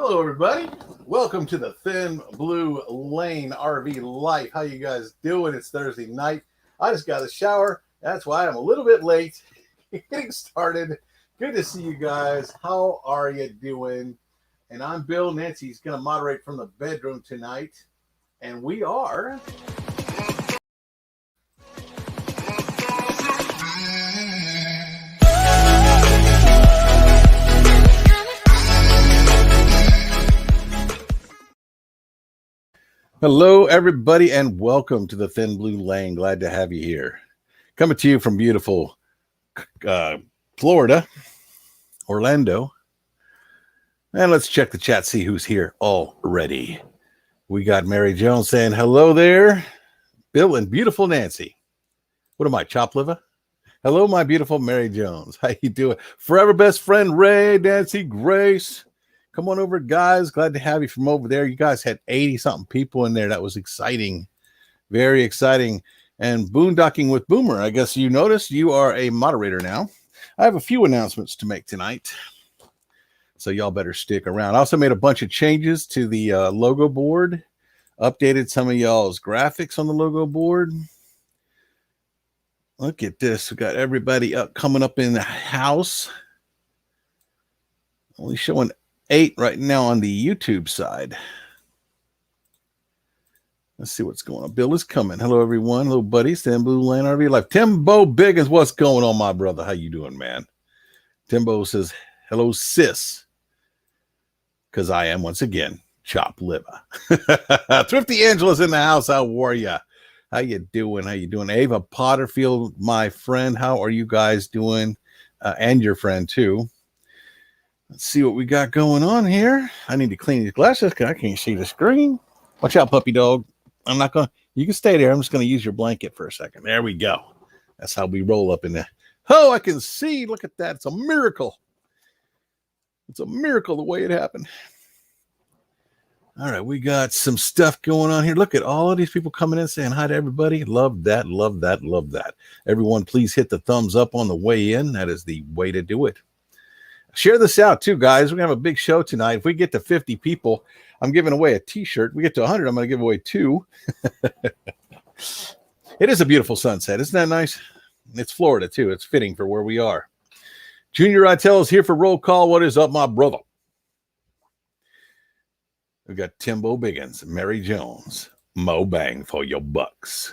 Hello, everybody. Welcome to the Thin Blue Lane RV Life. How you guys doing? It's Thursday night. I just got a shower. That's why I'm a little bit late getting started. Good to see you guys. How are you doing? And I'm Bill. Nancy's going to moderate from the bedroom tonight. And we are... Hello, everybody, and welcome to the Thin Blue Lane. Glad to have you here. Coming to you from beautiful Florida, Orlando. And let's check the chat, see who's here already. We got Mary Jones saying hello there. Bill and beautiful Nancy. What am I, chop liver? Hello, my beautiful Mary Jones. How you doing? Forever best friend Ray, Nancy, Grace. Come on over, guys. Glad to have you from over there. You guys had 80-something people in there. That was exciting. Very exciting. And boondocking with Boomer. I guess you noticed you are a moderator now. I have a few announcements to make tonight, so y'all better stick around. I also made a bunch of changes to the logo board. Updated some of y'all's graphics on the logo board. Look at this. We got everybody coming up in the house. Only showing 8 right now on the YouTube side. Let's see what's going on. Bill is coming. Hello, everyone. Hello, buddies. Thin Blue Lane RV Life. Timbo Biggins, what's going on, my brother? How you doing, man? Timbo says, hello, sis. Because I am, once again, chop liver. Thrifty Angela's in the house. How are you? How you doing? How you doing? Ava Potterfield, my friend. How are you guys doing? And your friend, too. Let's see what we got going on here. I need to clean these glasses because I can't see the screen. Watch out, puppy dog. I'm not going to, you can stay there. I'm just going to use your blanket for a second. There we go. That's how we roll up in there. Oh, I can see. Look at that. It's a miracle. It's a miracle the way it happened. All right, we got some stuff going on here. Look at all of these people coming in saying hi to everybody. Love that, love that, love that. Everyone, please hit the thumbs up on the way in. That is the way to do it. Share this out too, guys. We're gonna have a big show tonight. If we get to 50 people, I'm giving away a t-shirt. We get to 100, I'm gonna give away 2. It is a beautiful sunset. Isn't that nice? It's Florida too. It's fitting for where we are. Junior Itel is here for roll call. What is up, my brother? We got Timbo Biggins, Mary Jones, Mo Bang for your bucks.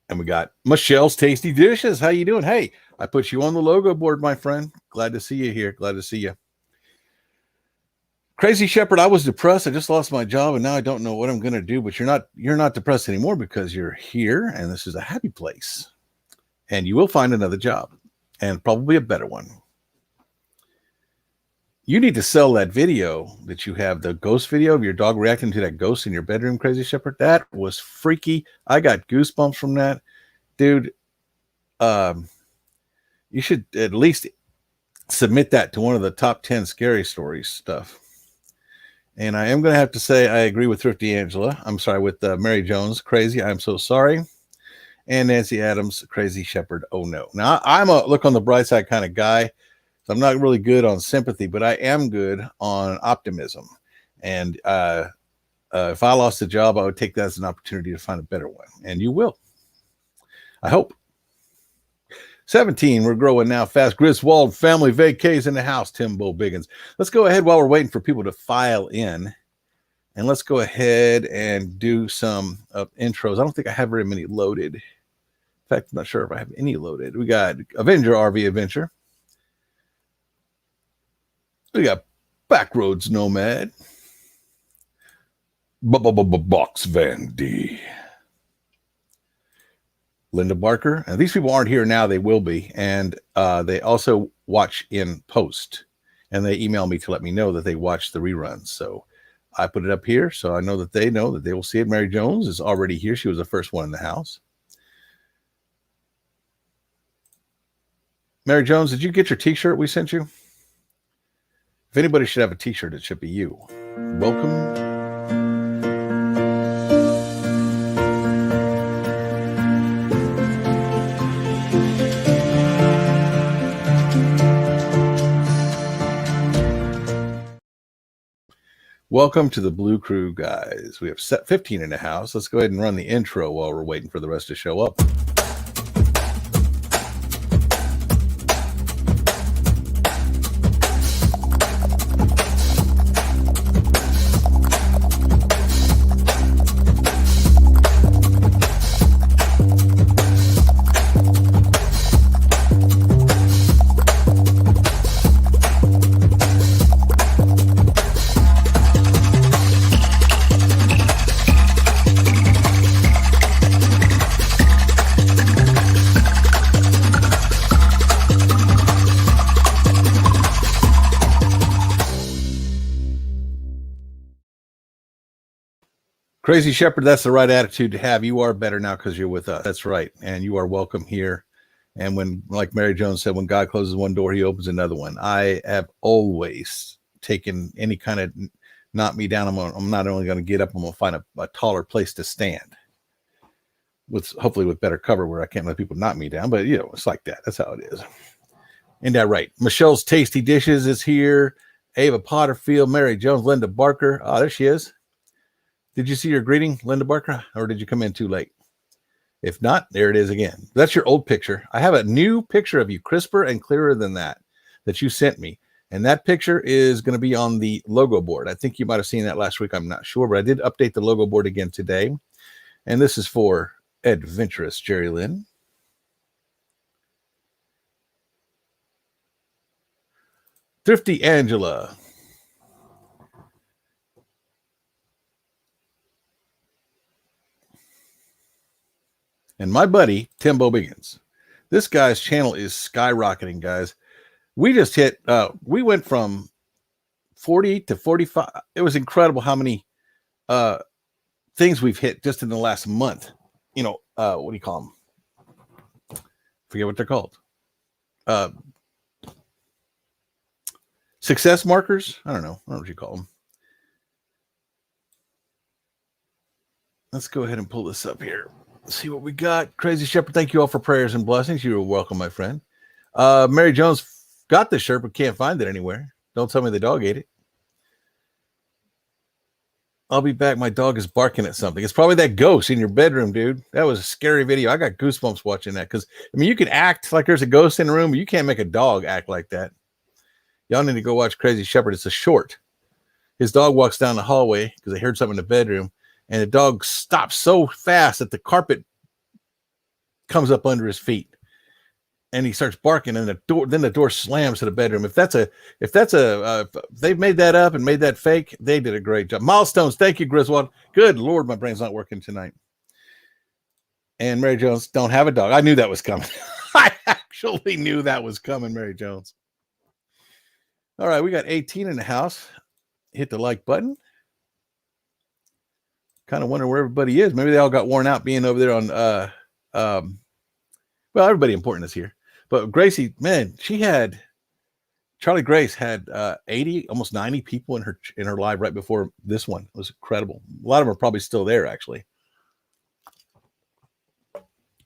And we got Michelle's Tasty Dishes. How you doing? Hey, I put you on the logo board, my friend. Glad to see you here. Glad to see you. Crazy Shepherd, I was depressed. I just lost my job, and now I don't know what I'm going to do. But you're not depressed anymore because you're here, and this is a happy place. And you will find another job, and probably a better one. You need to sell that video that you have, the ghost video of your dog reacting to that ghost in your bedroom, Crazy Shepherd. That was freaky. I got goosebumps from that. Dude, you should at least submit that to one of the top 10 scary stories stuff. And I am going to have to say I agree with Thrifty Angela. I'm sorry, with Mary Jones. Crazy, I'm so sorry. And Nancy Adams, Crazy Shepherd, oh no. Now, I'm a look on the bright side kind of guy. So I'm not really good on sympathy, but I am good on optimism. And if I lost a job, I would take that as an opportunity to find a better one. And you will. I hope. 17, we're growing now fast. Griswold family vacays in the house, Timbo Biggins. Let's go ahead while we're waiting for people to file in. And let's go ahead and do some intros. I don't think I have very many loaded. In fact, I'm not sure if I have any loaded. We got Avenger RV Adventure. We got Backroads Nomad. Box Van D. Linda Barker. And these people aren't here now. They will be. And they also watch in post. And they email me to let me know that they watch the reruns. So I put it up here so I know that they will see it. Mary Jones is already here. She was the first one in the house. Mary Jones, did you get your t-shirt we sent you? If anybody should have a t-shirt, it should be you. Welcome. Welcome to the Blue Crew, guys. We have set 15 in the house. Let's go ahead and run the intro while we're waiting for the rest to show up. Crazy Shepherd, that's the right attitude to have. You are better now because you're with us. That's right. And you are welcome here. And when, like Mary Jones said, when God closes one door, he opens another one. I have always taken any kind of knock me down. I'm not only going to get up, I'm going to find a taller place to stand. With hopefully with better cover where I can't let people knock me down. But, you know, it's like that. That's how it is. Ain't that right? Michelle's Tasty Dishes is here. Ava Potterfield, Mary Jones, Linda Barker. Oh, there she is. Did you see your greeting, Linda Barker, or did you come in too late? If not, there it is again. That's your old picture. I have a new picture of you, crisper and clearer than that you sent me. And that picture is going to be on the logo board. I think you might have seen that last week. I'm not sure, but I did update the logo board again today. And this is for Adventurous Jerry Lynn. Thrifty Angela. And my buddy, Timbo Biggins. This guy's channel is skyrocketing, guys. We just hit, we went from 40 to 45. It was incredible how many things we've hit just in the last month. You know, what do you call them? Forget what they're called. Success markers? I don't know what you call them. Let's go ahead and pull this up here. See what we got. Crazy Shepherd, thank you all for prayers and blessings. You are welcome, my friend. Mary Jones got the shirt but can't find it anywhere. Don't tell me the dog ate it. I'll be back. My dog is barking at something. It's probably that ghost in your bedroom, dude. That was a scary video. I got goosebumps watching that because, I mean, you can act like there's a ghost in the room, but you can't make a dog act like that. Y'all need to go watch Crazy Shepherd. It's a short. His dog walks down the hallway because they heard something in the bedroom. And the dog stops so fast that the carpet comes up under his feet, and he starts barking. And the door slams to the bedroom. If they've made that up and made that fake, they did a great job. Milestones, thank you, Griswold. Good Lord, my brain's not working tonight. And Mary Jones, don't have a dog. I knew that was coming. I actually knew that was coming, Mary Jones. All right, we got 18 in the house. Hit the like button. Kind of wonder where everybody is. Maybe they all got worn out being over there on well, everybody important is here. But Gracie, man, Charlie Grace had 80, almost 90 people in her live right before this one. It was incredible. A lot of them are probably still there, actually.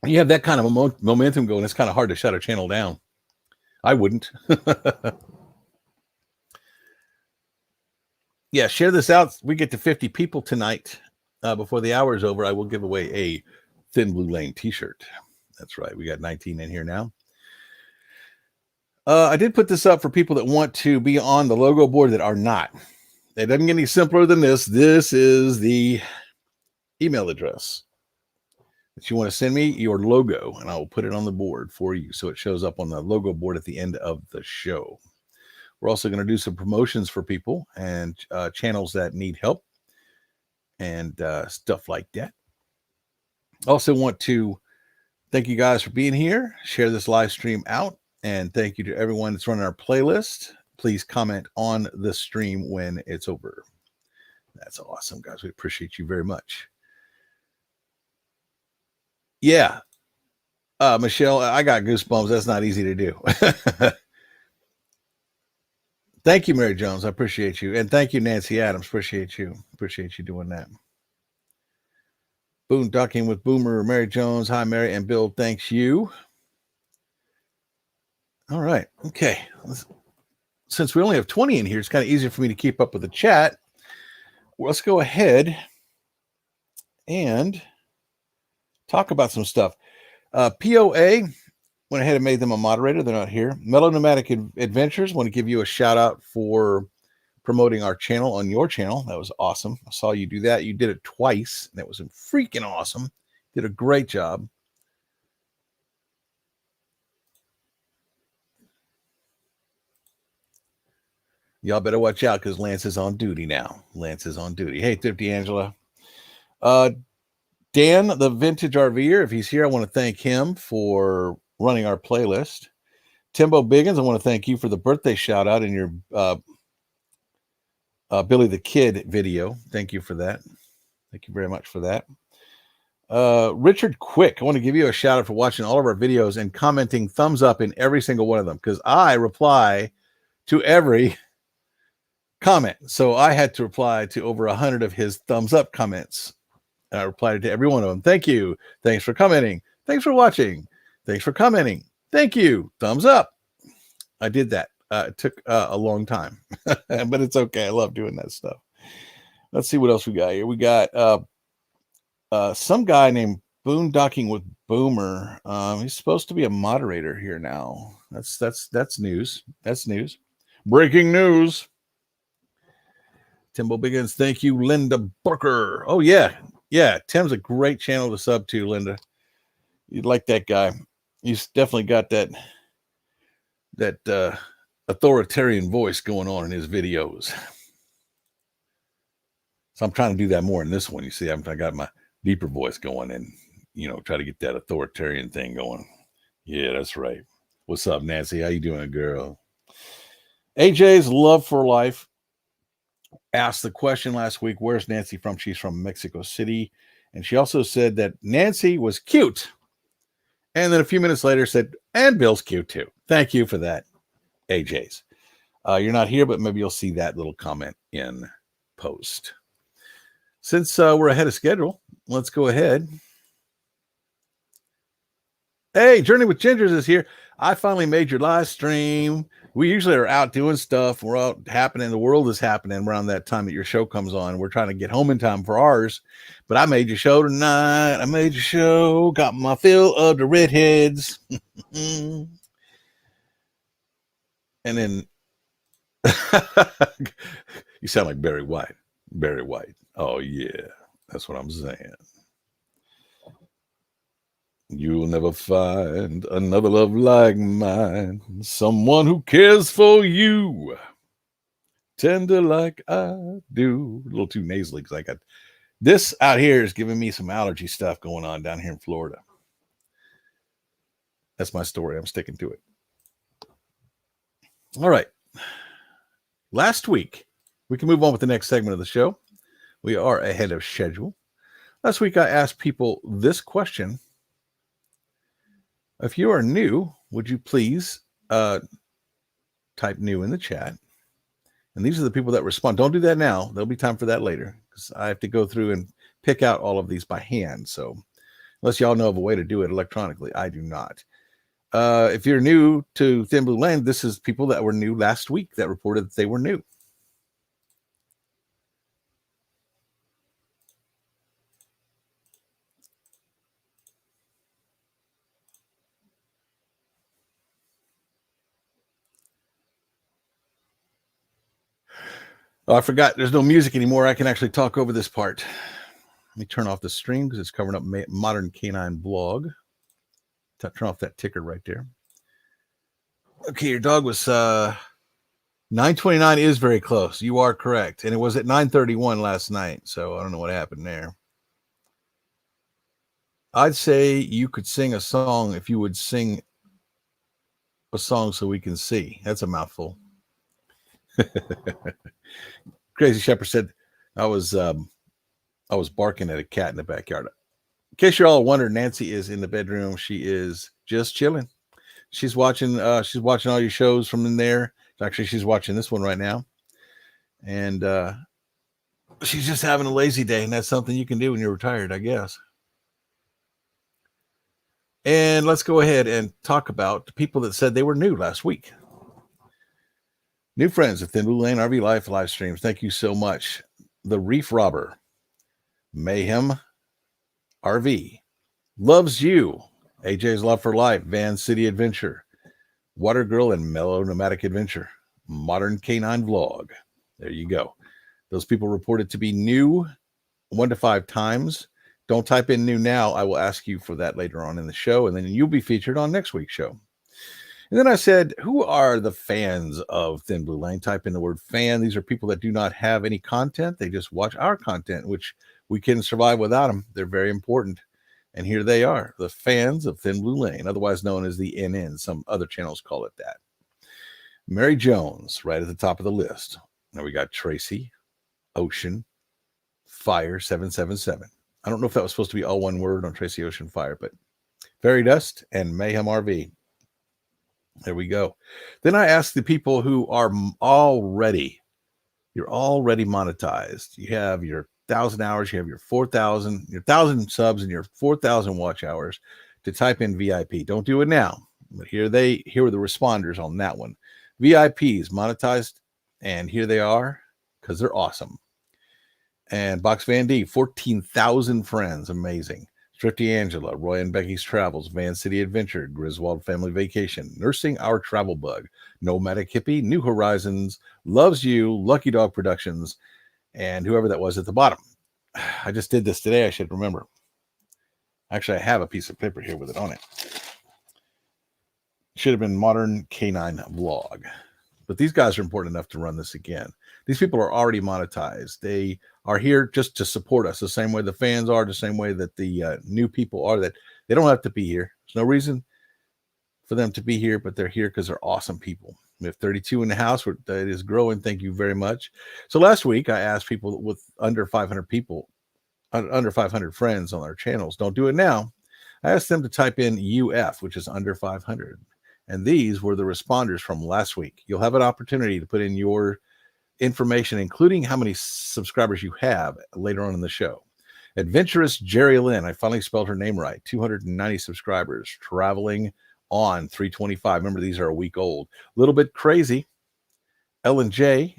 You have that kind of momentum going, it's kind of hard to shut a channel down. I wouldn't. Yeah, share this out. We get to 50 people tonight. Before the hour is over, I will give away a Thin Blue Lane t-shirt. That's right. We got 19 in here now. I did put this up for people that want to be on the logo board that are not. It doesn't get any simpler than this. This is the email address that you want to send me your logo, and I will put it on the board for you so it shows up on the logo board at the end of the show. We're also going to do some promotions for people and channels that need help and stuff like that. Also want to thank you guys for being here. Share this live stream out, and thank you to everyone that's running our playlist. Please comment on the stream when it's over. That's awesome, guys. We appreciate you very much. Yeah, Michelle, I got goosebumps. That's not easy to do. Thank you, Mary Jones. I appreciate you. And thank you, Nancy Adams. Appreciate you. Appreciate you doing that. Boondocking with Boomer, Mary Jones. Hi, Mary and Bill. Thanks you. All right. Okay. Since we only have 20 in here, it's kind of easier for me to keep up with the chat. let's go ahead and talk about some stuff. POA went ahead and made them a moderator. They're not here. Mellow Nomadic Adventures, want to give you a shout out for promoting our channel on your channel. That was awesome. I saw you do that. You did it twice. That was freaking awesome. Did a great job. Y'all better watch out because Lance is on duty now. Lance is on duty. Hey, Thrifty Angela. Dan, the Vintage RVer, if he's here, I want to thank him for running our playlist. Timbo Biggins, I want to thank you for the birthday shout out in your Billy the Kid video. Thank you for that. Thank you very much for that. Richard Quick, I want to give you a shout out for watching all of our videos and commenting thumbs up in every single one of them because I reply to every comment. So I had to reply to over 100 of his thumbs up comments. And I replied to every one of them. Thank you. Thanks for commenting. Thanks for watching. Thanks for commenting. Thank you. Thumbs up. I did that. It took a long time, but it's okay. I love doing that stuff. Let's see what else we got here. We got some guy named Boondocking with Boomer. He's supposed to be a moderator here now. That's news. That's news. Breaking news. Timbo Biggins, thank you, Linda Barker. Oh yeah, Tim's a great channel to sub to, Linda. You'd like that guy. He's definitely got that authoritarian voice going on in his videos. So I'm trying to do that more in this one. You see, I got my deeper voice going and, try to get that authoritarian thing going. Yeah, that's right. What's up, Nancy? How you doing, girl? AJ's Love for Life asked the question last week, where's Nancy from? She's from Mexico City. And she also said that Nancy was cute. And then a few minutes later said, and Bill's cute too. Thank you for that, AJ's. You're not here, but maybe you'll see that little comment in post. Since we're ahead of schedule, let's go ahead. Hey, Journey with Gingers is here. I finally made your live stream. We usually are out doing stuff. We're out happening. The world is happening around that time that your show comes on. We're trying to get home in time for ours. But I made your show tonight. I made your show. Got my fill of the redheads. And then you sound like Barry White. Barry White. Oh, yeah. That's what I'm saying. You'll never find another love like mine. Someone who cares for you. Tender like I do. A little too nasally because I got this out here is giving me some allergy stuff going on down here in Florida. That's my story. I'm sticking to it. All right. Last week, we can move on with the next segment of the show. We are ahead of schedule. Last week, I asked people this question. If you are new, would you please type new in the chat? And these are the people that respond. Don't do that now. There'll be time for that later because I have to go through and pick out all of these by hand. So unless y'all know of a way to do it electronically, I do not. If you're new to Thin Blue Land, this is people that were new last week that reported that they were new. Oh, I forgot. There's no music anymore. I can actually talk over this part. Let me turn off the stream because it's covering up Modern Canine Blog. Turn off that ticker right there. Okay, your dog was 9:29 is very close. You are correct. And it was at 9:31 last night. So I don't know what happened there. I'd say you could sing a song if you would sing a song so we can see. That's a mouthful. Crazy Shepherd said I was barking at a cat in the backyard. In case you're all wondering, Nancy is in the bedroom. She is just chilling. She's watching all your shows from in there. Actually, she's watching this one right now. And she's just having a lazy day, and that's something you can do when you're retired, I guess. And let's go ahead and talk about the people that said they were new last week. New friends of Thin Blue Lane RV Life live streams. Thank you so much. The Reef Robber, Mayhem RV, Loves You, AJ's Love for Life, Van City Adventure, Water Girl and Mellow Nomadic Adventure, Modern Canine Vlog. There you go. Those people reported to be new 1 to 5 times. Don't type in new now. I will ask you for that later on in the show, and then you'll be featured on next week's show. And then I said, who are the fans of Thin Blue Lane? Type in the word fan. These are people that do not have any content. They just watch our content, which we can survive without them. They're very important. And here they are, the fans of Thin Blue Lane, otherwise known as the NN. Some other channels call it that. Mary Jones, right at the top of the list. Now we got Tracy, Ocean, Fire 777. I don't know if that was supposed to be all one word on Tracy Ocean Fire, but Fairy Dust and Mayhem RV. There we go. Then I asked the people who are you're already monetized. You have your 1,000 hours, you have your 4,000, your 1,000 subs and your 4,000 watch hours to type in VIP. Don't do it now. But here are the responders on that one. VIPs monetized, and here they are because they're awesome. And Box Van D, 14,000 friends. Amazing. Thrifty Angela, Roy and Becky's Travels, Van City Adventure, Griswold Family Vacation, Nursing Our Travel Bug, Nomadic Hippie, New Horizons, Loves You, Lucky Dog Productions, and whoever that was at the bottom. I just did this today. I should remember. Actually, I have a piece of paper here with it on it. Should have been Modern Canine Vlog. But these guys are important enough to run this again. These people are already monetized. They are here just to support us the same way the fans are, the same way that the new people are, that they don't have to be here. There's no reason for them to be here, but they're here because they're awesome people. We have 32 in the house. It is growing. Thank you very much. So last week, I asked people with under 500 people, under 500 friends on our channels, don't do it now. I asked them to type in UF, which is under 500. And these were the responders from last week. You'll have an opportunity to put in your information, including how many subscribers you have later on in the show. Adventurous Jerry Lynn, I finally spelled her name right, 290 subscribers, traveling on 325. Remember, these are a week old. A little bit crazy. Ellen J,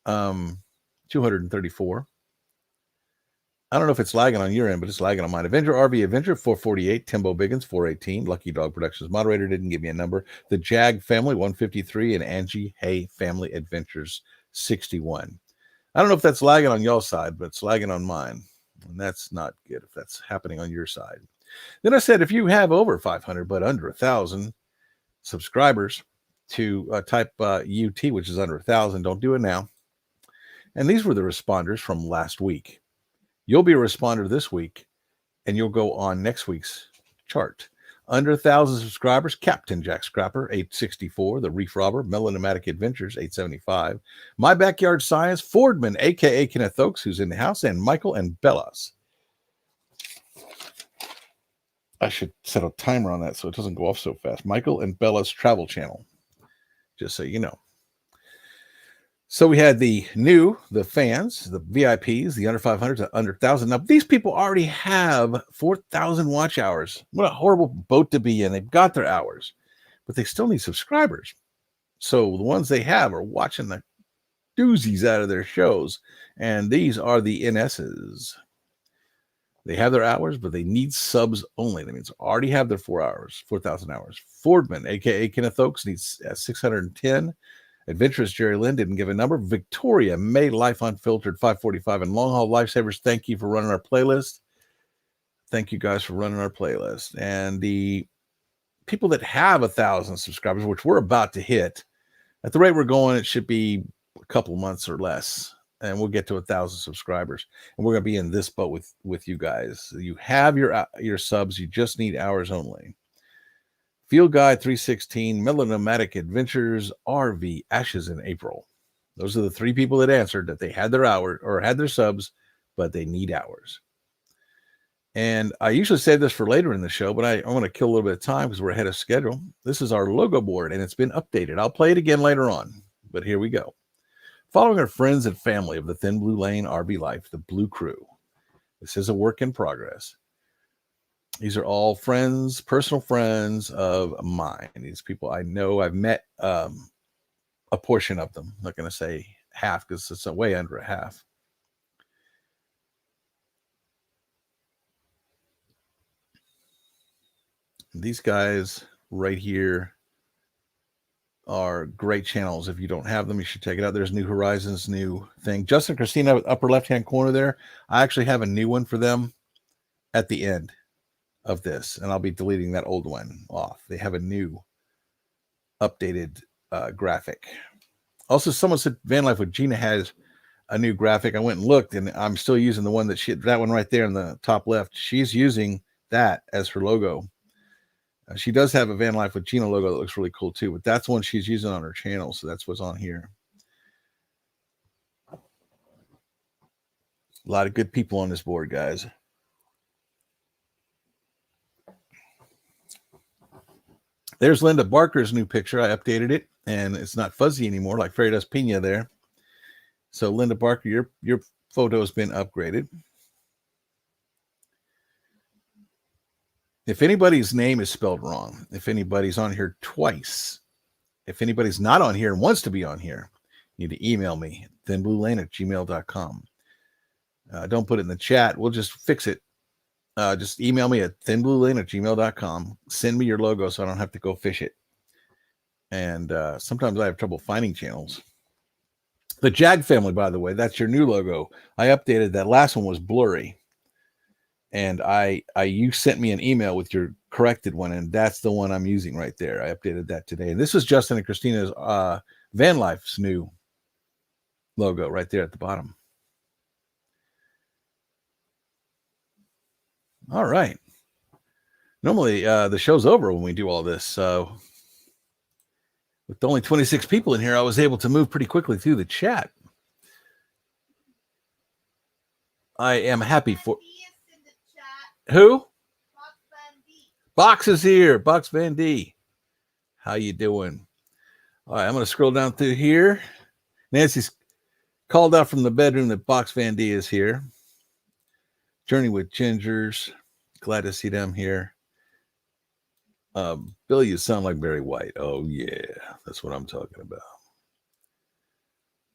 234. I don't know if it's lagging on your end, but it's lagging on mine. Avenger RV Avenger 448, Timbo Biggins 418, Lucky Dog Productions moderator didn't give me a number. The Jag Family 153 and Angie Hay Family Adventures 61. I don't know if that's lagging on y'all's side, but it's lagging on mine. And that's not good if that's happening on your side. Then I said, if you have over 500 but under 1,000 subscribers, to type UT, which is under 1,000. Don't do it now. And these were the responders from last week. You'll be a responder this week, and you'll go on next week's chart. Under 1,000 subscribers, Captain Jack Scrapper, 864. The Reef Robber, Melanomatic Adventures, 875. My Backyard Science, Fordman, a.k.a. Kenneth Oakes, who's in the house, and Michael and Bellas. I should set a timer on that so it doesn't go off so fast. Michael and Bella's Travel Channel, just so you know. So we had the fans, the VIPs, the under 500s, the under 1,000. Now, these people already have 4,000 watch hours. What a horrible boat to be in. They've got their hours, but they still need subscribers. So the ones they have are watching the doozies out of their shows. And these are the NSs. They have their hours, but they need subs only. That means already have their 4,000 hours. Fordman, a.k.a. Kenneth Oakes, needs 610. Adventurous Jerry Lynn didn't give a number. Victoria May Life Unfiltered 545 and Long Haul Lifesavers. Thank you for running our playlist. Thank you guys for running our playlist. And the people that have 1,000 subscribers, which we're about to hit, at the rate we're going, it should be a couple months or less, and we'll get to 1,000 subscribers. And we're going to be in this boat with you guys. You have your subs. You just need hours only. Field Guide 316, Melanomatic Adventures, RV, Ashes in April. Those are the three people that answered that they had their hour or had their subs, but they need hours. And I usually save this for later in the show, but I want to kill a little bit of time because we're ahead of schedule. This is our logo board, and it's been updated. I'll play it again later on, but here we go. Following our friends and family of the Thin Blue Lane RV Life, the Blue Crew. This is a work in progress. These are all friends, personal friends of mine. These people I know. I've met a portion of them. I'm not going to say half because it's way under a half. These guys right here are great channels. If you don't have them, you should check it out. There's New Horizons, new thing. Justin Christina, upper left-hand corner there. I actually have a new one for them at the end of this, and I'll be deleting that old one off. They have a new updated graphic. Also, someone said Van Life with Gina has a new graphic. I went and looked, and I'm still using the one that one right there in the top left. She's using that as her logo. She does have a Van Life with Gina logo that looks really cool too, but that's one she's using on her channel, so that's what's on here. A lot of good people on this board, guys. There's Linda Barker's new picture. I updated it, and it's not fuzzy anymore like Fairy Dust Pina there. So Linda Barker, your photo has been upgraded. If anybody's name is spelled wrong, if anybody's on here twice, if anybody's not on here and wants to be on here, you need to email me, thinbluelane@gmail.com. Don't put it in the chat. We'll just fix it. Just email me at thinbluelane@gmail.com. Send me your logo so I don't have to go fish it. And sometimes I have trouble finding channels. The Jag family, by the way, that's your new logo. I updated that. Last one was blurry. And you sent me an email with your corrected one, and that's the one I'm using right there. I updated that today. And this is Justin and Christina's Van Life's new logo right there at the bottom. All right. Normally the show's over when we do all this. So with only 26 people in here, I was able to move pretty quickly through the chat. I am happy for... Who? Box is here. Box Van D. How you doing? All right, I'm going to scroll down through here. Nancy's called out from the bedroom that Box Van D is here. Journey with Gingers. Glad to see them here. Billy, you sound like Barry White. Oh, yeah. That's what I'm talking about.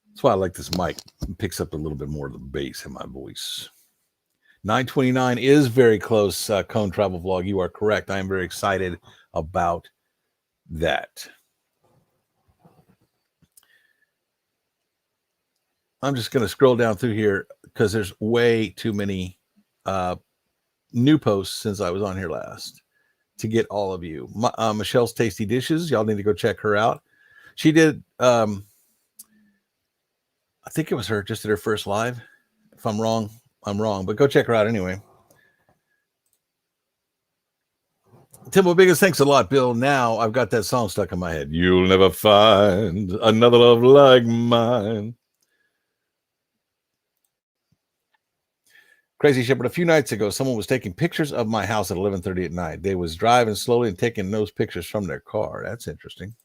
That's why I like this mic. It picks up a little bit more of the bass in my voice. 929 is very close, Cone Travel Vlog. You are correct. I am very excited about that. I'm just going to scroll down through here because there's way too many new posts since I was on here last to get all of you. Michelle's Tasty Dishes. Y'all need to go check her out. She did, I think it was her, just did her first live. If I'm wrong, I'm wrong, but go check her out anyway. Timbo Biggest, thanks a lot, Bill. Now I've got that song stuck in my head. You'll never find another love like mine. Crazy Shepherd, a few nights ago, someone was taking pictures of my house at 11:30 at night. They was driving slowly and taking those pictures from their car. That's interesting.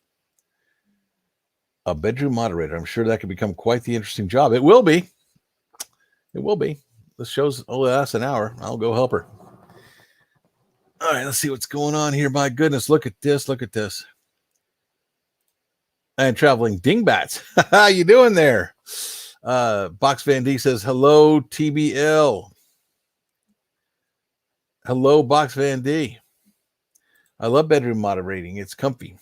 A bedroom moderator. I'm sure that could become quite the interesting job. It will be. It will be. This show's only lasts an hour. I'll go help her. All right, let's see what's going on here. My goodness, look at this. Look at this. And traveling dingbats. How you doing there? Box Van D says, hello, TBL. Hello, Box Van D. I love bedroom moderating. It's comfy.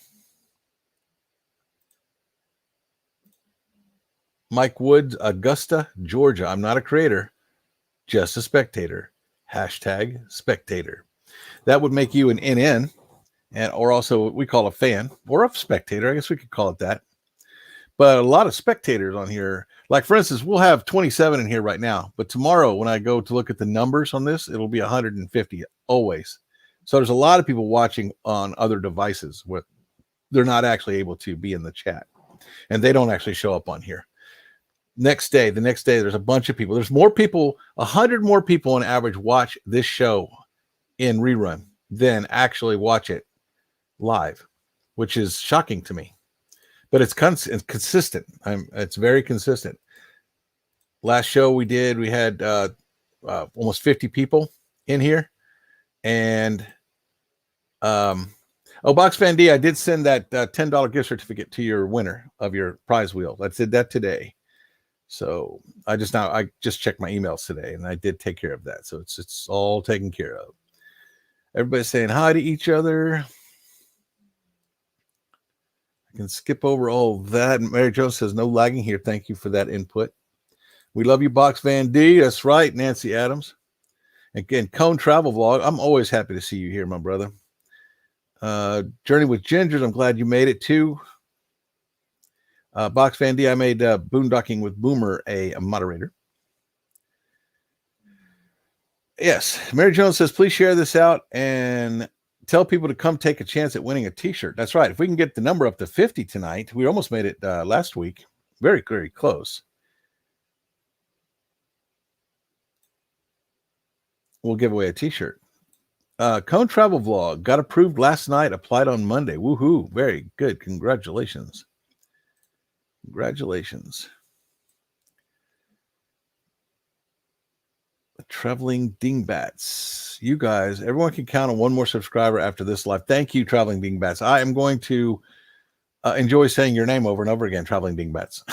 Mike Woods, Augusta, Georgia. I'm not a creator, just a spectator. Hashtag spectator. That would make you an NN, or also what we call a fan or a spectator. I guess we could call it that. But a lot of spectators on here. Like, for instance, we'll have 27 in here right now. But tomorrow, when I go to look at the numbers on this, it'll be 150 always. So there's a lot of people watching on other devices where they're not actually able to be in the chat. And they don't actually show up on here. The next day, there's a bunch of people. There's more people, 100 more people on average watch this show in rerun than actually watch it live, which is shocking to me. But it's consistent. It's very consistent. Last show we did, we had almost 50 people in here. And, Box Fan D, I did send that $10 gift certificate to your winner of your prize wheel. I did that today. So I just checked my emails today, and I did take care of that. So it's all taken care of. Everybody's saying hi to each other. I can skip over all that. Mary Jo says, no lagging here. Thank you for that input. We love you, Box Van D. That's right, Nancy Adams. Again, Cone Travel Vlog. I'm always happy to see you here, my brother. Journey with Gingers. I'm glad you made it too. Box Van D. I made Boondocking with Boomer a moderator. Yes. Mary Jones says, please share this out and tell people to come take a chance at winning a t-shirt. That's right. If we can get the number up to 50 tonight, we almost made it last week. Very, very close. We'll give away a t-shirt. Cone Travel Vlog got approved last night, applied on Monday. Woohoo. Very good. Congratulations. Congratulations. Traveling Dingbats. You guys, everyone can count on one more subscriber after this live. Thank you, Traveling Dingbats. I am going to enjoy saying your name over and over again, Traveling Dingbats.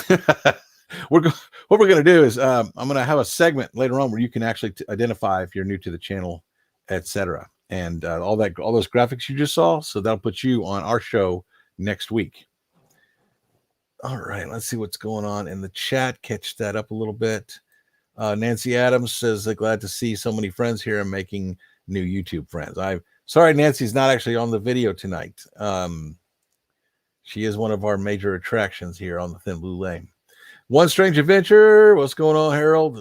What we're going to do is I'm going to have a segment later on where you can actually identify if you're new to the channel, etc. And all those graphics you just saw. So that'll put you on our show next week. All right, let's see what's going on in the chat. Catch that up a little bit. Nancy Adams says, glad to see so many friends here and making new YouTube friends. I'm sorry, Nancy's not actually on the video tonight. She is one of our major attractions here on the Thin Blue Lane. One Strange Adventure. What's going on, Harold?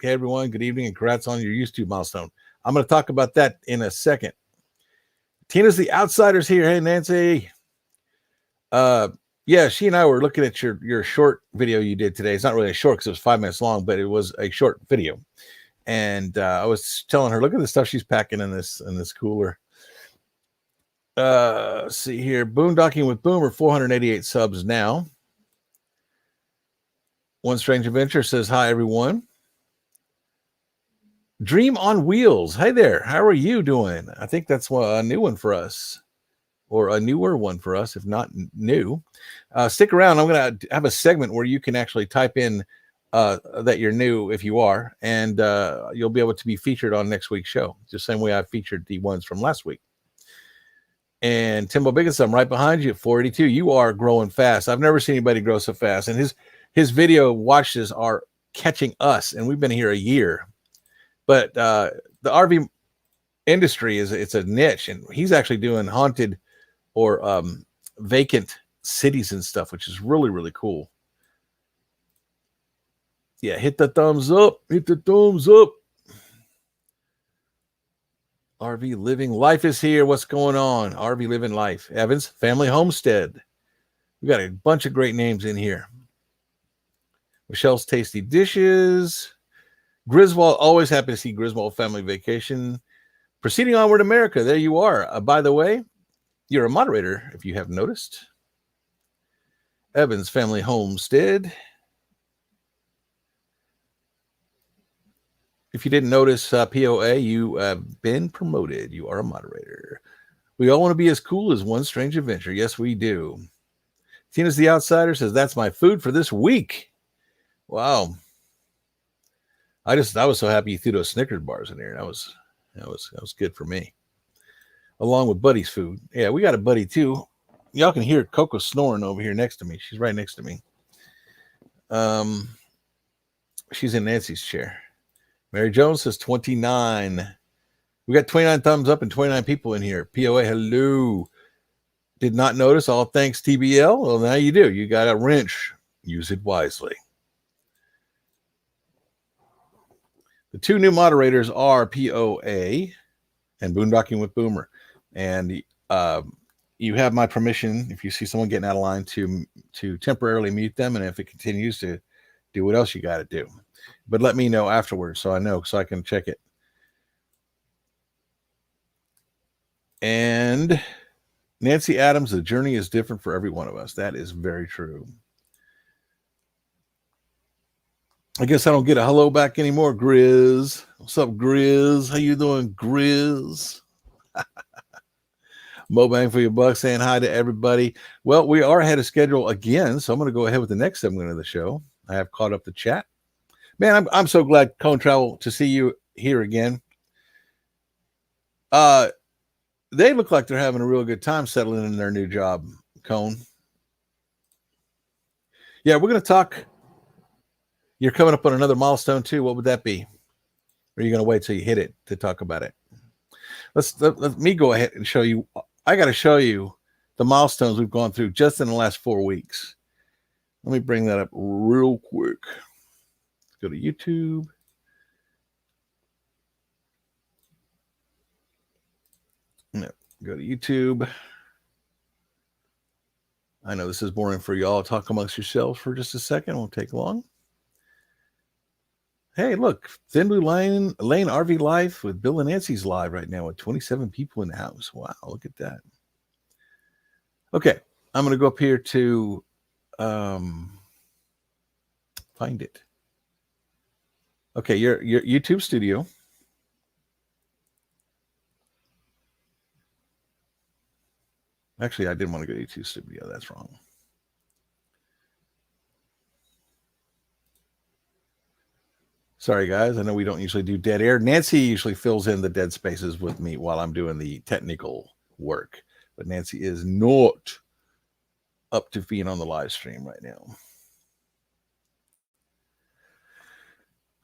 Hey, everyone. Good evening and congrats on your YouTube milestone. I'm going to talk about that in a second. Tina's the Outsiders here. Hey, Nancy. Yeah, she and I were looking at your short video you did today. It's not really a short because it was 5 minutes long, but it was a short video. And I was telling her, look at the stuff she's packing in this cooler. See here, Boondocking with Boomer, 488 subs now. One Strange Adventure says, hi, everyone. Dream on Wheels. Hey there. How are you doing? I think that's a new one for us. Or a newer one for us, if not new. Stick around. I'm going to have a segment where you can actually type in that you're new if you are, and you'll be able to be featured on next week's show, just the same way I featured the ones from last week. And Timbo Biggins, I'm right behind you at 482. You are growing fast. I've never seen anybody grow so fast. And his video watches are catching us, and we've been here a year. But the RV industry it's a niche, and he's actually doing haunted or vacant cities and stuff, which is really, really cool. Yeah, hit the thumbs up. Hit the thumbs up. RV Living Life is here. What's going on? RV Living Life. Evans Family Homestead. We got a bunch of great names in here. Michelle's Tasty Dishes. Griswold, always happy to see Griswold Family Vacation. Proceeding Onward America. There you are. By the way, you're a moderator, if you haven't noticed. Evans Family Homestead. If you didn't notice, POA, you have been promoted. You are a moderator. We all want to be as cool as One Strange Adventure. Yes, we do. Tina's the Outsider says, that's my food for this week. Wow. I was so happy you threw those Snickers bars in there. That was good for me. Along with Buddy's food. Yeah, we got a Buddy too. Y'all can hear Coco snoring over here next to me. She's right next to me. She's in Nancy's chair. Mary Jones says 29. We got 29 thumbs up and 29 people in here. POA, hello. Did not notice. All thanks, TBL. Well, now you do. You got a wrench. Use it wisely. The two new moderators are POA and Boondocking with Boomer. And you have my permission, if you see someone getting out of line, to temporarily mute them. And if it continues, to do what else you got to do. But let me know afterwards so I know, so I can check it. And Nancy Adams, the journey is different for every one of us. That is very true. I guess I don't get a hello back anymore, Grizz. What's up, Grizz? How you doing, Grizz? Mo Bang for your buck saying hi to everybody. Well, we are ahead of schedule again, so I'm going to go ahead with the next segment of the show. I have caught up the chat. Man, I'm so glad, Cone Travel, to see you here again. They look like they're having a real good time settling in their new job, Cone. Yeah, we're going to talk. You're coming up on another milestone too. What would that be? Or are you going to wait till you hit it to talk about it? Let me go ahead and show you. I got to show you the milestones we've gone through just in the last 4 weeks. Let me bring that up real quick. Let's go to YouTube. No, go to YouTube. I know this is boring for y'all. Talk amongst yourselves for just a second. It won't take long. Hey, look, Thin Blue Lane RV Life with Bill and Nancy's live right now with 27 people in the house. Wow, look at that. Okay, I'm going to go up here to find it. Okay, your YouTube studio. Actually, I didn't want to go to YouTube studio. That's wrong. Sorry, guys. I know we don't usually do dead air. Nancy usually fills in the dead spaces with me while I'm doing the technical work. But Nancy is not up to being on the live stream right now.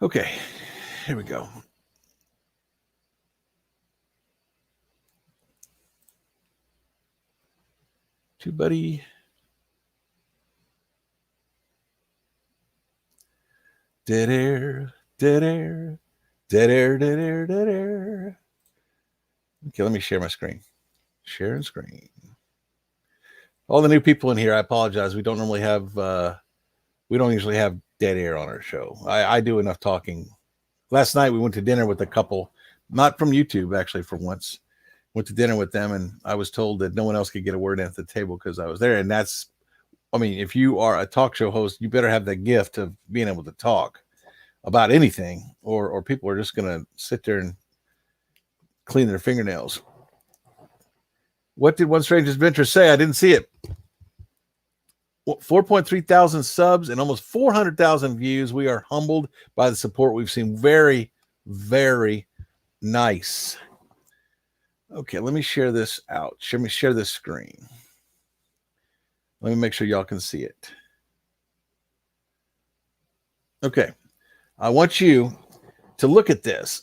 Okay, here we go. TubeBuddy. Dead air, dead air, dead air, dead air, dead air. Okay, let me share my screen. Share screen. All the new people in here, I apologize. We don't normally have, we don't usually have dead air on our show. I do enough talking. Last night we went to dinner with a couple, not from YouTube, actually, for once. Went to dinner with them, and I was told that no one else could get a word in at the table because I was there. And that's, I mean, if you are a talk show host, you better have the gift of being able to talk about anything, or people are just going to sit there and clean their fingernails. What did One Strange Adventure say? I didn't see it. 4.3 thousand subs and almost 400,000 views. We are humbled by the support we've seen. Very, very nice. Okay, let me share this out. Let me share this screen. Let me make sure y'all can see it. Okay, I want you to look at this.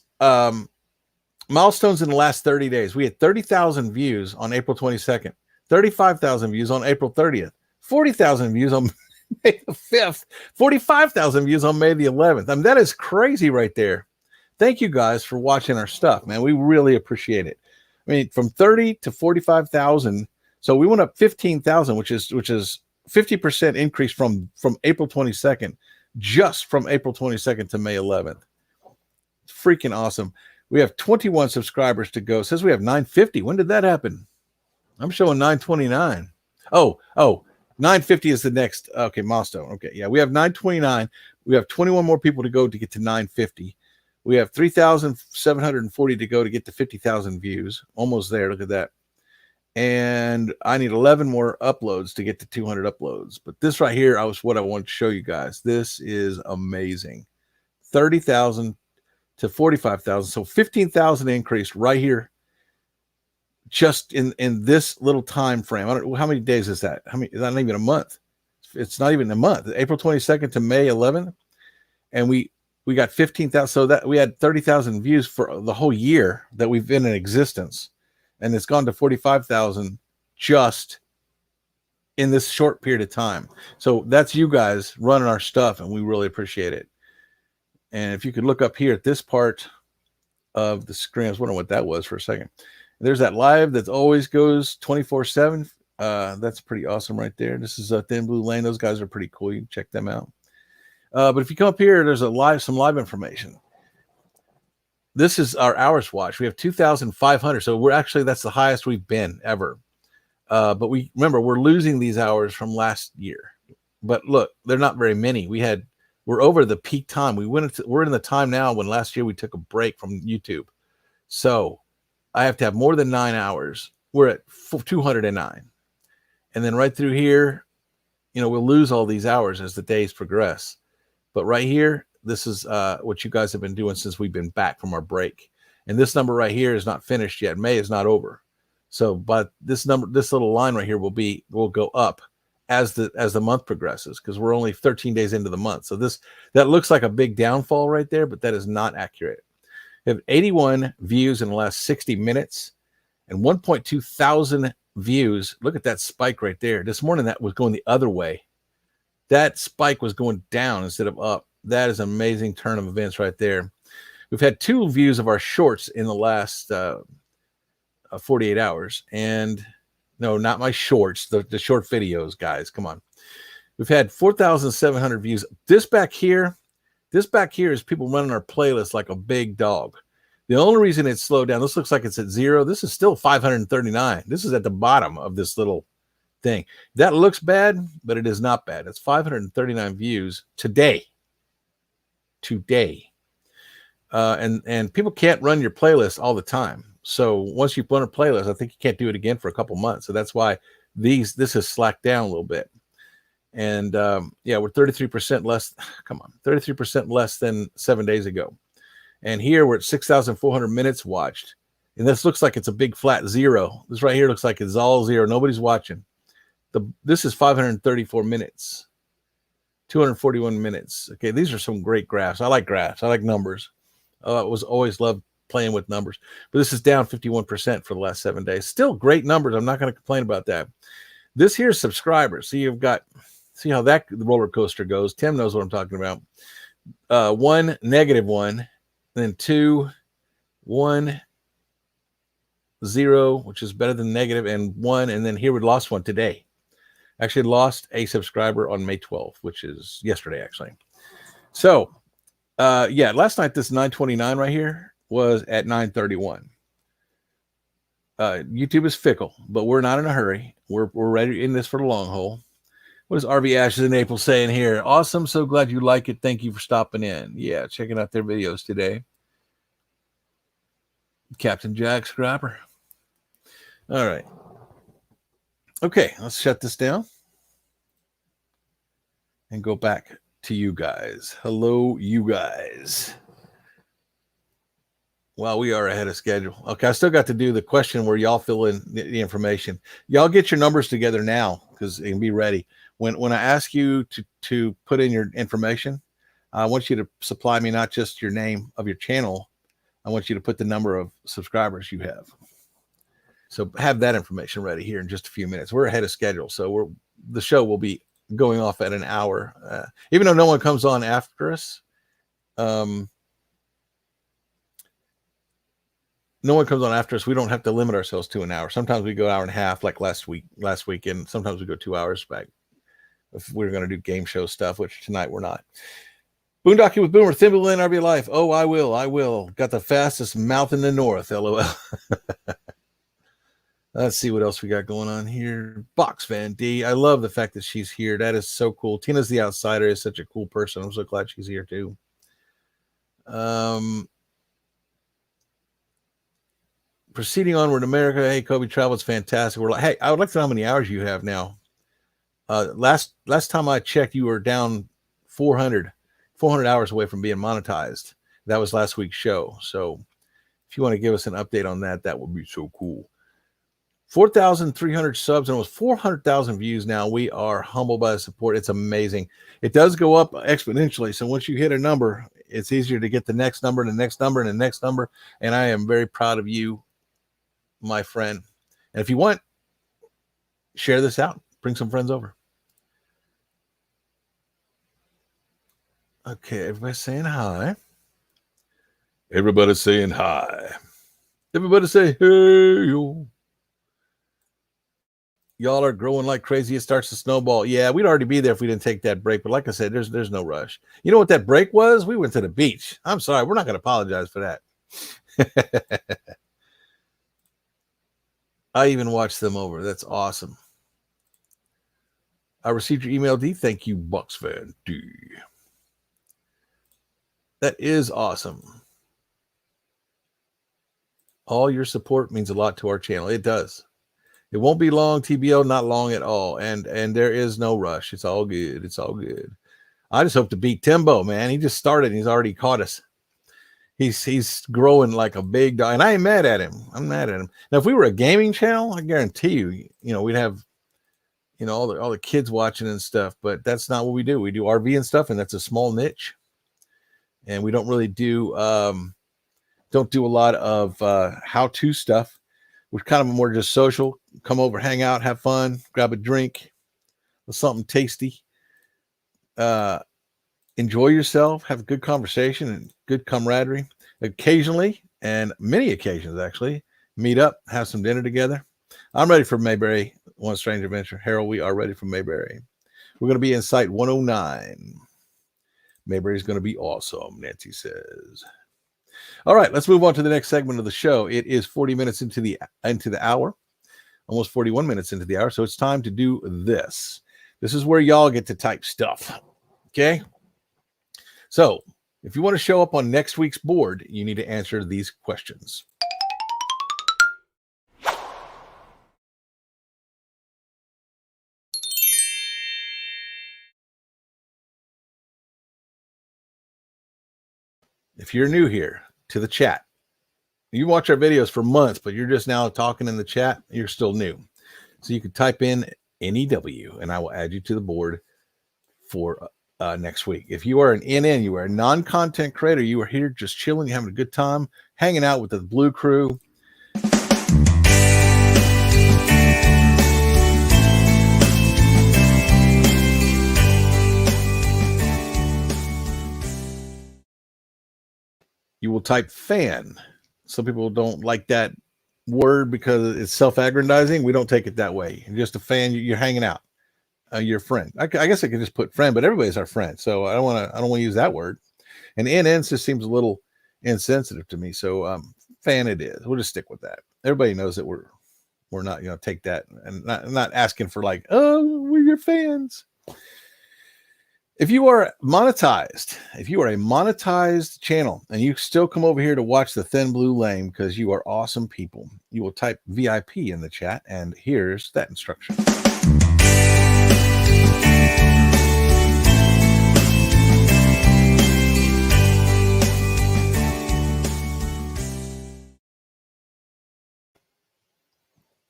Milestones in the last 30 days. We had 30,000 views on April 22nd, 35,000 views on April 30th, 40,000 views on May the 5th, 45,000 views on May the 11th. I mean, that is crazy right there. Thank you guys for watching our stuff, man. We really appreciate it. I mean, from 30 to 45,000. So we went up 15,000, which is 50% increase from April 22nd, just from April 22nd to May 11th. It's freaking awesome. We have 21 subscribers to go. It says we have 950. When did that happen? I'm showing 929. Oh, 950 is the next. Okay, milestone. Okay, yeah, we have 929. We have 21 more people to go to get to 950. We have 3,740 to go to get to 50,000 views. Almost there. Look at that. And I need 11 more uploads to get to 200 uploads. But this right here, what I want to show you guys. This is amazing. 30,000 to 45,000. So 15,000 increased right here. Just in this little time frame. I don't know how many days is that? How many? Not even a month. It's not even a month. April 22nd to May 11th. And we got 15,000. So that we had 30,000 views for the whole year that we've been in existence. And it's gone to 45,000 just in this short period of time. So that's you guys running our stuff, and we really appreciate it. And if you could look up here at this part of the screen, I was wondering what that was for a second. There's that live that always goes 24/7. That's pretty awesome right there. This is Thin Blue Lane. Those guys are pretty cool. You can check them out. But if you come up here, there's some live information. This is our hours watch. We have 2,500. So that's the highest we've been ever. But remember, we're losing these hours from last year. But look, they're not very many. We're over the peak time. We're in the time now when last year we took a break from YouTube. So I have to have more than 9 hours. We're at 209. And then right through here, we'll lose all these hours as the days progress. But right here, this is what you guys have been doing since we've been back from our break. And this number right here is not finished yet. May is not over. So, but this little line right here will go up as the month progresses, because we're only 13 days into the month. So that looks like a big downfall right there, but that is not accurate. We have 81 views in the last 60 minutes and 1.2 thousand views. Look at that spike right there. This morning that was going the other way. That spike was going down instead of up. That is an amazing turn of events right there. We've had 2 views of our shorts in the last 48 hours. And no, not my shorts, the short videos, guys. Come on. We've had 4,700 views. This back here is people running our playlist like a big dog. The only reason it's slowed down, this looks like it's at 0. This is still 539. This is at the bottom of this little thing. That looks bad, but it is not bad. It's 539 views today. And people can't run your playlist all the time. So once you run a playlist, I think you can't do it again for a couple months. So that's why this has slacked down a little bit. And yeah, we're 33% less. Come on, 33% less than 7 days ago. And here we're at 6,400 minutes watched. And this looks like it's a big flat 0. This right here looks like it's all 0. Nobody's watching. This is 534 minutes, 241 minutes. Okay, these are some great graphs. I like graphs. I like numbers. I always loved playing with numbers. But this is down 51% for the last 7 days. Still great numbers. I'm not going to complain about that. This here's subscribers. So you've got, see how that roller coaster goes. Tim knows what I'm talking about. 1, -1, then 2, 1, 0, which is better than negative, and 1, and then here we lost one today. Actually lost a subscriber on May 12th, which is yesterday, actually. So, yeah, last night this 929 right here was at 931. YouTube is fickle, but we're not in a hurry. We're ready in this for the long haul. What is RV Ashes in April saying here? Awesome. So glad you like it. Thank you for stopping in. Yeah, checking out their videos today. Captain Jack Scrapper. All right. Okay, let's shut this down and go back to you guys. Hello, you guys. Wow, we are ahead of schedule. Okay, I still got to do the question where y'all fill in the information. Y'all get your numbers together now because it can be ready. When I ask you to put in your information, I want you to supply me not just your name of your channel. I want you to put the number of subscribers you have. So have that information ready here in just a few minutes. We're ahead of schedule, so the show will be going off at an hour, even though no one comes on after us. No one comes on after us. We don't have to limit ourselves to an hour. Sometimes we go an hour and a half, like last weekend. Sometimes we go 2 hours back if we're going to do game show stuff, which tonight we're not. Boondocking with Boomer, Thimble in RV Life. Oh, I will. Got the fastest mouth in the north. LOL. Let's see what else we got going on here. Box Van D. I love the fact that she's here. That is so cool. Tina's the Outsider is such a cool person. I'm so glad she's here too. Proceeding onward, America. Hey, Kobe, travel's fantastic. We're like, hey, I would like to know how many hours you have now. Last time I checked, you were down 400 hours away from being monetized. That was last week's show. So if you want to give us an update on that, that would be so cool. 4,300 subs and almost 400,000 views now. We are humbled by the support. It's amazing. It does go up exponentially. So once you hit a number, it's easier to get the next number and the next number and the next number. And I am very proud of you, my friend. And if you want, share this out. Bring some friends over. Okay, everybody's saying hi. Everybody's saying hi. Everybody say, hey, yo. Y'all are growing like crazy. It starts to snowball. Yeah, we'd already be there if we didn't take that break. But like I said, there's no rush. You know what that break was? We went to the beach. I'm sorry. We're not going to apologize for that. I even watched them over. That's awesome. I received your email, D. Thank you, Bucks Fan D. That is awesome. All your support means a lot to our channel. It does. It won't be long, TBO, not long at all. And there is no rush. It's all good. It's all good. I just hope to beat Timbo, man. He just started and he's already caught us. He's growing like a big dog, and I ain't mad at him. I'm mad at him. Now, if we were a gaming channel, I guarantee you, we'd have, all the kids watching and stuff. But that's not what we do. We do RV and stuff, and that's a small niche. And we don't really do don't do a lot of how-to stuff. We're kind of more just social. Come over, hang out, have fun, grab a drink, or something tasty. Enjoy yourself, have a good conversation and good camaraderie. Occasionally, and many occasions actually, meet up, have some dinner together. I'm ready for Mayberry, One Strange Adventure. Harold, we are ready for Mayberry. We're going to be in Site 109. Mayberry's going to be awesome, Nancy says. All right, let's move on to the next segment of the show. It is 40 minutes into the hour, almost 41 minutes into the hour, so it's time to do this. This is where y'all get to type stuff, okay? So if you want to show up on next week's board, you need to answer these questions. If you're new here to the chat, you watch our videos for months, but you're just now talking in the chat, you're still new. So you can type in NEW, and I will add you to the board for next week. If you are an NN, you are a non-content creator, you are here just chilling, you're having a good time, hanging out with the Blue Crew. You will type fan. Some people don't like that word because it's self-aggrandizing. We don't take it that way. You're just a fan. You're hanging out. Your friend. I guess I could just put friend, but everybody's our friend. So I don't want to use that word. And NN just seems a little insensitive to me. So fan it is. We'll just stick with that. Everybody knows that we're not, take that and not asking for like, oh, we're your fans. If you are monetized, if you are a monetized channel and you still come over here to watch the Thin Blue Lane because you are awesome people, you will type VIP in the chat, and here's that instruction.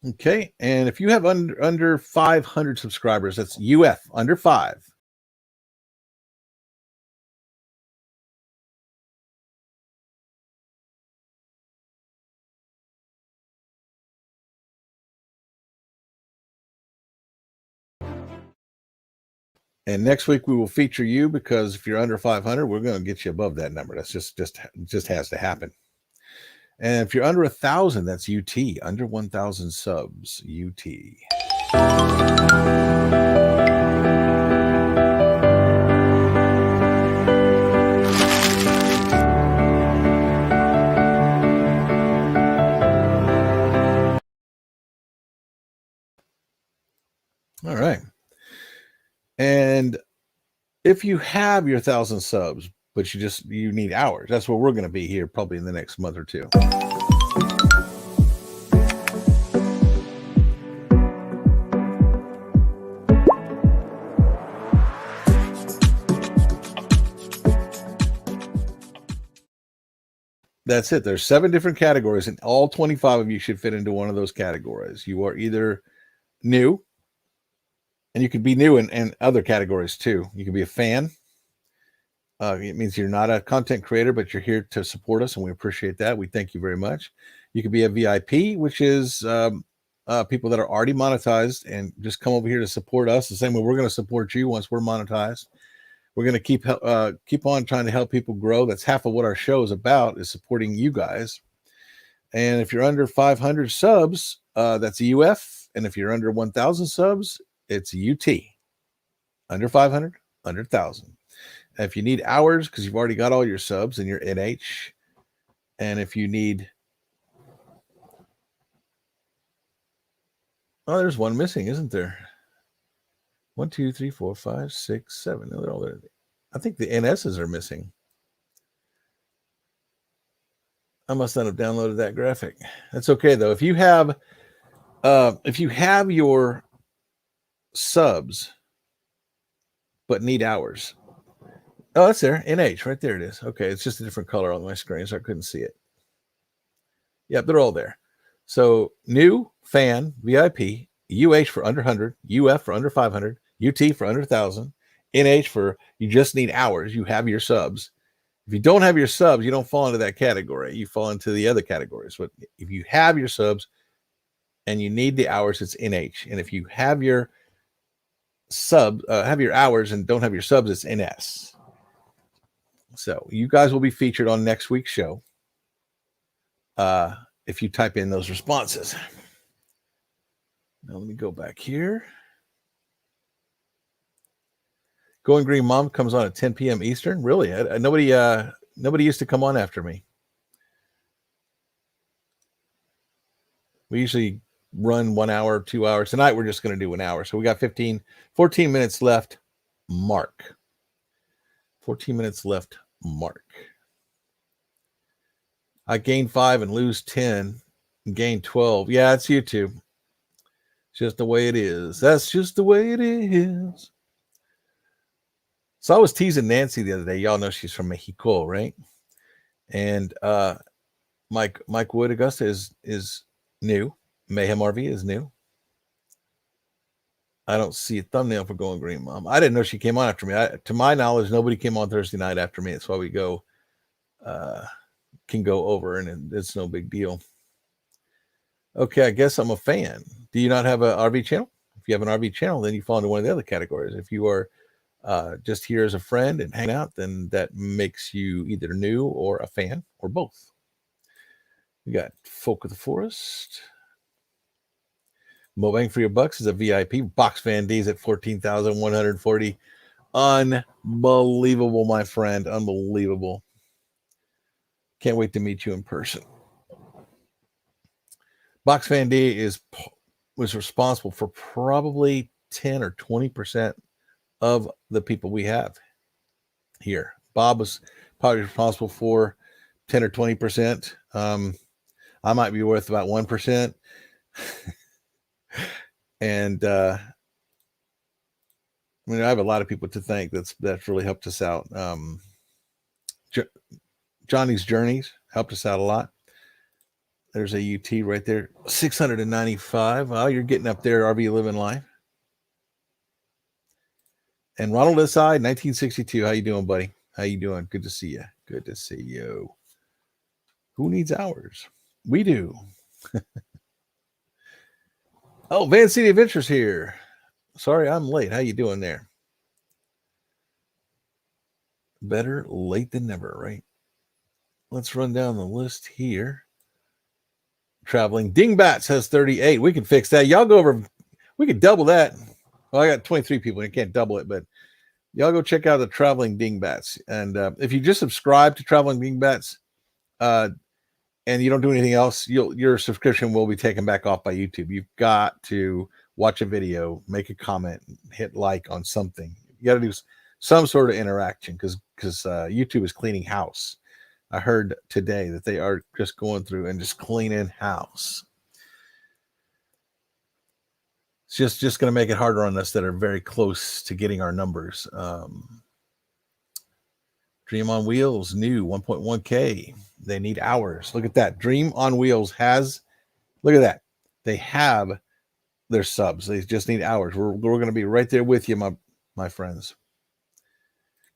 Okay, and if you have under 500 subscribers, that's UF, under 5. And next week we will feature you because if you're under 500, we're going to get you above that number. That's just has to happen. And if you're under 1,000, that's UT. Under 1,000 subs, UT. All right. And if you have your 1,000 subs, but you need hours, that's where we're going to be here probably in the next month or two. That's it. There's 7 different categories, and all 25 of you should fit into one of those categories. You are either new, and you could be new in other categories too. You could be a fan. It means you're not a content creator, but you're here to support us, and we appreciate that. We thank you very much. You could be a VIP, which is people that are already monetized and just come over here to support us the same way we're going to support you once we're monetized. We're going to keep on trying to help people grow. That's half of what our show is about, is supporting you guys. And if you're under 500 subs, that's a UF. And if you're under 1,000 subs, it's UT. Under 500, under 1,000. If you need hours because you've already got all your subs, and you're NH. And if you need, oh, there's one missing, isn't there? 1, 2, 3, 4, 5, 6, 7. No, they're all there. I think the NSs are missing. I must not have downloaded that graphic. That's okay though. If you have your subs but need hours, Oh, that's there. NH, right there it is. Okay, it's just a different color on my screen, so I couldn't see it. Yep, they're all there. So new, fan, VIP, UH for under 100, UF for under 500, UT for under 1,000, NH for you just need hours. You have your subs. If you don't have your subs, you don't fall into that category. You fall into the other categories. But if you have your subs and you need the hours, it's NH. And if you have your have your hours and don't have your subs, it's NS. So you guys will be featured on next week's show if you type in those responses. Now let me go back here. Going Green Mom comes on at 10 p.m. Eastern. Really? Nobody used to come on after me. We usually run 1 hour, 2 hours. Tonight we're just going to do 1 hour. So we got 14 minutes left. Mark. 14 minutes left. Mark. I gain 5 and lose 10 and gain 12. Yeah, it's YouTube. It's just the way it is. That's just the way it is. So I was teasing Nancy the other day. Y'all know she's from Mexico, right? And Mike Wood Augusta is new. Mayhem RV is new. I don't see a thumbnail for Going Green Mom. I didn't know she came on after me. To my knowledge, nobody came on Thursday night after me. That's why we can go over, and it's no big deal. Okay, I guess I'm a fan. Do you not have an RV channel? If you have an RV channel, then you fall into one of the other categories. If you are just here as a friend and hang out, then that makes you either new or a fan or both. We got Folk of the Forest. Mo Bang for Your Bucks is a VIP. Box Van D's at 14,140. Unbelievable, my friend. Unbelievable. Can't wait to meet you in person. Box Van D was responsible for probably 10 or 20% of the people we have here. Bob was probably responsible for 10 or 20%. I might be worth about 1%. And I mean, I have a lot of people to thank that's really helped us out. Johnny's Journeys helped us out a lot. There's a UT right there, 695. Oh, you're getting up there, RV Living Life. And Ronald SI, 1962. How you doing, buddy? How you doing? Good to see you. Good to see you. Who needs hours? We do. Oh, Van City Adventures here. Sorry, I'm late. How you doing there? Better late than never, right? Let's run down the list here. Traveling Dingbats has 38. We can fix that. Y'all go over. We could double that. Well, I got 23 people. You can't double it, but y'all go check out the Traveling Dingbats. And if you just subscribe to Traveling Dingbats, and you don't do anything else, your subscription will be taken back off by YouTube. You've got to watch a video, make a comment, hit like on something. You got to do some sort of interaction because YouTube is cleaning house. I heard today that they are just going through and just cleaning house. It's just going to make it harder on us that are very close to getting our numbers. Dream on Wheels, new 1.1K. They need hours. Look at that. Dream on Wheels look at that. They have their subs. They just need hours. We're going to be right there with you, my friends.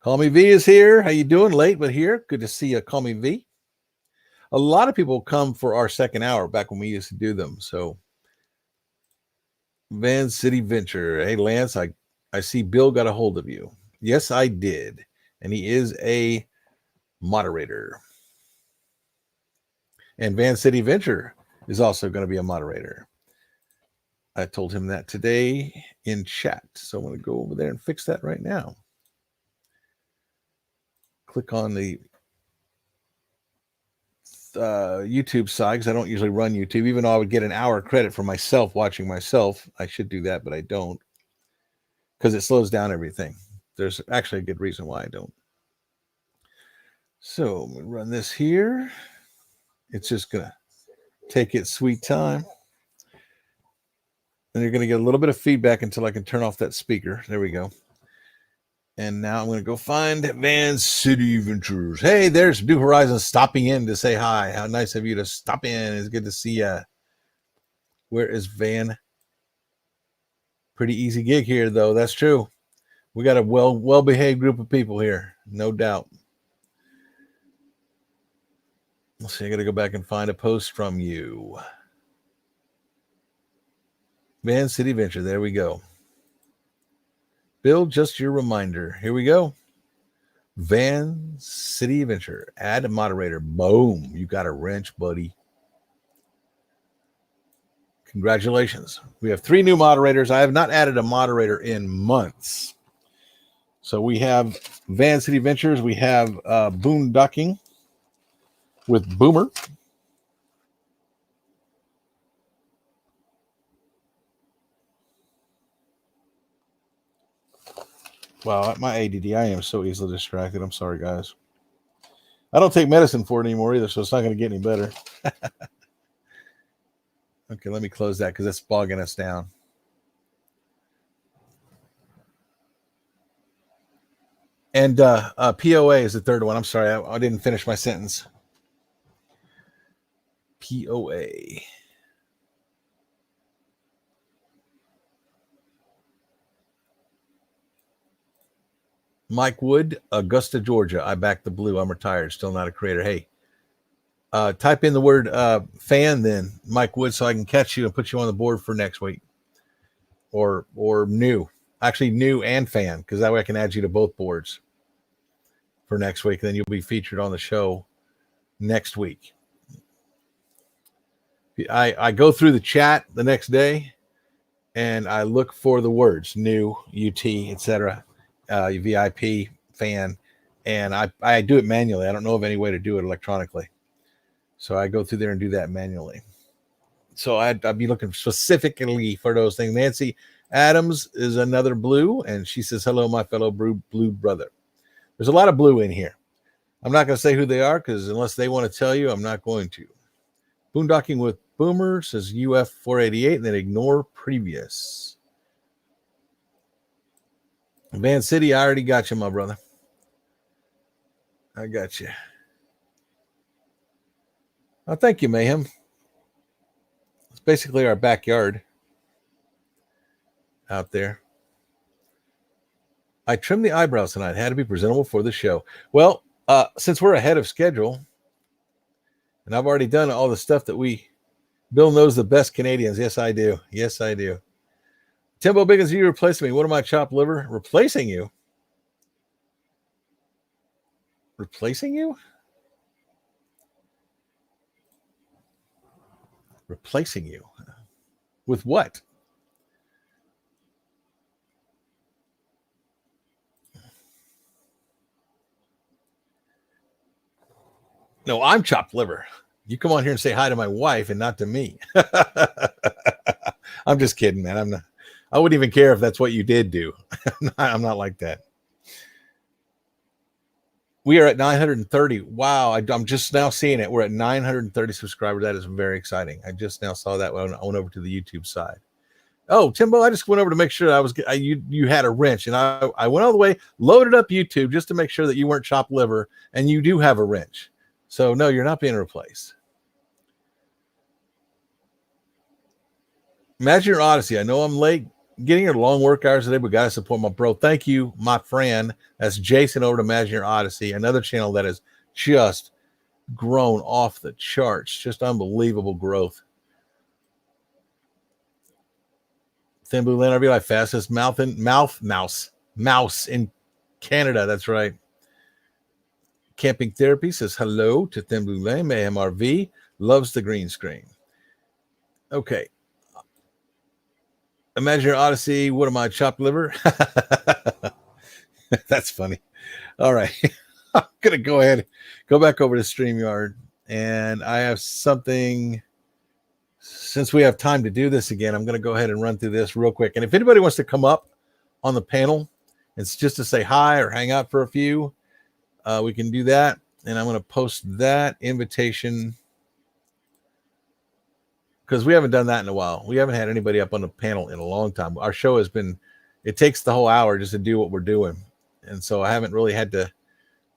Call Me V is here. How you doing? Late, but here. Good to see you. Call Me V. A lot of people come for our second hour back when we used to do them. So Van City Venture. Hey, Lance, I see Bill got a hold of you. Yes, I did. And he is a moderator. And Van City Venture is also going to be a moderator. I told him that today in chat. So I'm going to go over there and fix that right now. Click on the YouTube side because I don't usually run YouTube, even though I would get an hour credit for myself watching myself. I should do that, but I don't because it slows down everything. There's actually a good reason why I don't. So I'm going to run this here. It's just going to take its sweet time. And you're going to get a little bit of feedback until I can turn off that speaker. There we go. And now I'm going to go find Van City Ventures. Hey, there's New Horizons stopping in to say hi. How nice of you to stop in. It's good to see you. Where is Van? Pretty easy gig here, though. That's true. We got a well-behaved group of people here, no doubt. Let's see. I got to go back and find a post from you. Van City Venture. There we go. Bill, just your reminder. Here we go. Van City Venture. Add a moderator. Boom. You got a wrench, buddy. Congratulations. We have 3 new moderators. I have not added a moderator in months. So we have Van City Ventures. We have Boondocking with Boomer. Wow, my ADD, I am so easily distracted. I'm sorry, guys. I don't take medicine for it anymore either, so it's not going to get any better. Okay, let me close that because it's bogging us down. And POA is the third one. I'm sorry, I didn't finish my sentence. POA. Mike Wood, Augusta, Georgia. I back the blue. I'm retired. Still not a creator. Hey, type in the word fan then, Mike Wood, so I can catch you and put you on the board for next week. Or new. Actually, new and fan, because that way I can add you to both boards for next week. Then you'll be featured on the show next week. I go through the chat the next day, and I look for the words new, UT, etc., VIP, fan, and I do it manually. I don't know of any way to do it electronically. So I go through there and do that manually. So I'd be looking specifically for those things. Nancy Adams is another blue, and she says, hello, my fellow blue brother. There's a lot of blue in here. I'm not going to say who they are because unless they want to tell you, I'm not going to. Boondocking with Boomer says UF 488 and then ignore previous. Van City, I already got you, my brother. I got you. Oh, thank you, Mayhem. It's basically our backyard out there. I trimmed the eyebrows tonight. Had to be presentable for the show. Well, since we're ahead of schedule, and I've already done all the stuff that Bill knows the best Canadians. Yes, I do. Yes, I do. Timbo Biggins, you replacing me. What am I, chopped liver? Replacing you? Replacing you? Replacing you? With what? No, I'm chopped liver. You come on here and say hi to my wife and not to me. I'm just kidding, man. I wouldn't even care if that's what you did do. I'm not like that. We are at 930. Wow. I'm just now seeing it. We're at 930 subscribers. That is very exciting. I just now saw that when I went over to the YouTube side. Oh, Timbo, I just went over to make sure you had a wrench, and I went all the way, loaded up YouTube just to make sure that you weren't chopped liver, and you do have a wrench. So no, you're not being replaced. Imagine your Odyssey. I know I'm late getting your long work hours today, but gotta support my bro. Thank you, my friend. That's Jason over to Imagine Your Odyssey, another channel that has just grown off the charts. Just unbelievable growth. Thin Blue Land RV Life, fastest mouse in Canada. That's right. Camping Therapy says hello to Thin Blue Land. Mayhem RV loves the green screen. Okay. Imagine Your Odyssey. What am I, chopped liver? That's funny. All right. I'm going to go back over to StreamYard. And I have something. Since we have time to do this again, I'm going to go ahead and run through this real quick. And if anybody wants to come up on the panel, it's just to say hi or hang out for a few, we can do that. And I'm going to post that invitation because we haven't done that in a while. We haven't had anybody up on the panel in a long time. Our show has been, it takes the whole hour just to do what we're doing. and so I haven't really had to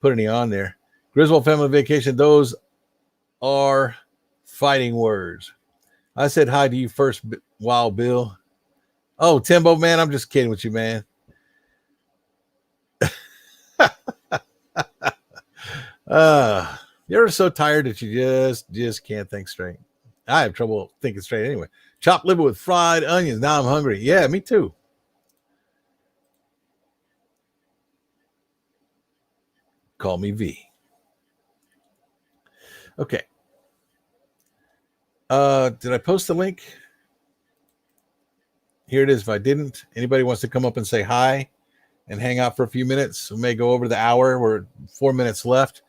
put any on there. Griswold Family Vacation, those are fighting words. I said hi to you first, Wild Bill. Oh, Timbo, man, I'm just kidding with you, man. You're so tired that you just can't think straight. I have trouble thinking straight anyway. Chopped liver with fried onions. Now I'm hungry. Yeah, me too. Call me V. Okay. Did I post the link? Here it is. If I didn't, anybody wants to come up and say hi and hang out for a few minutes, we may go over the hour. We're 4 minutes left.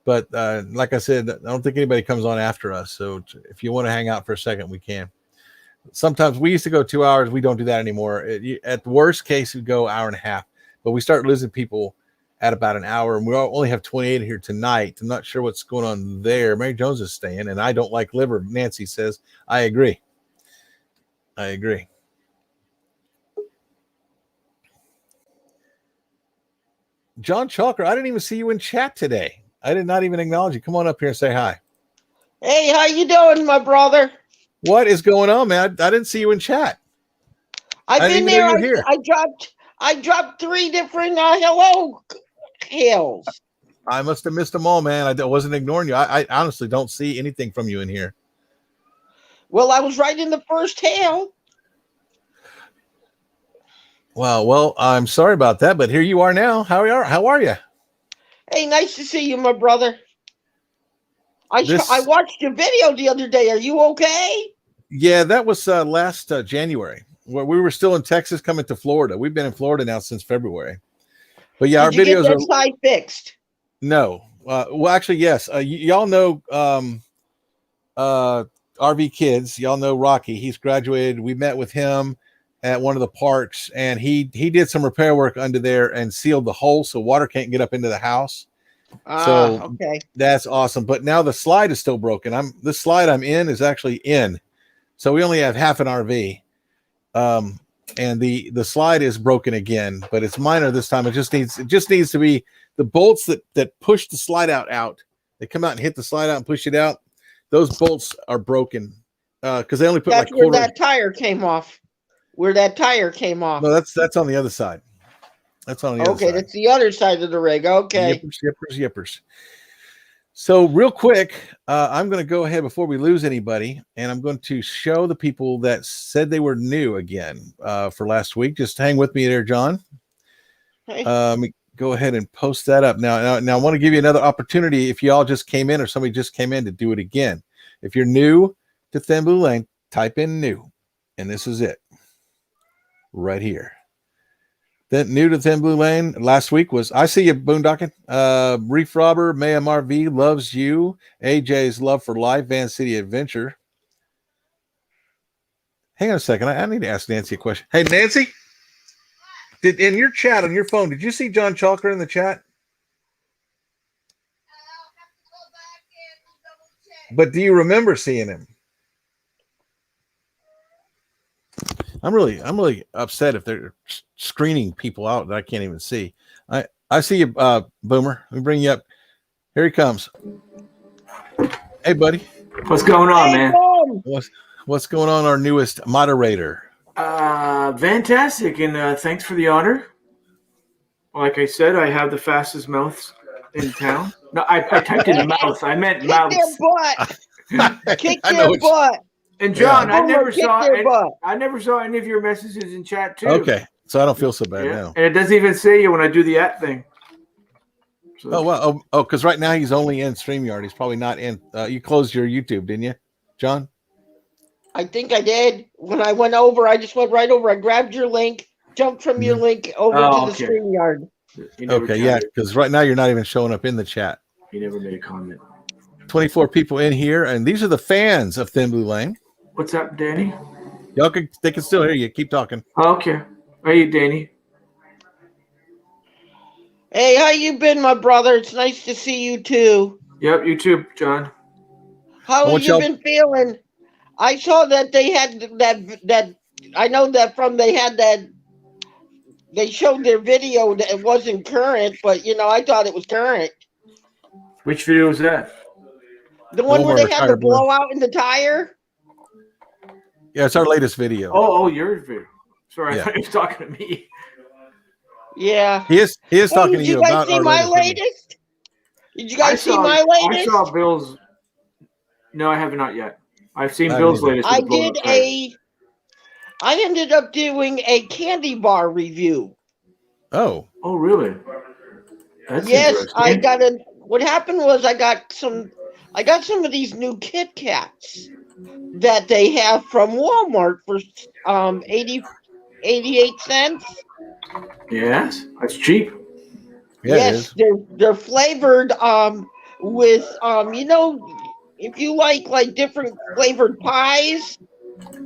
But like I said, I don't think anybody comes on after us. So if you want to hang out for a second, we can. Sometimes we used to go 2 hours. We don't do that anymore. At the worst case, we go hour and a half. But we start losing people at about an hour. And we only have 28 here tonight. I'm not sure what's going on there. Mary Jones is staying. And I don't like liver, Nancy says. I agree. John Chalker, I didn't even see you in chat today. I did not even acknowledge you. Come on up here and say hi. Hey, how you doing, my brother? What is going on, man? I didn't see you in chat. I've been there. I dropped 3 different hello hails. I must have missed them all, man. I wasn't ignoring you. I honestly don't see anything from you in here. Well, I was right in the first hail. Wow. Well, I'm sorry about that, but here you are now. How are you? Hey, nice to see you, my brother. I watched your video the other day. Are you okay? Yeah, that was last January. Where we were still in Texas, coming to Florida. We've been in Florida now since February. But yeah, Did you get that side fixed? No. Well, actually, yes. Y'all know RV Kids. Y'all know Rocky. He's graduated. We met with him at one of the parks, and he did some repair work under there and sealed the hole so water can't get up into the house. So okay, that's awesome. But now the slide is still broken. The slide I'm in is actually in, so we only have half an RV, and the slide is broken again, but it's minor this time. It just needs to be the bolts that push the slide out. They come out and hit the slide out and push it out. Those bolts are broken because they only put that's like where that tire came off. Where that tire came off. No, that's on the other side. That's on the other side. Okay, that's the other side of the rig. Okay. Yippers. So real quick, I'm going to go ahead before we lose anybody, and I'm going to show the people that said they were new again for last week. Just hang with me there, John. Hey. Let me go ahead and post that up. Now, I want to give you another opportunity if you all just came in or somebody just came in to do it again. If you're new to Thin Blue Lane, type in new, and this is it. Right here. Then new to Thin Blue Lane last week was I see you boondocking. Reef Robber, Mayhem RV loves you. AJ's Love for Life, Van City Adventure. Hang on a second. I need to ask Nancy a question. Hey, Nancy, did in your chat on your phone, did you see John Chalker in the chat? I'll have to go back and double check. But do you remember seeing him? I'm really upset if they're screening people out that I can't even see. I see you, Boomer. Let me bring you up. Here he comes. Hey, buddy. What's going on, man? What's going on? Our newest moderator. Fantastic, and thanks for the honor. Like I said, I have the fastest mouths in town. No, I typed in mouth. I meant mouth. Kick their butt. And John, yeah. I never saw any of your messages in chat too. Okay, so I don't feel so bad now. And it doesn't even say you when I do the @ thing. So. Oh well. Oh, because right now he's only in StreamYard. He's probably not in. You closed your YouTube, didn't you, John? I think I did. When I went over, I just went right over. I grabbed your link, jumped from your link over to the StreamYard. Okay, yeah, because right now you're not even showing up in the chat. You never made a comment. 24 people in here, and these are the fans of Thin Blue Lane. What's up, Danny? They can still hear you. Keep talking. Okay. How are you, Danny? Hey, how you been, my brother? It's nice to see you too. Yep, you too, John. How have you been feeling? I saw that they had that. I know that they had that they showed their video that it wasn't current, but I thought it was current. Which video was that? The one where they had tire the blow. blowout in the tire. Yeah, it's our latest video. Oh, your video. Sorry, Yeah. I thought you were talking to me. Yeah. He is talking to Did you you guys about see our my latest video. latest? Did you guys see my latest? I saw Bill's. No, I have not yet. I've seen I haven't Bill's either. latest. I with the blown did up tire. I ended up doing a candy bar review. Oh, Oh, really? That's Yes, interesting. what happened was I got some of these new Kit Kats that they have from Walmart for 88 cents. Yes, that's cheap. yeah, it Yes, is. they're flavored with if you like different flavored pies.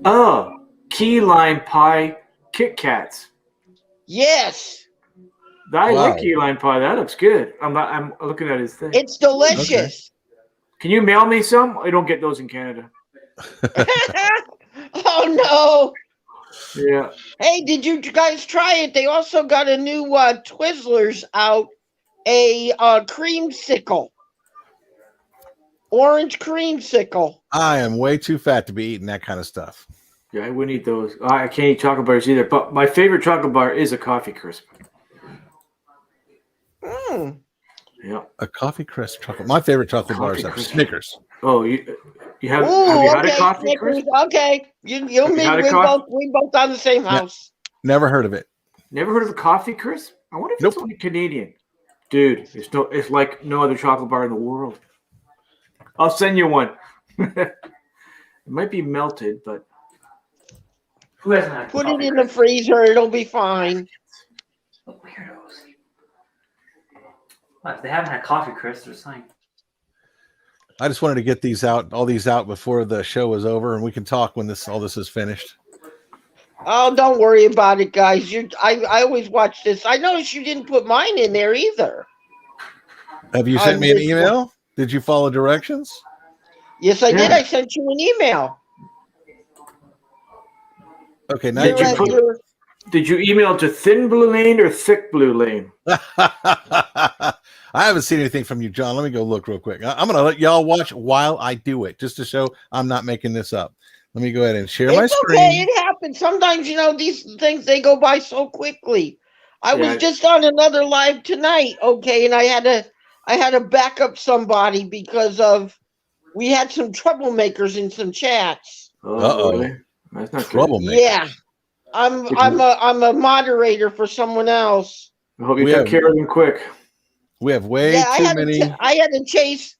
Oh, key lime pie Kit Kats. Yes, I Wow. like key lime pie. That looks good. I'm looking at his thing. it's delicious. Can you mail me some? I don't get those in Canada. Oh no. Yeah. Hey, did you guys try it? They also got a new Twizzlers out, a creamsicle. Orange creamsicle. I am way too fat to be eating that kind of stuff. Yeah, I wouldn't eat those. I can't eat chocolate bars either. But my favorite chocolate bar is a coffee crisp. Mm. Yeah. A coffee crisp chocolate. My favorite chocolate bars Coffee are crisp. Snickers. Oh, you have Ooh, you had okay, a coffee Snickers. crisp? Okay, you Have you had a we both on the same house. Never heard of it. Never heard of a coffee crisp? I wonder if Nope. it's only Canadian. Dude, it's like no other chocolate bar in the world. I'll send you one. It might be melted, but who hasn't had Put it coffee in the crisp? freezer; it'll be fine. Weirdos. What, if they haven't had coffee crisp or something? I just wanted to get all these out before the show was over, and we can talk when all this is finished. Oh, don't worry about it, guys. I always watch this. I noticed you didn't put mine in there either. Have you sent me an email? Did you follow directions? Yes, I did. Yeah. I sent you an email. Okay, now Did you you put- Did you email to Thin Blue Lane or Thick Blue Lane? I haven't seen anything from you, John. Let me go look real quick. I'm going to let y'all watch while I do it, just to show I'm not making this up. Let me go ahead and share my It's screen. okay. It happens. Sometimes, these things, they go by so quickly. I Yeah. was just on another live tonight, okay, and I had to back up somebody because we had some troublemakers in some chats. Oh, Uh-oh. really? That's not good. Troublemaker. Yeah. I'm a moderator for someone else. I hope you We took have- care of them quick. We have way Yeah, too many. I had to chase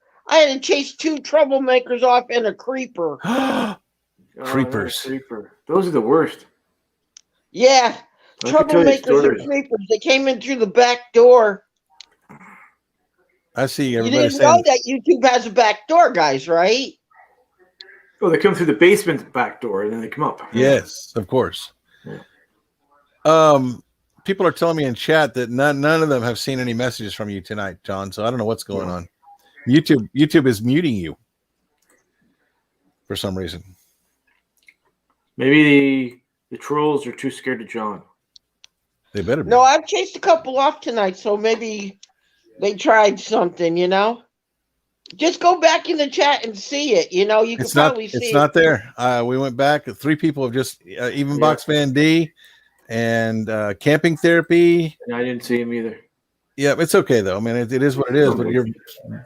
two troublemakers off and a creeper. Oh, Creepers. that creeper. Those are the worst. Yeah. I could tell you Troublemakers and stories. creepers. They came in through the back door. I see You everybody didn't know saying that YouTube has a back door, guys, right? Oh, they come through the basement back door and then they come up. yes, of course. Yeah. People are telling me in chat that none of them have seen any messages from you tonight, John. So I don't know what's going on. YouTube is muting you for some reason. Maybe the trolls are too scared of John. They better be. No, I've chased a couple off tonight, so maybe they tried something, Just go back in the chat and see it. You can it's not. probably see It's it. not there. We went back. 3 people have just even Box Van D and Camping Therapy. And I didn't see him either. Yeah, it's okay though. I mean, it is what it is. But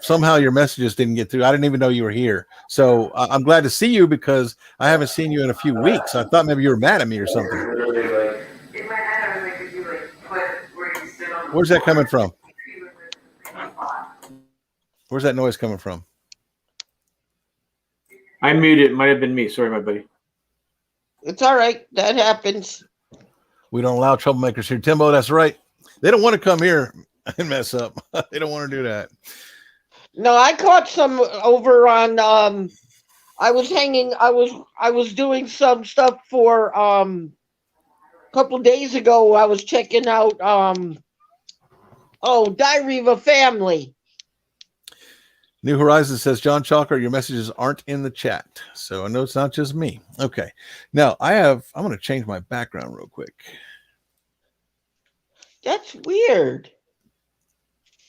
somehow your messages didn't get through. I didn't even know you were here. So I'm glad to see you because I haven't seen you in a few weeks. I thought maybe you were mad at me or something. Where's that coming from? Where's that noise coming from? I muted. It might have been me. Sorry, my buddy. It's all right. That happens. We don't allow troublemakers here. Timbo, that's right. They don't want to come here and mess up. They don't want to do that. No, I caught some over on I was doing some stuff for a couple days ago. I was checking out Diary of a Family. New Horizons says, John Chalker, your messages aren't in the chat. So I know it's not just me. Okay. Now I'm going to change my background real quick. That's weird.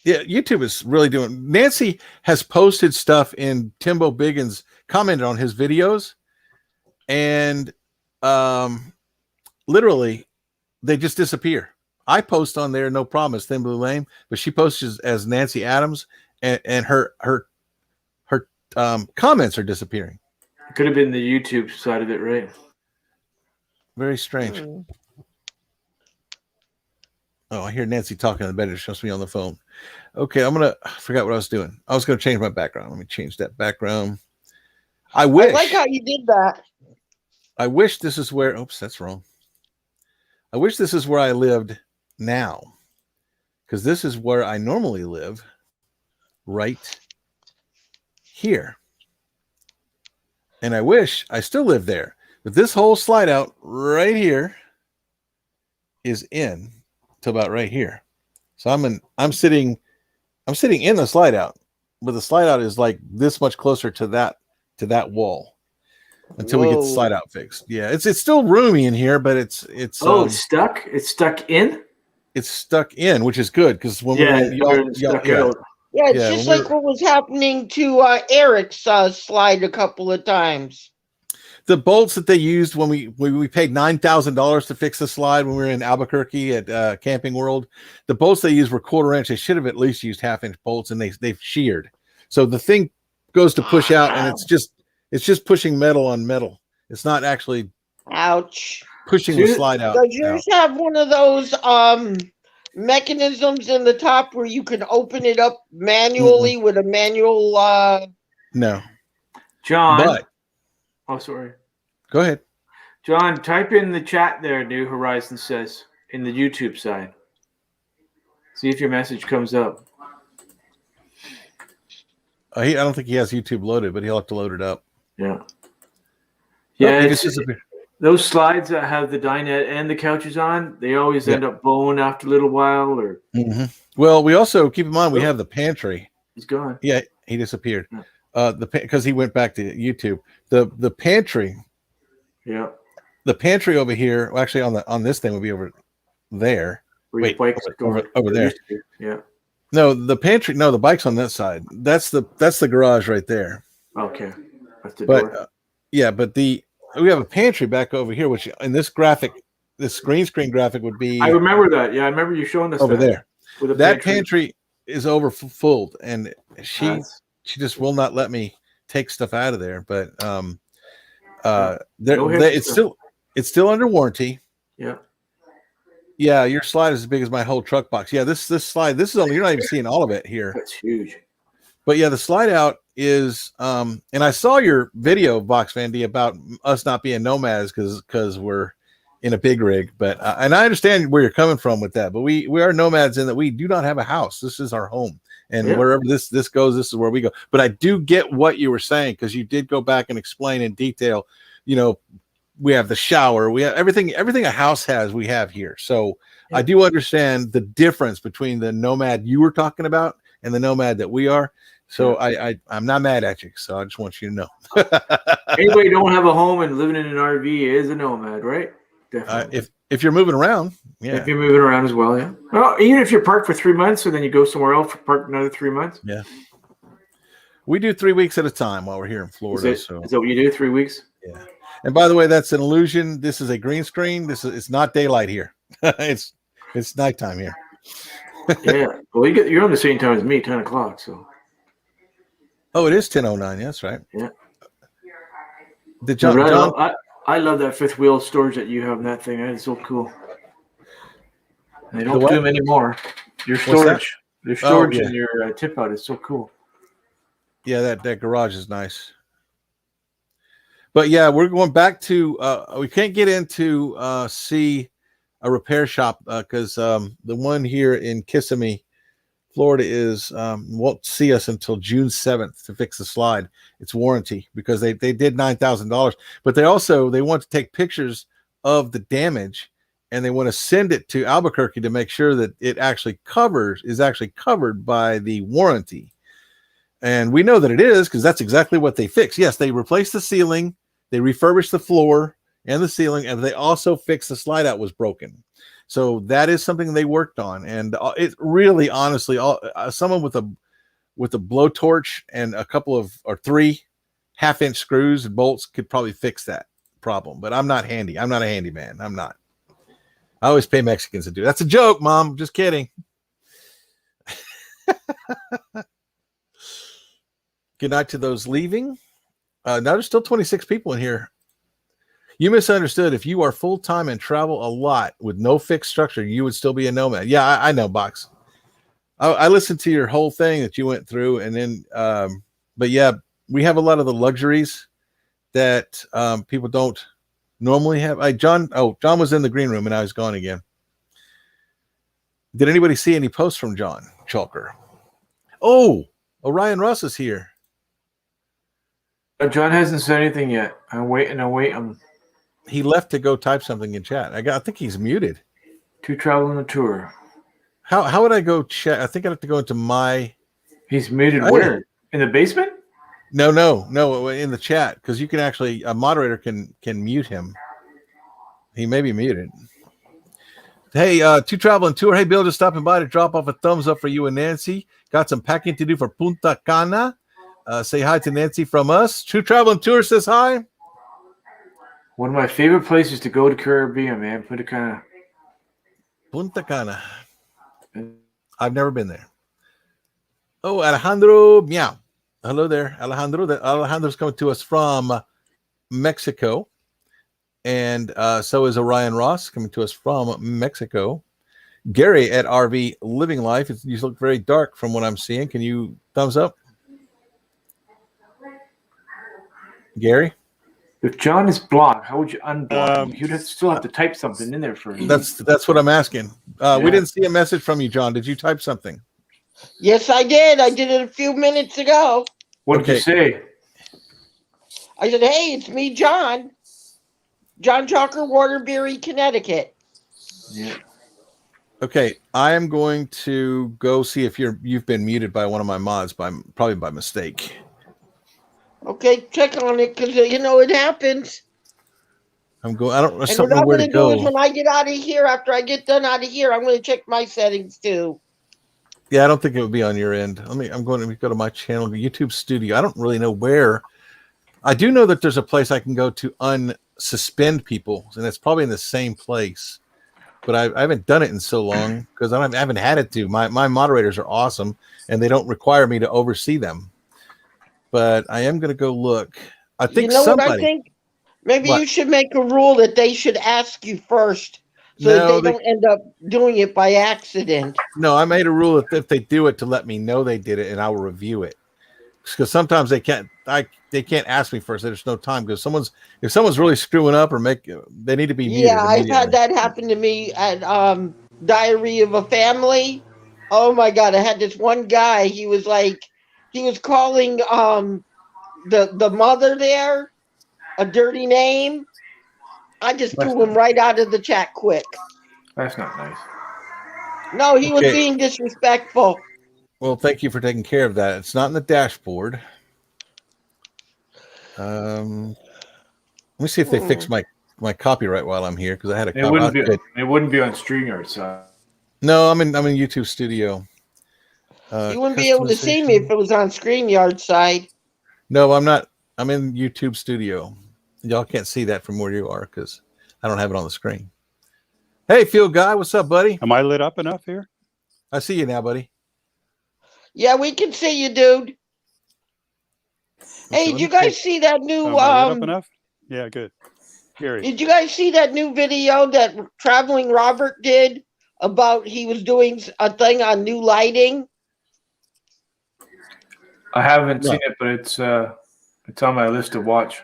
Yeah, YouTube is really doing. Nancy has posted stuff in Timbo Biggins, commented on his videos, and literally they just disappear. I post on there, no problem, as Thin Blue Lame, but she posts as Nancy Adams, and her comments are disappearing. Could have been the YouTube side of it, right? Very strange. Hmm. Oh, I hear Nancy talking in the bed. It shows me on the phone. Okay, I forgot what I was doing. I was gonna change my background. Let me change that background. I I wish. like how you did that. I wish this is where. Oops, that's wrong. I wish this is where I lived now, because this is where I normally live, right here. And I wish I still lived there, but this whole slide out right here is in to about right here. So I'm sitting in the slide out, but the slide out is like this much closer to that wall until we get the Whoa. slide out fixed. Yeah, it's still roomy in here, but it's It's stuck. It's stuck in. it's stuck in, which is good because when Yeah, we're stuck out. Yeah, it's Yeah, just when like what was happening to Eric's slide a couple of times. the bolts that they used when we paid $9,000 to fix the slide when we were in Albuquerque at Camping World, the bolts they used were 1/4 inch. They should have at least used 1/2 inch bolts, and they've sheared. So the thing goes to push out, and it's just pushing metal on metal. It's not actually Ouch. pushing the slide out. Does yours have one of those mechanisms in the top where you can open it up manually with a manual No, John. but Oh, sorry. go ahead. John, type in the chat there, New Horizon says, in the YouTube side. See if your message comes up. I don't think he has YouTube loaded, but he'll have to load it up. Yeah. Oh, Yeah, he it's- just disappeared. those slides that have the dinette and the couches on, they always end up bowing after a little while, or Well, we also keep in mind we have the pantry. he's gone. Yeah, he disappeared. Yeah. Because he went back to YouTube. The pantry, Yeah. the pantry over here. Well, actually, on this thing would be over there. Where your Wait, bike's over going. there. Yeah. No, the pantry. No, the bike's on that side. That's the garage right there. Okay. That's the But door. yeah, but we have a pantry back over here, which in this graphic, this green screen graphic would be I remember that. Yeah, I remember you showing us over that, there. with a That pantry is overfulled, and she That's- just will not let me take stuff out of there. But No hidden it's stuff. it's still under warranty. Yeah. Yeah, your slide is as big as my whole truck box. Yeah, this slide, this is only, you're not even seeing all of it here. That's huge. But yeah, the slide out is and I saw your video, Vox Vandy, about us not being nomads because we're in a big rig. But and I understand where you're coming from with that, but we are nomads in that we do not have a house. This is our home. And Yeah. wherever this goes, this is where we go. But I do get what you were saying, because you did go back and explain in detail, we have the shower, we have everything a house has, we have here. So Yeah. I do understand the difference between the nomad you were talking about and the nomad that we are. So I'm not mad at you. So I just want you to know. Anybody who don't have a home and living in an RV is a nomad, right? Definitely. If you're moving around, yeah. If you're moving around as well, yeah. Well, even if you're parked for 3 months and then you go somewhere else for park another 3 months. Yeah. We do 3 weeks at a time while we're here in Is Florida. that what you do? 3 weeks? Yeah. And by the way, that's an illusion. This is a green screen. It's not daylight here. it's nighttime here. Yeah. Well, you're on the same time as me, 10 o'clock. So. Oh, it is 10:09. That's right. Yeah. Did John I love that fifth wheel storage that you have in that thing. That is so cool. And they don't what? do them anymore. Your What's that? storage. Your storage yeah. and your tip out is so cool. Yeah, that garage is nice. But yeah, we're going back to we can't get into see a repair shop because the one here in Kissimmee, Florida is won't see us until June 7th to fix the slide. It's warranty because they did $9,000, but they want to take pictures of the damage and they want to send it to Albuquerque to make sure that it actually is covered by the warranty. And we know that it is, because that's exactly what they fixed. Yes, they replaced the ceiling, they refurbished the floor and the ceiling, and they also fixed the slide out was broken. So that is something they worked on, and it really, honestly, someone with a blowtorch and a couple of or 3 half-inch screws and bolts could probably fix that problem. But I'm not handy. I'm not a handyman. I'm not. I always pay Mexicans to do. That's a joke, Mom. Just kidding. Good night to those leaving. Now there's still 26 people in here. You misunderstood. If you are full-time and travel a lot with no fixed structure, you would still be a nomad. Yeah, I know, Box. I listened to your whole thing that you went through, and then, but yeah, we have a lot of the luxuries that people don't normally have. John was in the green room, and I was gone again. Did anybody see any posts from John Chalker? Oh, Orion Russ is here. John hasn't said anything yet. I'm waiting. He left to go type something in chat. I think he's muted. To travel on a tour. How would I go check? I think I have to go into my. He's muted where? In the basement? No, in the chat, because you can actually, a moderator can mute him. He may be muted. Hey, To Travel and Tour. Hey, Bill, just stopping by to drop off a thumbs up for you and Nancy. Got some packing to do for Punta Cana. Say hi to Nancy from us. To Travel and Tour says hi. One of my favorite places to go to Caribbean, man. Punta Cana. Punta Cana. I've never been there. Oh, Alejandro Meow. Hello there, Alejandro. Alejandro's coming to us from Mexico. And so is Orion Ross coming to us from Mexico. Gary at RV Living Life. You look very dark from what I'm seeing. Can you thumbs up? Gary? If John is blocked, how would you unblock him? You'd still have to type something in there first. That's what I'm asking. We didn't see a message from you, John. Did you type something? Yes, I did. I did it a few minutes ago. What did you say? I said, hey, it's me, John. John Chalker, Waterbury, Connecticut. Yeah. Okay, I am going to go see if you've been muted by one of my mods, probably by mistake. Okay, check on it, because it happens. I don't And know where to go. Is when I get out of here, after I get done out of here, I'm going to check my settings too. Yeah, I don't think it would be on your end. I'm going to go to my channel, the YouTube Studio. I don't really know where. I do know that there's a place I can go to unsuspend people, and it's probably in the same place. But I haven't done it in so long because I haven't had it to. My moderators are awesome, and they don't require me to oversee them. But I am going to go look. I think what I think? Maybe you should make a rule that they should ask you first, so that they don't end up doing it by accident. No, I made a rule that if they do it, to let me know they did it, and I will review it. Because sometimes they can't ask me first. There's no time because if someone's really screwing up or they need to be muted. Yeah, I've had that happen to me at Diary of a Family. Oh my God, I had this one guy. He was calling the mother there a dirty name. I just threw him right out of the chat quick. That's not nice. No, he was being disrespectful. Well, thank you for taking care of that. It's not in the dashboard. Let me see if they fix my copyright while I'm here because I had a. It wouldn't be on StreamYard, so. No, I'm in YouTube Studio. You wouldn't be able to see me if it was on StreamYard side. No, I'm not. I'm in YouTube Studio. Y'all can't see that from where you are because I don't have it on the screen. Hey, Field Guy, what's up, buddy? Am I lit up enough here? I see you now, buddy. Yeah, we can see you, dude. Hey, did you guys see that new? Am I lit up enough? Yeah, good. Gary, did you guys see that new video that Traveling Robert did about he was doing a thing on new lighting? I haven't seen it, but it's on my list to watch.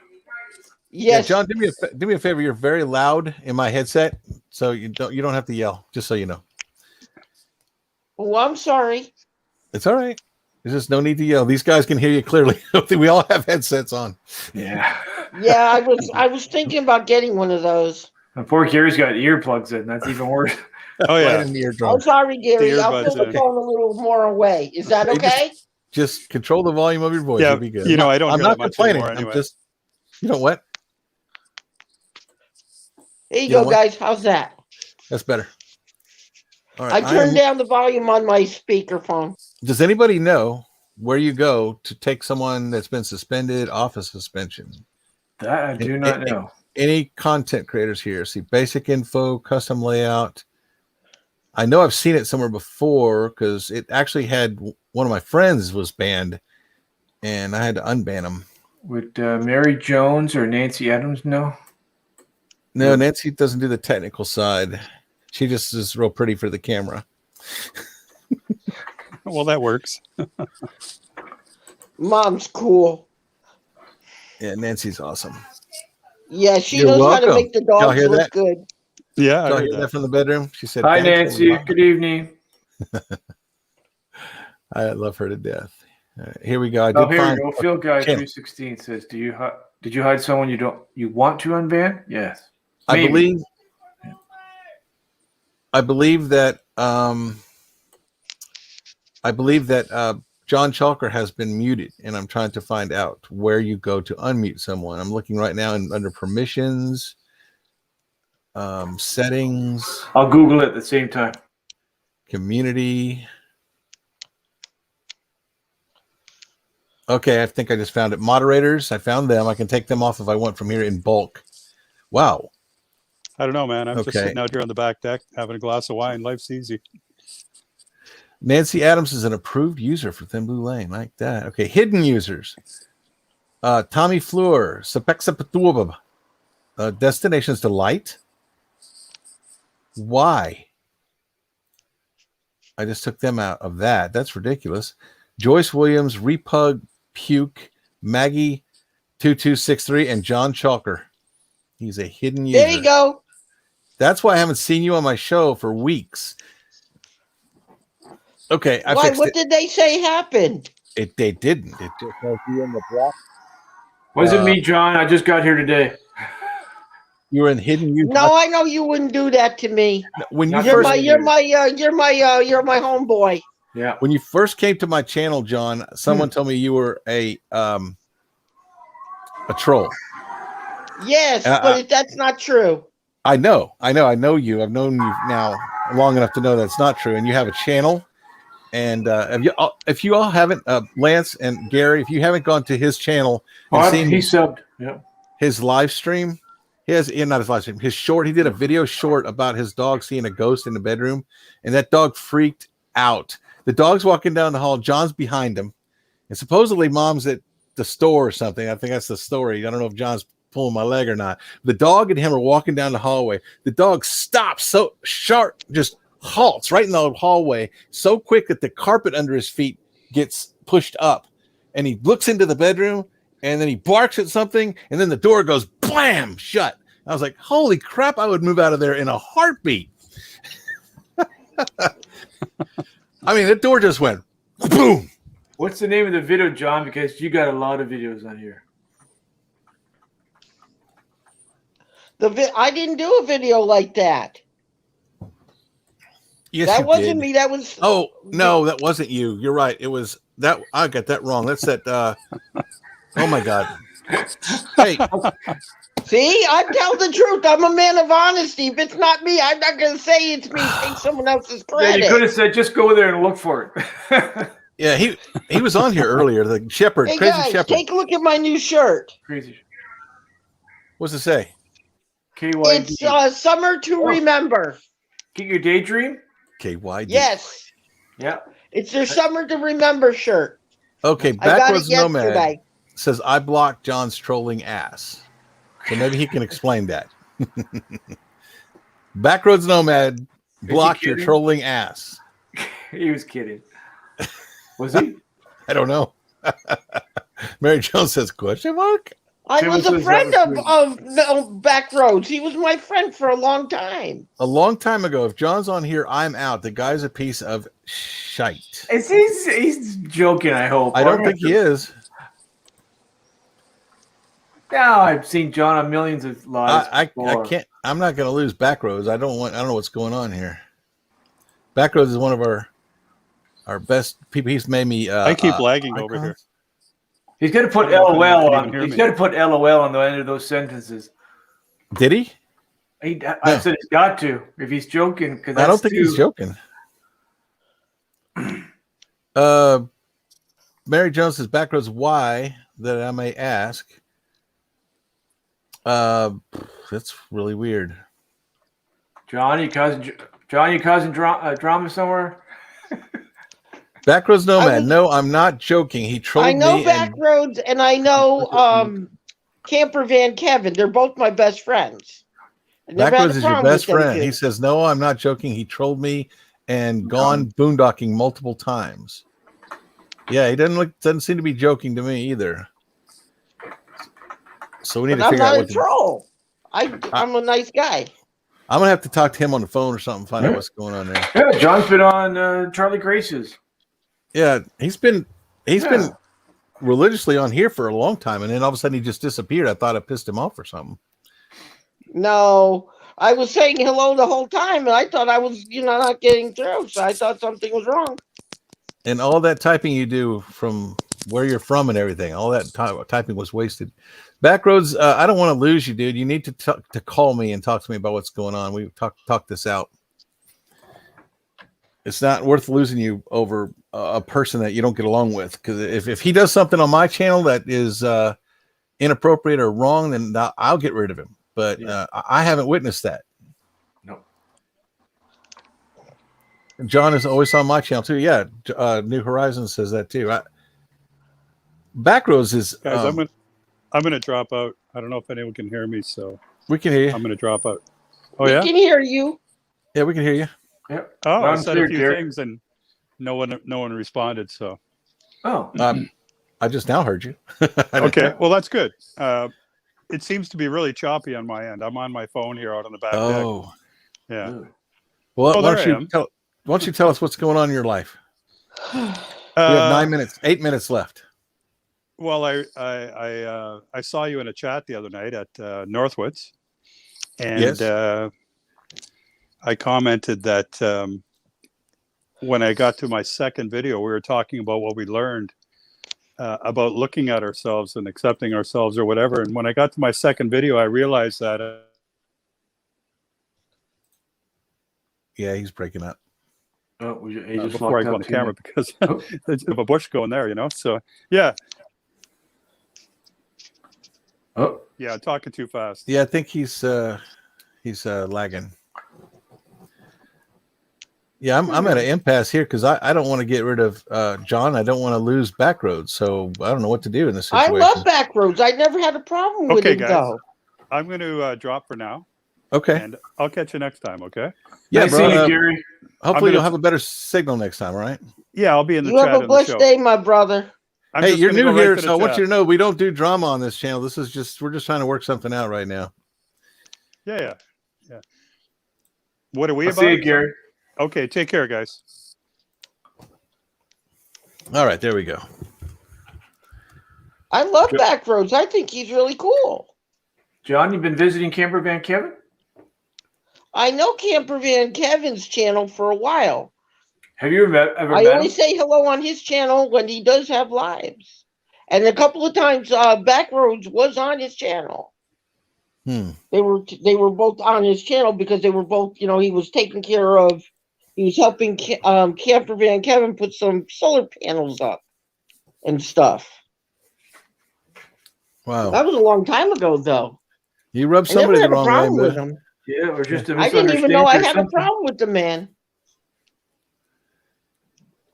Yes, yeah, John, do me a favor. You're very loud in my headset, so you don't have to yell. Just so you know. Oh, I'm sorry. It's all right. There's just no need to yell. These guys can hear you clearly. We all have headsets on. Yeah. Yeah, I was thinking about getting one of those. And poor Gary's got earplugs in. That's even worse. Oh yeah. Right in the eardrum. I'm sorry, Gary. I'll put the in. phone a little more away. Is that okay? Just control the volume of your voice. Yeah, It'll be good. I don't. I'm hear not that much complaining. anymore anyway. I'm just. You know what? There you go, guys. How's that? That's better. All I right. turned down the volume on my speakerphone. Does anybody know where you go to take someone that's been suspended off of suspension? That I do not know. Any content creators here? See, basic info, custom layout. I know I've seen it somewhere before because it actually had one of my friends was banned, and I had to unban him. Would Mary Jones or Nancy Adams know? No, Nancy doesn't do the technical side. She just is real pretty for the camera. Well, that works. Mom's cool. Yeah, Nancy's awesome. Yeah, she You're knows how welcome. to make the Y'all dogs hear look that? good. Yeah, I Y'all heard hear that. that from the bedroom? She said, Hi, "Thank you, Nancy. Mom." Good evening. I love her to death. All right, here we go. I Oh, did here find we go. Field Guy channel. 316 says, "Did you hide someone you want to unban?" Yes. I Maybe. believe that John Chalker has been muted, and I'm trying to find out where you go to unmute someone. I'm looking right now under permissions, settings, I'll Google it at the same time. community. Okay, I think I just found it. Moderators, I found them. I can take them off if I want from here in bulk. Wow. I don't know, man. I'm just Okay. sitting out here on the back deck having a glass of wine. Life's easy. Nancy Adams is an approved user for Thin Blue Lane. Like that. Okay, hidden users. Tommy Fleur, Sepexapatuba, Destinations Delight. Why? I just took them out of that. That's ridiculous. Joyce Williams, Repug, Puke, Maggie 2263, and John Chalker. He's a hidden user. There you go. That's why I haven't seen you on my show for weeks. Okay, I Why? fixed What it. did they say happened? They didn't. It just has you in the block. Wasn't me, John. I just got here today. You were in hidden user. No, I know you wouldn't do that to me. When you Not You're first my homeboy. Yeah. when you first came to my channel, John, someone told me you were a troll. Yes, but that's not true. I know you. I've known you now long enough to know that's not true. And you have a channel. And if you all haven't, Lance and Gary, if you haven't gone to his channel and seen He subbed. Yeah. his live stream, not his live stream, his short. He did a video short about his dog seeing a ghost in the bedroom, and that dog freaked out. The dog's walking down the hall. John's behind him, and supposedly Mom's at the store or something. I think that's the story. I don't know if John's pulling my leg or not. The dog and him are walking down the hallway. The dog stops so sharp, just halts right in the hallway so quick that the carpet under his feet gets pushed up, and he looks into the bedroom, and then he barks at something, and then the door goes blam shut. I was like, holy crap, I would move out of there in a heartbeat. I mean, the door just went boom. What's the name of the video, John? Because you got a lot of videos on here. I didn't do a video like that. Yes, That you wasn't did. me. That was Oh no, that wasn't you. You're right. It was that. I got that wrong. That's that. Oh my God. Hey, See, I tell the truth. I'm a man of honesty. If it's not me, I'm not going to say it's me. Take someone else's Yeah, credit. you could have said, just go there and look for it. yeah, he was on here earlier. The shepherd, Hey crazy guys, shepherd. take a look at my new shirt. Crazy. What's it say? KYD. It's Summer to Remember. Get your daydream? KYD. Yes, Yeah. it's their Summer to Remember shirt. Okay, I got it Backwards Nomad yesterday. says I blocked John's trolling ass. So maybe he can explain that. Backroads Nomad blocked your kidding? trolling ass. He was kidding. Was he? I don't know. Mary Jones says question mark. I Tim was a says friend that was of Backroads. He was my friend for a long time. A long time ago, if John's on here, I'm out. The guy's a piece of shite. He's joking, I hope. I don't think he is. No, I've seen John on millions of lives. I before. can't. I'm not going to lose Backroads. I don't know what's going on here. Backroads is one of our best people. He's made me. I keep lagging over icons. here. He's got to put I don't know if LOL you on. can hear He's me. got to put LOL on the end of those sentences. Did he? I No. said he's got to. If he's joking, because I don't think he's joking. Mary Jones says, Backroads, why that I may ask? That's really weird. John, you causing drama somewhere? Backroads Nomad. was- No, I'm not joking. He trolled I know me. And Backroads and I know Camper Van Kevin. They're both my best friends. I never had a Backroads is your problem best with them friend. two. He says, no, I'm not joking. He trolled me and gone boondocking multiple times. Yeah, he doesn't seem to be joking to me either. So we need But to I'm figure out not a what to, troll. I'm a nice guy. I'm gonna have to talk to him on the phone or something, find out what's going on there. Yeah, John's been on Charlie Grace's. Yeah, he's been religiously on here for a long time, and then all of a sudden he just disappeared. I thought I pissed him off or something. No, I was saying hello the whole time, and I thought I was, not getting through. So I thought something was wrong. And all that typing you do from where you're from and everything, all that typing was wasted. Backroads, I don't want to lose you, dude. You need to call me and talk to me about what's going on. We talk this out. It's not worth losing you over a person that you don't get along with. Because if he does something on my channel that is inappropriate or wrong, then I'll get rid of him. But I haven't witnessed that. No. John is always on my channel too. Yeah, New Horizons says that too. Backroads is. Guys, I'm gonna drop out. I don't know if anyone can hear me, so We can hear you. I'm gonna drop out. Oh We yeah. can hear you. Yeah, we can hear you. Yeah. Oh, I I'm said clear, a few Gary. things and no one responded. So Oh. I just now heard you. I didn't- okay, well that's good. It seems to be really choppy on my end. I'm on my phone here out on the back deck. Oh, Yeah. Ooh. well, Oh, why there I don't am. why don't you tell us what's going on in your life? We have 8 minutes left. Well, I saw you in a chat the other night at Northwoods, and Yes. I commented that when I got to my second video, we were talking about what we learned about looking at ourselves and accepting ourselves or whatever. And when I got to my second video, I realized that. Yeah, he's breaking up. Oh, he just Before I locked go up on the too. camera because Oh. there's a bush going there, So yeah, Oh. yeah, talking too fast. Yeah, I think he's lagging. Yeah, I'm at an impasse here because I don't want to get rid of John. I don't want to lose Backroads, so I don't know what to do in this I situation. love Backroads. I never had a problem with Okay, him, guys. though. I'm going to drop for now, Okay. and I'll catch you next time. Okay. Yeah, Nice bro. seeing you, Gary. Hopefully I'm you'll gonna- have a better signal next time, all right? Yeah, I'll be in the You chat have a in the blessed show. day, my brother. I'm Hey, just you're gonna new go right here, to the so I want chat. you to know we don't do drama on this channel. This is we're just trying to work something out right now. Yeah. What are we I'll about? see you, Gary. Okay, take care, guys. All right, there we go. I love Good. Backroads. I think he's really cool. John, you've been visiting Camper Van Kevin? I know Camper Van Kevin's channel for a while. Have you ever I met only him? say hello on his channel when he does have lives. And a couple of times Backroads was on his channel. Hmm. They were both on his channel because they were both, he was taking care of, he was helping Camper Van Kevin put some solar panels up and stuff. Wow. That was a long time ago, though. You rubbed I never somebody the had a wrong way, problem with man. him. Yeah, or just a I didn't even know misunderstanding I or had a something. problem with the man.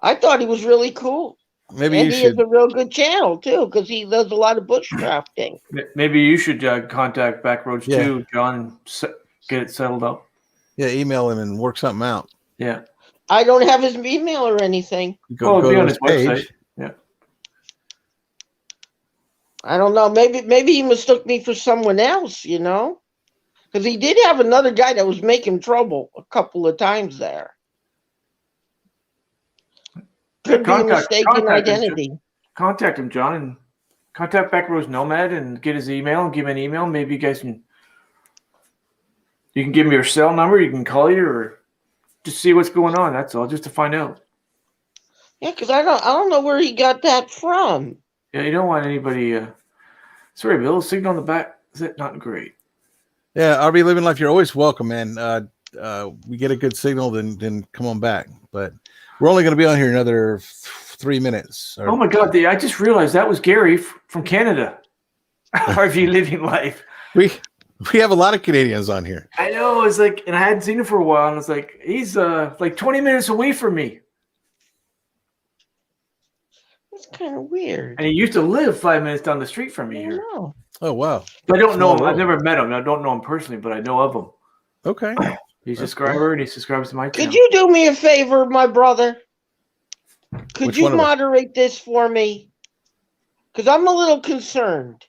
I thought he was really cool. Maybe And you he has should. a real good channel, too, because he does a lot of bushcrafting. Maybe you should contact Backroads Yeah. too, John, and get it settled up. Yeah, email him and work something out. Yeah. I don't have his email or anything. Well, it'll be to on his website. I don't know. Maybe he mistook me for someone else, because he did have another guy that was making trouble a couple of times there. Could be a mistaken contact him, identity. Contact him, John, and contact Backroads Nomad and get his email and give him an email. Maybe you guys can. You can give him your cell number. You can call you or just see what's going on. That's all, just to find out. Yeah, because I don't know where he got that from. Yeah, you don't want anybody. Sorry, Bill. Signal on the back is it not great? Yeah, RV Living Life, you're always welcome, man. We get a good signal, then come on back. But we're only going to be on here another 3 minutes. Oh my God! I just realized that was Gary from Canada. RV Living Life. We have a lot of Canadians on here. I know. It's like, and I hadn't seen him for a while, and it's like he's like 20 minutes away from me, That's kind of weird. and he used to live 5 minutes down the street from me I here. don't know. Oh wow. But I don't know him. Small I've world. never met him. I don't know him personally, but I know of him. Okay. He's a That's subscriber, and he subscribes to my channel. Could you do me a favor, my brother? Could Which you one of us? moderate this for me? Because I'm a little concerned.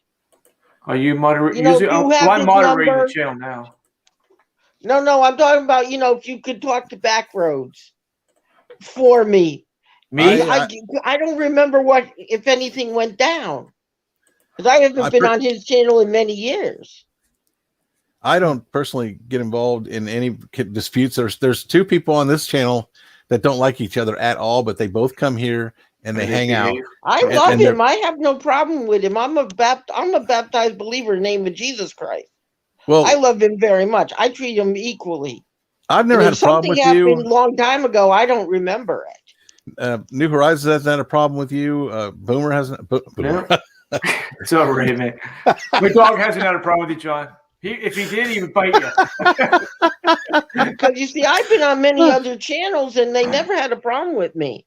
Are you moderate? You know, Usually, you have I'm his moderating number. the channel now. No, I'm talking about, if you could talk to Backroads for me. Me? I don't remember if anything went down. Because I haven't been on his channel in many years. I don't personally get involved in any disputes. There's two people on this channel that don't like each other at all, but they both come here and they hang out. I And- love and him. I have no problem with him. I'm a baptized believer in the name of Jesus Christ. Well, I love him very much. I treat him equally. I've never And had if a problem with something you. happened a long time ago, I don't remember it. New Horizons hasn't had a problem with you. Boomer hasn't. Boomer. No. It's all right, man. My dog hasn't had a problem with you, John. If he did, he would bite you. Because you see, I've been on many other channels and they never had a problem with me.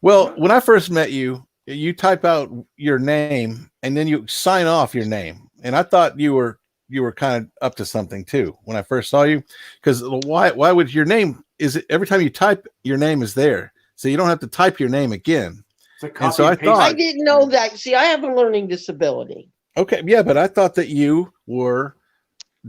Well, when I first met you, you type out your name and then you sign off your name, and I thought you were kind of up to something too when I first saw you. Because why would your name every time you type your name is there, so you don't have to type your name again. And so I thought I didn't know that. See, I have a learning disability. Okay, yeah, but I thought that you were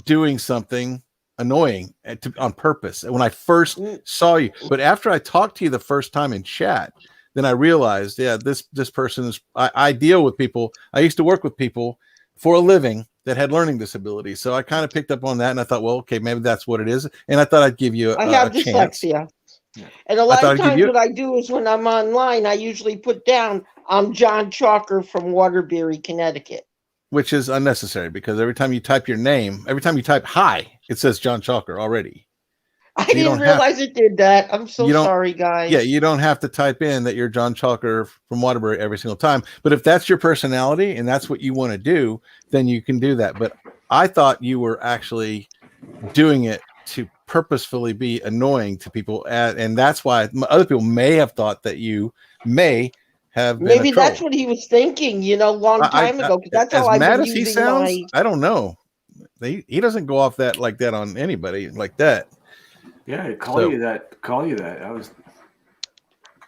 doing something annoying on purpose when I first saw you. But after I talked to you the first time in chat, then I realized, yeah, this person is. I deal with people. I used to work with people for a living that had learning disabilities, so I kind of picked up on that, and I thought, well, okay, maybe that's what it is, and I thought I'd give you I have a chance. dyslexia. And a lot thought of I'd give times you- what I do is when I'm online, I usually put down, I'm John Chalker from Waterbury, Connecticut. Which is unnecessary because every time you type your name, every time you type hi, it says John Chalker already. I you didn't don't have- realize it did that. I'm so You don't- sorry, guys. Yeah, you don't have to type in that you're John Chalker from Waterbury every single time. But if that's your personality and that's what you want to do, then you can do that. But I thought you were actually doing it to purposefully be annoying to people. And that's why other people may have thought that you may have been Maybe a troll. that's what he was thinking, long time ago. 'Cause that's as how I've mad been as he using sounds, my. I don't know. He doesn't go off like that on anybody like that. Yeah, call you that. I was.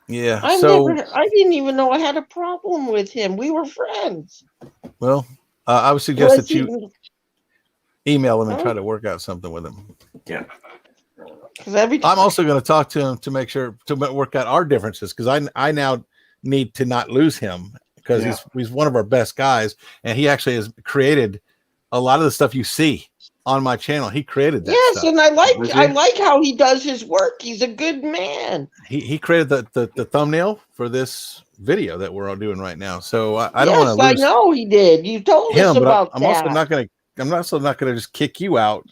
Yeah. I didn't even know I had a problem with him. We were friends. Well, I would suggest Unless that you email him and try to work out something with him. Yeah. I'm also going to talk to him to make sure to work out our differences, because I now need to not lose him because he's one of our best guys, and he actually has created a lot of the stuff you see on my channel. He created that. Yes, stuff. and I like how he does his work. He's a good man. He created the thumbnail for this video that we're all doing right now. So I don't want to lose. I know he did. You told us him, about but I'm that. also not going to. I'm also not going to just kick you out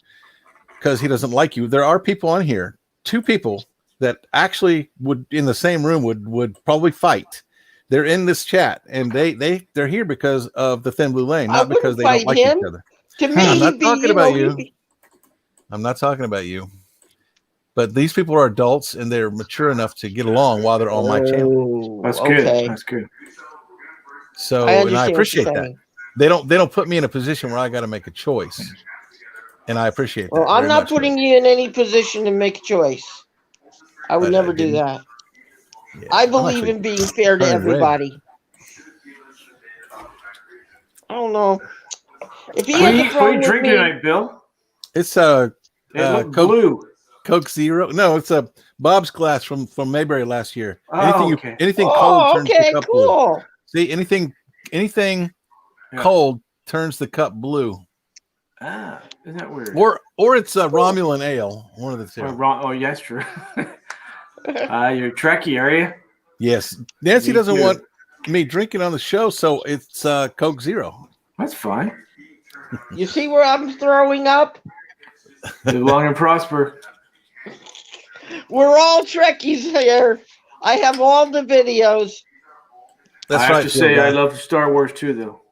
because he doesn't like you. There are people on here, 2 people that actually would in the same room would probably fight. They're in this chat and they're here because of the Thin Blue Lane, not because they don't like each other. To me, I'm not he'd be, talking about you. he'd be- I'm not talking about you. But these people are adults and they're mature enough to get along while they're on my channel. That's good. Okay. That's good. So I and I understand what you're appreciate that. saying. They don't put me in a position where I got to make a choice. And I appreciate that. Well, I'm very not much. putting you in any position to make a choice. I would But never I do didn't- that. Yeah, I I'm believe actually in being fair to turning red. everybody. I don't know. If he What has a are you problem with drinking me, tonight, Bill? It's It looked Coke, blue. Coke Zero. No, it's a Bob's glass from Mayberry last year. Oh, okay. Anything cold oh, turns okay, the cup blue. cool. See, anything Yeah. cold turns the cup blue. Ah, isn't that weird? Or it's a Romulan ale. One of the two. Or wrong. Oh, yeah, that's true. You're Trekkie, are you? Yes. Nancy Me doesn't too. want me drinking on the show, so it's Coke Zero. That's fine. You see where I'm throwing up? Live long and prosper. We're all Trekkies here. I have all the videos. That's I have right. to Phil say, guy. I love Star Wars too, though.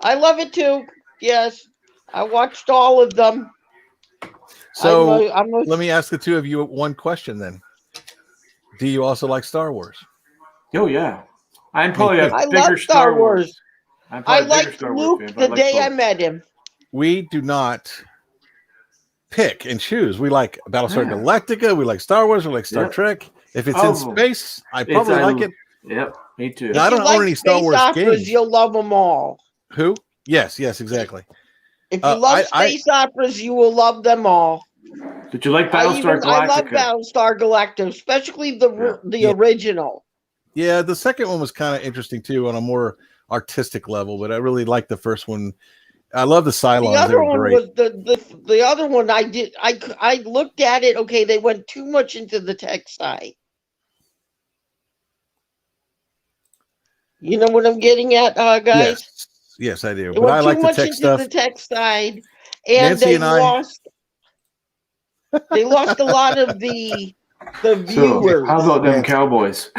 I love it too. Yes, I watched all of them. So I'm a, let me ask the two of you one question then. Do you also like Star Wars? Oh yeah, I'm probably too. a I bigger love Star Wars. I'm I probably a bigger liked Star Wars Luke fan, but the I like day I both. met him. We do not pick and choose. We like Battlestar Yeah. Galactica. We like Star Wars. We like Star Yep. Trek. If it's Oh, in space, I probably I- like it. Yep, me too. Yeah, I If you don't own like any Star space Wars operas, games. you'll love them all. Who? Yes, exactly. If you love I- space operas, you will love them all. Did you like I Battlestar love Galactica? Battlestar Galactica, especially the Yeah. original. Yeah, the second one was kind of interesting too on a more artistic level, but I really liked the first one. I love the Cylons. The They other were one great. was the other one. I looked at it. Okay, they went too much into the tech side. You know what I'm getting at, guys? Yes, I do. They But I went like too the much tech into stuff. the tech side, and Nancy they and I- lost. They lost a lot of the So, viewers. how about them Yes. Cowboys?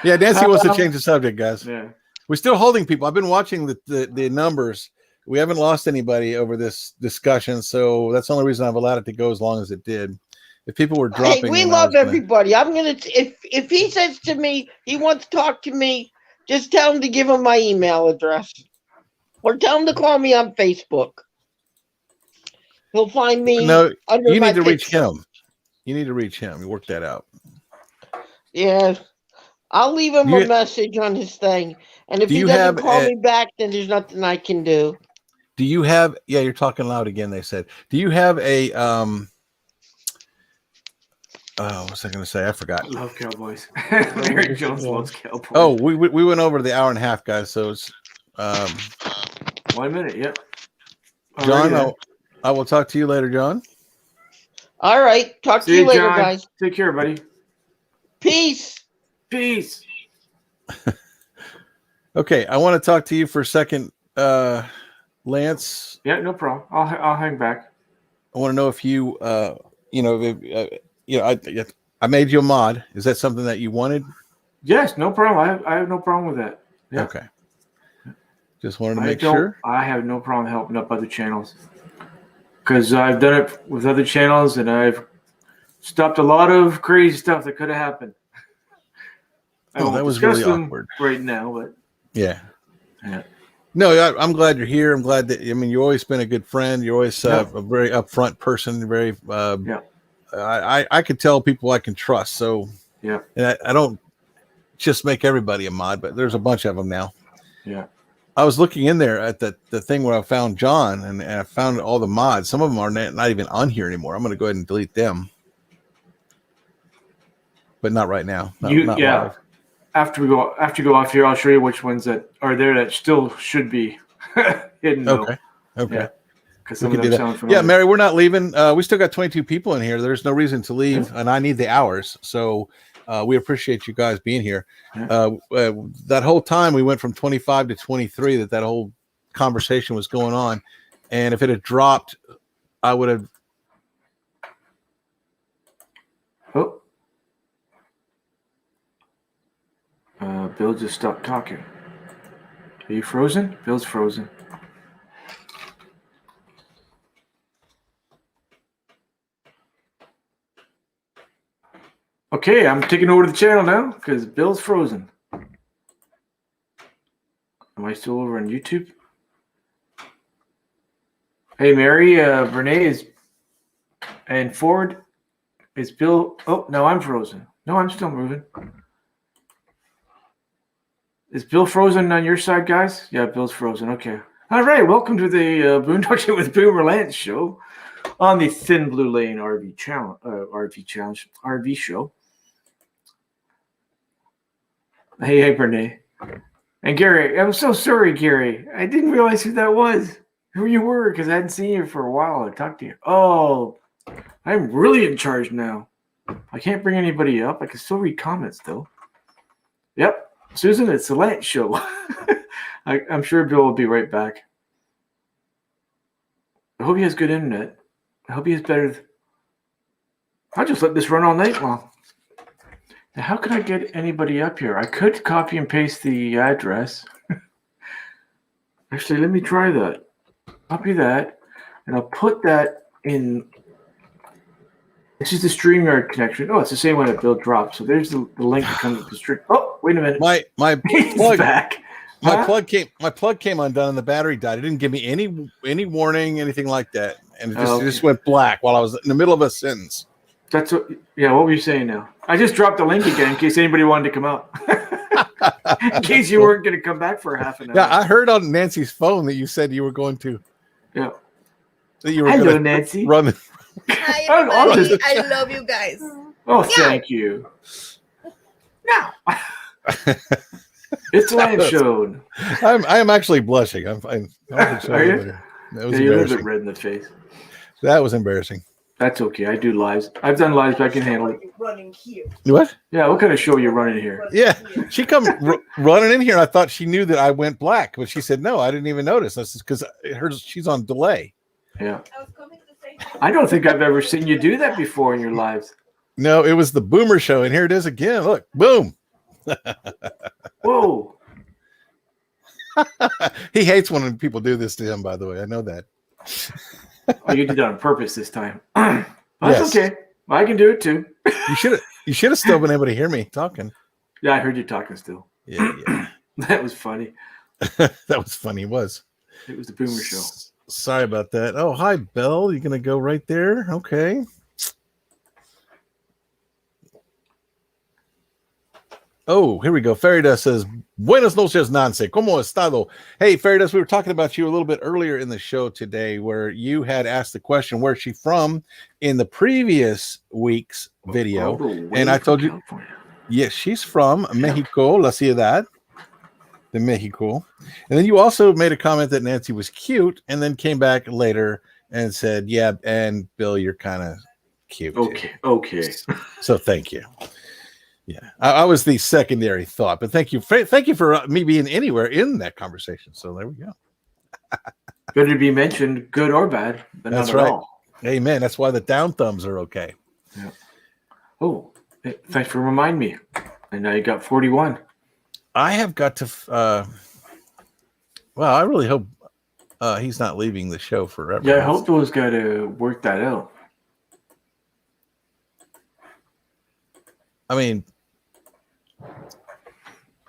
Yeah, Nancy wants to change the subject, guys. Yeah. We're still holding people. I've been watching the numbers. We haven't lost anybody over this discussion, so that's the only reason I've allowed it to go as long as it did. If people were Hey, dropping, we then I love was gonna- everybody. I'm gonna if he says to me he wants to talk to me, just tell him to give him my email address, or tell him to call me on Facebook. He'll find me. No, under you my need to reach picture. him. You need to reach him. You work that out. Yeah, I'll leave him Do a you- message on his thing, and if Do he you doesn't have call a- me back, then there's nothing I can do. Do you have? Yeah, you're talking loud again. They said. Do you have a Oh, what was I going to say? I forgot. Love Cowboys. Mary Jones loves Cowboys. Oh, we went over the hour and a half, guys. So it's 1 minute. Yep. John. Alrighty I will talk to you later, John. All right, talk to See you you, later, John. guys. Take care, buddy. Peace. Peace. Okay, I want to talk to you for a second, Lance. Yeah, no problem. I'll hang back. I want to know if you, I made you a mod. Is that something that you wanted? Yes, no problem. I have no problem with that. Yeah. Okay. Just wanted to make sure. I have no problem helping up other channels because I've done it with other channels and I've stopped a lot of crazy stuff that could have happened. I Oh, won't that was discuss really them awkward. right now, but Yeah. yeah. No, I'm glad you're here. I'm glad that you've always been a good friend. You're always a very upfront person. Very, I could tell people I can trust. So, Yeah. And I don't just make everybody a mod, but there's a bunch of them now. Yeah. I was looking in there at the thing where I found John, and I found all the mods. Some of them are not even on here anymore. I'm going to go ahead and delete them, but not right now. Not live. After you go off here, I'll show you which ones that are there that still should be hidden. though. Okay. Yeah. Because We some can of do them that. sound familiar. Yeah, Mary, we're not leaving. We still got 22 people in here. There's no reason to leave, and I need the hours. So we appreciate you guys being here. That whole time we went from 25 to 23. That whole conversation was going on, and if it had dropped, I would have. Oh. Bill just stopped talking. Are you frozen? Bill's frozen. Okay, I'm taking over the channel now because Bill's frozen. Am I still over on YouTube? Hey, Mary, Renee is, and Ford is Bill. Oh, no, I'm frozen. No, I'm still moving. Is Bill frozen on your side, guys? Yeah, Bill's frozen. Okay. All right. Welcome to the Boondocking with Boomer Lance show on the Thin Blue Lane RV show. Hey, Renee. And Gary, I'm so sorry, Gary. I didn't realize who that was, who you were, because I hadn't seen you for a while. I talked to you. Oh, I'm really in charge now. I can't bring anybody up. I can still read comments, though. Yep. Susan, it's the Lance show. I'm sure Bill will be right back. hope he has good internet. I hope he has better. I'll just let this run all night long. Now, how can I get anybody up here? I could copy and paste the address. Actually, let me try that. Copy that, and I'll put that in. This is the StreamYard connection. Oh, it's the same one that Bill dropped. So there's the link that comes with the stream. Oh, wait a minute. My He's plug back. my Huh? plug came undone and the battery died. It didn't give me any warning, anything like that. And it Okay. just went black while I was in the middle of a sentence. That's what. Yeah, what were you saying now? I just dropped the link again in case anybody wanted to come out. In case you weren't going to come back for half an hour. Yeah, I heard on Nancy's phone that you said you were going to Yeah. that you were Hello, going to Nancy. run the Hi, Oh, oh, everybody. this- I love you guys. Oh, thank you. Now. It's Land Shown. I am actually blushing. I'm fine. Are you? That was Yeah, you're a little bit embarrassing. red in the face. That was embarrassing. That's okay. I do lives. I've done lives, but I can handle it. Running here. What? Yeah, what kind of show are you running here? Yeah, she come running in here. And I thought she knew that I went black, but she said no. I didn't even notice. That's because she's on delay. Yeah. I was coming to say I don't think I've ever seen you do that before in your lives. No, it was the Boomer Show, and here it is again. Look, boom. Whoa. He hates when people do this to him. By the way, I know that. Oh, you did that on purpose this time. That's Yes. okay. I can do it too. You should have still been able to hear me talking. Yeah, I heard you talking still. Yeah. That was funny. That was funny. It was. It was the Boomer Show. Sorry about that. Oh, hi, Belle. You gonna go right there? Okay. Oh, here we go. Feridas says, Buenas noches, Nancy. ¿Cómo estado? Hey, Feridas, we were talking about you a little bit earlier in the show today where you had asked the question, where's she from, in the previous week's video. All the way And I from told you- California. Yes, she's from Mexico, La Ciudad de Mexico. And then you also made a comment that Nancy was cute and then came back later and said, yeah, and Bill, you're kind of cute. too." Okay. So thank you. Yeah, I was the secondary thought, but thank you for me being anywhere in that conversation. So there we go. Better to be mentioned, good or bad, but That's not at right. all. Amen. That's why the down thumbs are okay. Oh, thanks for reminding me. And now you got 41. I have got to. Well, I really hope he's not leaving the show forever. Yeah, I hope those got to work that out. I mean,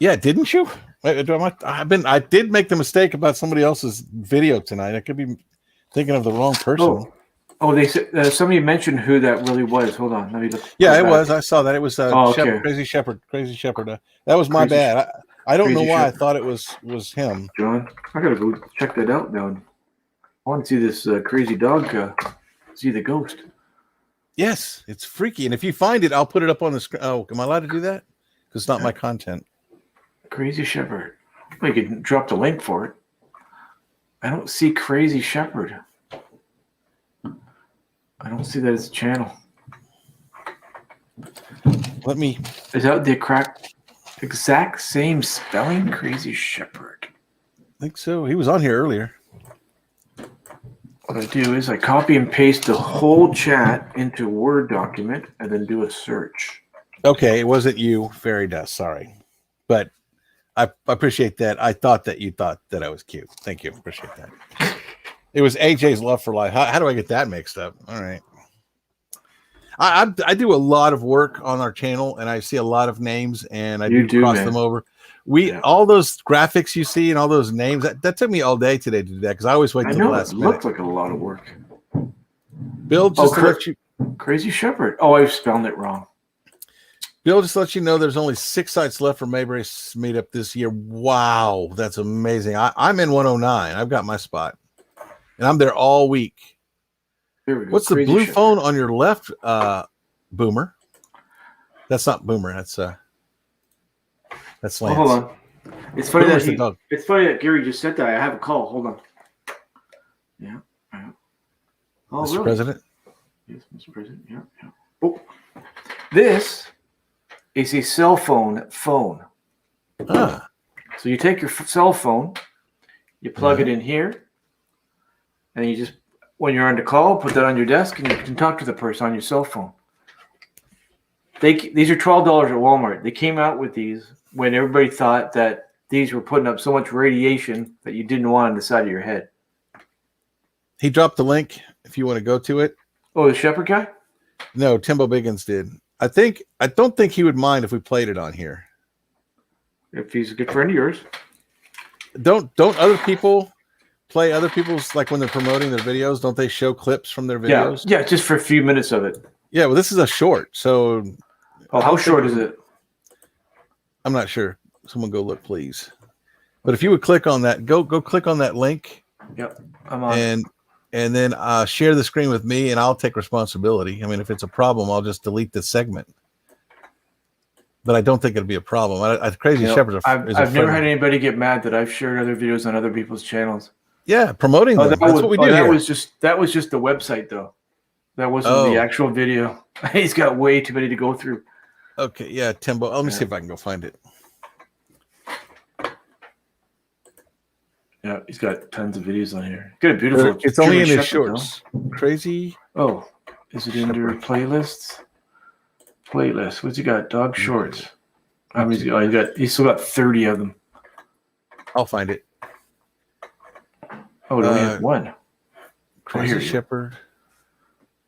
yeah, didn't you? I did make the mistake about somebody else's video tonight. I could be thinking of the wrong person. Oh, they said somebody mentioned who that really was. Hold on, let me look. Yeah, go it back. was. I saw that. It was Oh, okay. Crazy Shepherd. That was my Crazy bad. I don't know Crazy why Shepherd. I thought it was him. John, I gotta go check that out now. I want to see this crazy dog see the ghost. Yes, it's freaky. And if you find it, I'll put it up on the screen. Oh, am I allowed to do that? Because it's not my content. Crazy Shepherd. Well, you can drop the link for it. I don't see Crazy Shepherd. I don't see that as a channel. Let me. Is that the exact same spelling? Crazy Shepherd. I think so. He was on here earlier. What I do is I copy and paste the whole chat into a Word document and then do a search. Okay, it wasn't you, Fairy Dust. Sorry, but I appreciate that. I thought that you thought that I was cute. Thank you. Appreciate that. It was AJ's Love for Life. How do I get that mixed up? All right. I do a lot of work on our channel, and I see a lot of names, and I You do, cross man. them over. Yeah. All those graphics you see and all those names that took me all day today to do that because I always wait I till the know last it minute. looked like a lot of work. Bill just Oh, let you. Crazy Shepherd. Oh, I've spelled it wrong. Bill just let you know there's only 6 sites left for Mayberry meetup this year. Wow, that's amazing. I'm in 109. I've got my spot, and I'm there all week. Here we go. What's the Crazy blue Shepherd. phone on your left, Boomer? That's not Boomer. That's Oh, Lance. hold on. It's funny Boomer's that the dog. it's funny that Gary just said that. I have a call. Hold on. Yeah. Oh, Mr. really? President. Yes, Mr. President. Yeah. Oh, this is a cell phone. Ah, So you take your cell phone, you plug it in here, and you just when you're on the call, put that on your desk, and you can talk to the person on your cell phone. These are $12 at Walmart. They came out with these when everybody thought that these were putting up so much radiation that you didn't want on the side of your head. He dropped the link if you want to go to it. Oh, the Shepherd guy? No, Timbo Biggins did. I don't think he would mind if we played it on here. If he's a good friend of yours. Don't other people play other people's, like when they're promoting their videos, don't they show clips from their videos? Yeah, just for a few minutes of it. Yeah, well, this is a short, so Oh, how short is it? I'm not sure. Someone go look, please. But if you would click on that, go click on that link. Yep, I'm on. And then share the screen with me, and I'll take responsibility. I mean, if it's a problem, I'll just delete this segment. But I don't think it'll be a problem. Crazy Shepherds. I've never had anybody get mad that I've shared other videos on other people's channels. Yeah, promoting them. That's what we do that here. was just the website though. That wasn't the actual video. He's got way too many to go through. Okay, yeah, Timbo. Let me see if I can go find it. Yeah, he's got tons of videos on here. Got a beautiful. It's only in German his Shepherd, shorts. Crazy. Oh, is it under playlists? Playlist. What's he got? Dog shorts. I mean, he's still got 30 of them. I'll find it. Oh, we only have one. Crazy here you go. Shepherd.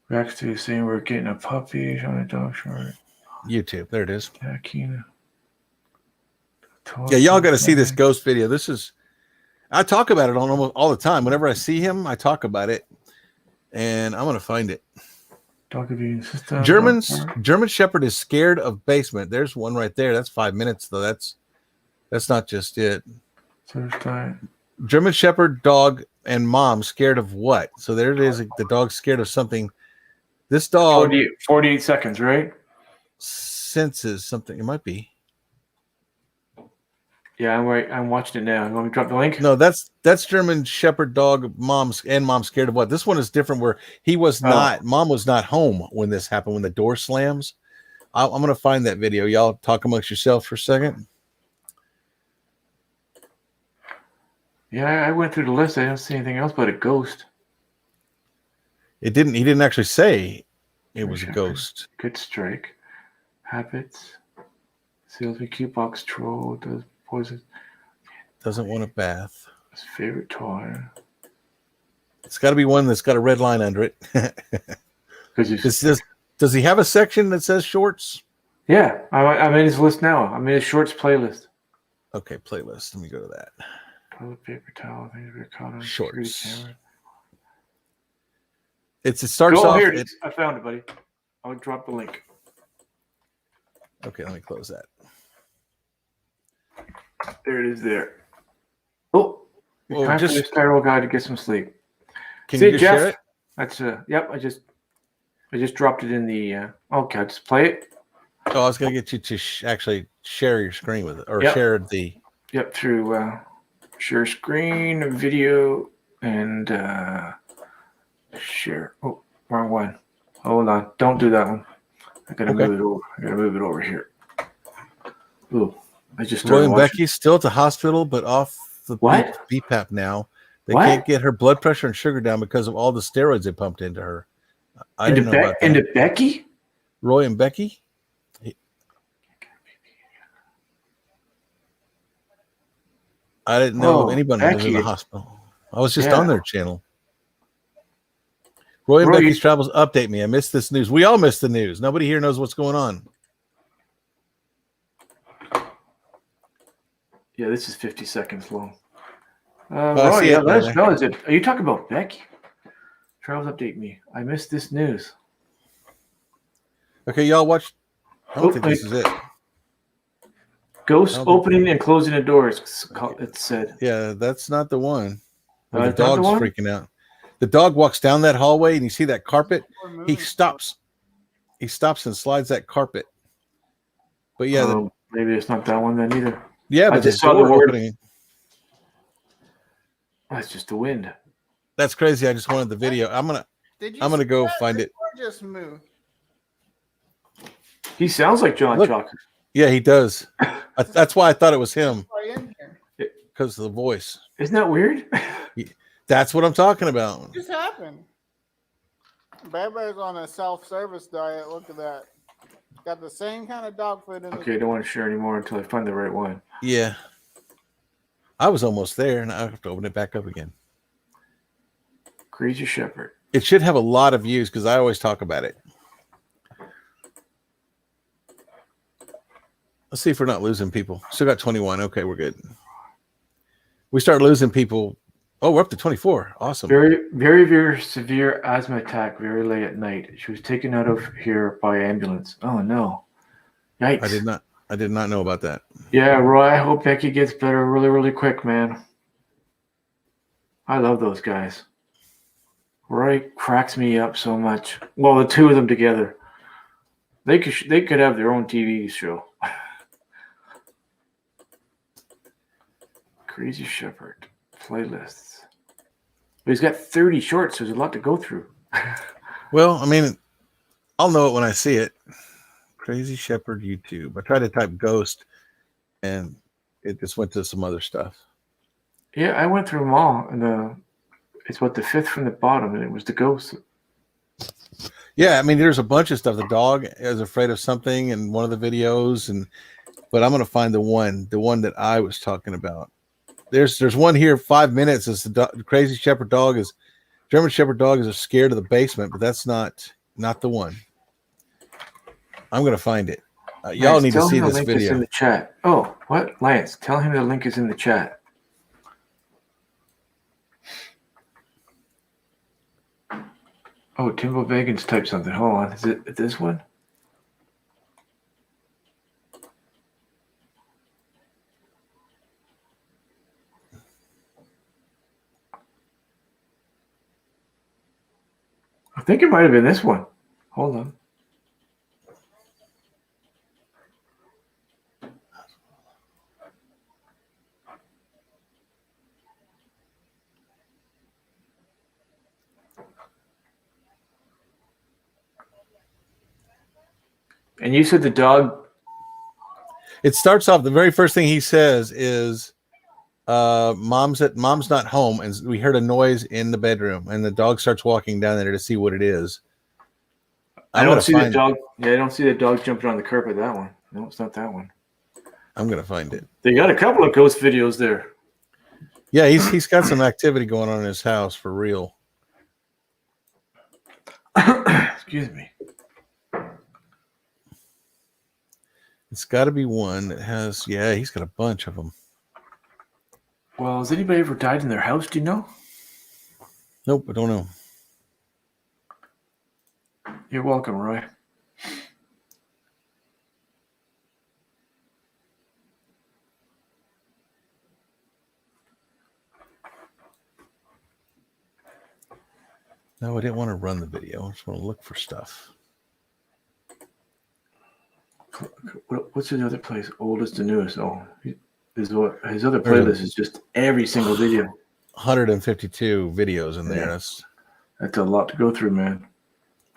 Rex to saying we're getting a puppy on a dog short. YouTube. There it is. Akina. Yeah, y'all got to see this ghost video. I talk about it on almost all the time. Whenever I see him, I talk about it, and I'm gonna find it. Dog abuse system. German Shepherd is scared of basement. There's one right there. That's 5 minutes though. That's not just it. German Shepherd dog and mom scared of what? So there it is. The dog's scared of something. This dog 48 seconds, right? Senses something. It might be. Yeah, I'm watching it now. You want me to drop the link? No, that's German Shepherd dog. Mom scared of what? This one is different. Where mom was not home when this happened. When the door slams, I'm gonna find that video. Y'all talk amongst yourselves for a second. Yeah, I went through the list. I didn't see anything else but a ghost. He didn't actually say it was a ghost. Good strike. Habits. Salesman cute box troll does poison. Doesn't want a bath. His favorite toy. It's got to be one that's got a red line under it. Does he have a section that says shorts? Yeah, I'm in his list now. I'm in his shorts playlist. Okay, playlist. Let me go to that. Toilet paper towel. Shorts. It starts off. Here it is. I found it, buddy. I'll drop the link. Okay, let me close that. There it is. There. Oh, time for this Tyrol guy to get some sleep. Can you just Jeff, share it? That's yep. I just dropped it in the. Okay, I'll just play it. Oh, I was gonna get you to actually share your screen with it, or share the. Yep, through share screen, video, and share. Oh, wrong one. Hold on, don't do that one. I gotta move it over. I gotta move it over here. Ooh, I just started Roy and watching. Becky still at the hospital, but off the BPAP now. They can't get her blood pressure and sugar down because of all the steroids they pumped into her. I didn't know about that. Into Becky? Roy and Becky? I didn't know anybody was in the hospital. I was just on their channel. Roy and Becky's Travels update me. I missed this news. We all missed the news. Nobody here knows what's going on. Yeah, this is 50 seconds long. Roy, let us know. Are you talking about Becky? Travels update me. I missed this news. Okay, y'all watch. I don't think this is it. Ghost opening and closing the doors, it said. Yeah, that's not the one. The dog's freaking out. The dog walks down that hallway and you see that carpet. He stops. He stops and slides that carpet. But yeah, maybe it's not that one then either. Yeah, but I just saw the word. That's just the wind. That's crazy. I just wanted the video. I'm gonna go find it. Just move. He sounds like John Chalker. Yeah, he does. That's why I thought it was him. Because of the voice. Isn't that weird? That's what I'm talking about. What just happened? Bear's on a self-service diet. Look at that. Got the same kind of dog food in Okay, I don't want to share anymore until I find the right one. Yeah. I was almost there, and I have to open it back up again. Crazy Shepherd. It should have a lot of views because I always talk about it. Let's see if we're not losing people. Still got 21. Okay, we're good. We start losing people. Oh, we're up to 24. Awesome. Very severe asthma attack very late at night. She was taken out of here by ambulance. Oh no. Yikes. I did not know about that. Yeah, Roy, I hope Becky gets better really quick, man. I love those guys. Roy cracks me up so much. Well, the two of them together. They could have their own TV show. Crazy Shepherd playlists. But he's got 30 shorts. So there's a lot to go through. Well, I mean, I'll know it when I see it. Crazy Shepherd YouTube. I tried to type ghost, and it just went to some other stuff. Yeah, I went through them all, and it's what the fifth from the bottom, and it was the ghost. Yeah, I mean, there's a bunch of stuff. The dog is afraid of something in one of the videos, but I'm gonna find the one that I was talking about. There's one here, 5 minutes. It's the Crazy Shepherd dog is German Shepherd dog is scared of the basement, but that's not the one. I'm gonna find it. Y'all Lance, need to tell see him the this link is video. in the chat. Oh, what? Lance, tell him the link is in the chat. Oh, Timbo Vegans typed something. Hold on. Is it this one? I think it might have been this one. Hold on. And you said the dog. It starts off, the very first thing he says is mom's not home, and we heard a noise in the bedroom, and the dog starts walking down there to see what it is. I don't see the dog. Yeah, I don't see the dog jumping on the carpet. That one. No, it's not that one. I'm gonna find it. They got a couple of ghost videos there. Yeah, he's got some activity going on in his house for real. Excuse me. It's got to be one that has. Yeah, he's got a bunch of them. Well, has anybody ever died in their house? Do you know? Nope, I don't know. You're welcome, Roy. No, I didn't want to run the video. I just want to look for stuff. What's the other place? Oldest to newest. Oh, his other playlist is just every single video. 152 videos in there. Yeah. That's a lot to go through, man.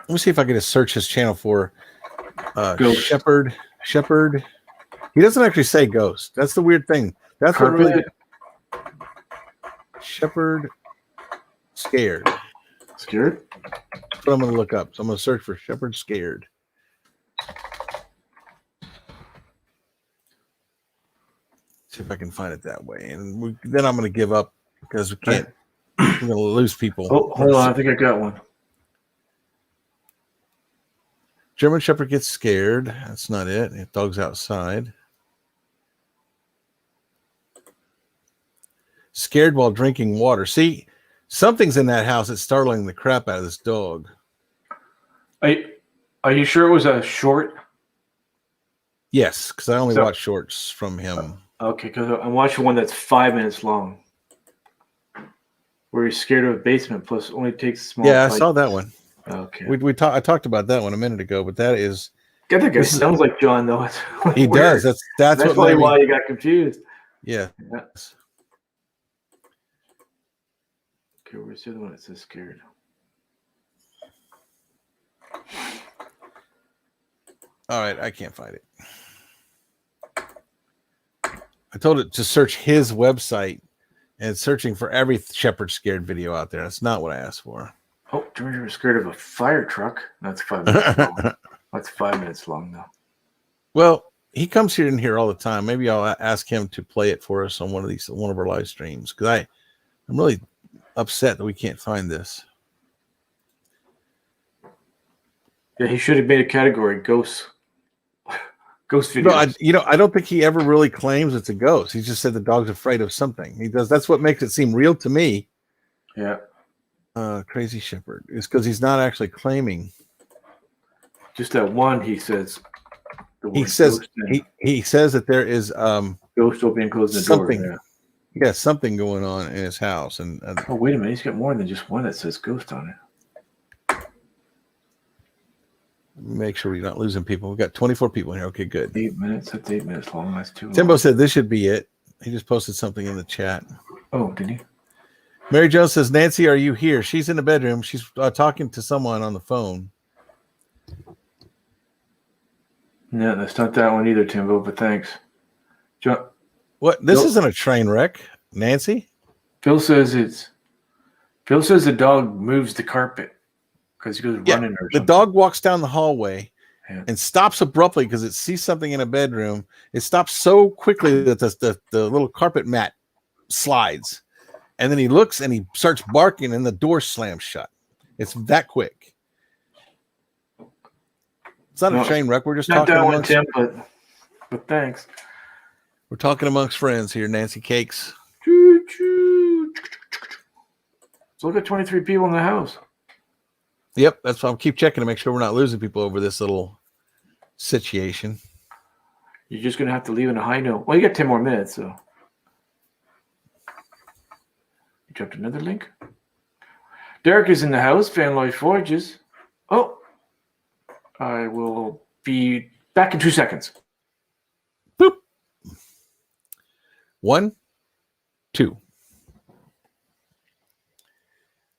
Let me see if I can just search his channel for Ghost. Shepherd. He doesn't actually say ghost. That's the weird thing. That's what really Shepherd scared. Scared? That's what I'm going to look up. So I'm going to search for Shepherd scared. See if I can find it that way, and then I'm going to give up because we can't. We're going to lose people. Oh, hold on. I think I got one. German Shepherd gets scared. That's not it. The dog's outside. Scared while drinking water. See, something's in that house that's startling the crap out of this dog. Are you sure it was a short? Yes, because I only watch shorts from him. Okay, because I'm watching one that's 5 minutes long, where he's scared of a basement. Plus, only takes small. Yeah, I saw that one. Okay, I talked about that one a minute ago, but that is. Get that guy sounds like John though. He does. That's what probably why you got confused. Yeah. Okay, where's the other one that says scared? All right, I can't find it. I told it to search his website, and it's searching for every Shepherd scared video out there. That's not what I asked for. Oh, Georgia was scared of a fire truck. That's 5 minutes long. That's 5 minutes long, though. Well, he comes here in here all the time. Maybe I'll ask him to play it for us on one of our live streams, because I'm really upset that we can't find this. Yeah, he should have made a category ghosts. Ghost videos. No, I don't think he ever really claims it's a ghost. He just said the dog's afraid of something. He does. That's what makes it seem real to me. Yeah. Crazy Shepherd is because he's not actually claiming. Just that one, he says. He says he says that there is ghost opening and closing the something. door. Yeah, something going on in his house, and oh, wait a minute, he's got more than just one that says ghost on it. Make sure we're not losing people. We've got 24 people here. Okay, good. 8 minutes. That's 8 minutes long. That's too long. Timbo said this should be it. He just posted something in the chat. Oh, did he? Mary Jo says, Nancy, are you here? She's in the bedroom. She's talking to someone on the phone. No, that's not that one either, Timbo, but thanks. John, What? This isn't a train wreck, Nancy? Phil says the dog moves the carpet because he goes running or the something. dog walks down the hallway Yeah. and stops abruptly because it sees something in a bedroom. It stops so quickly that the little carpet mat slides. And then he looks and he starts barking and the door slams shut. It's that quick. It's not a train wreck. We're just Not talking that one, amongst, Tim, but thanks. we're talking amongst friends here, Nancy Cakes. Choo, choo. So look at 23 people in the house. Yep, that's why I'll keep checking to make sure we're not losing people over this little situation. You're just gonna have to leave in a high note. Well, you got 10 more minutes, so. You dropped another link. Derek is in the house. Van Lloyd Forges. Oh, I will be back in 2 seconds. Boop. 1, 2.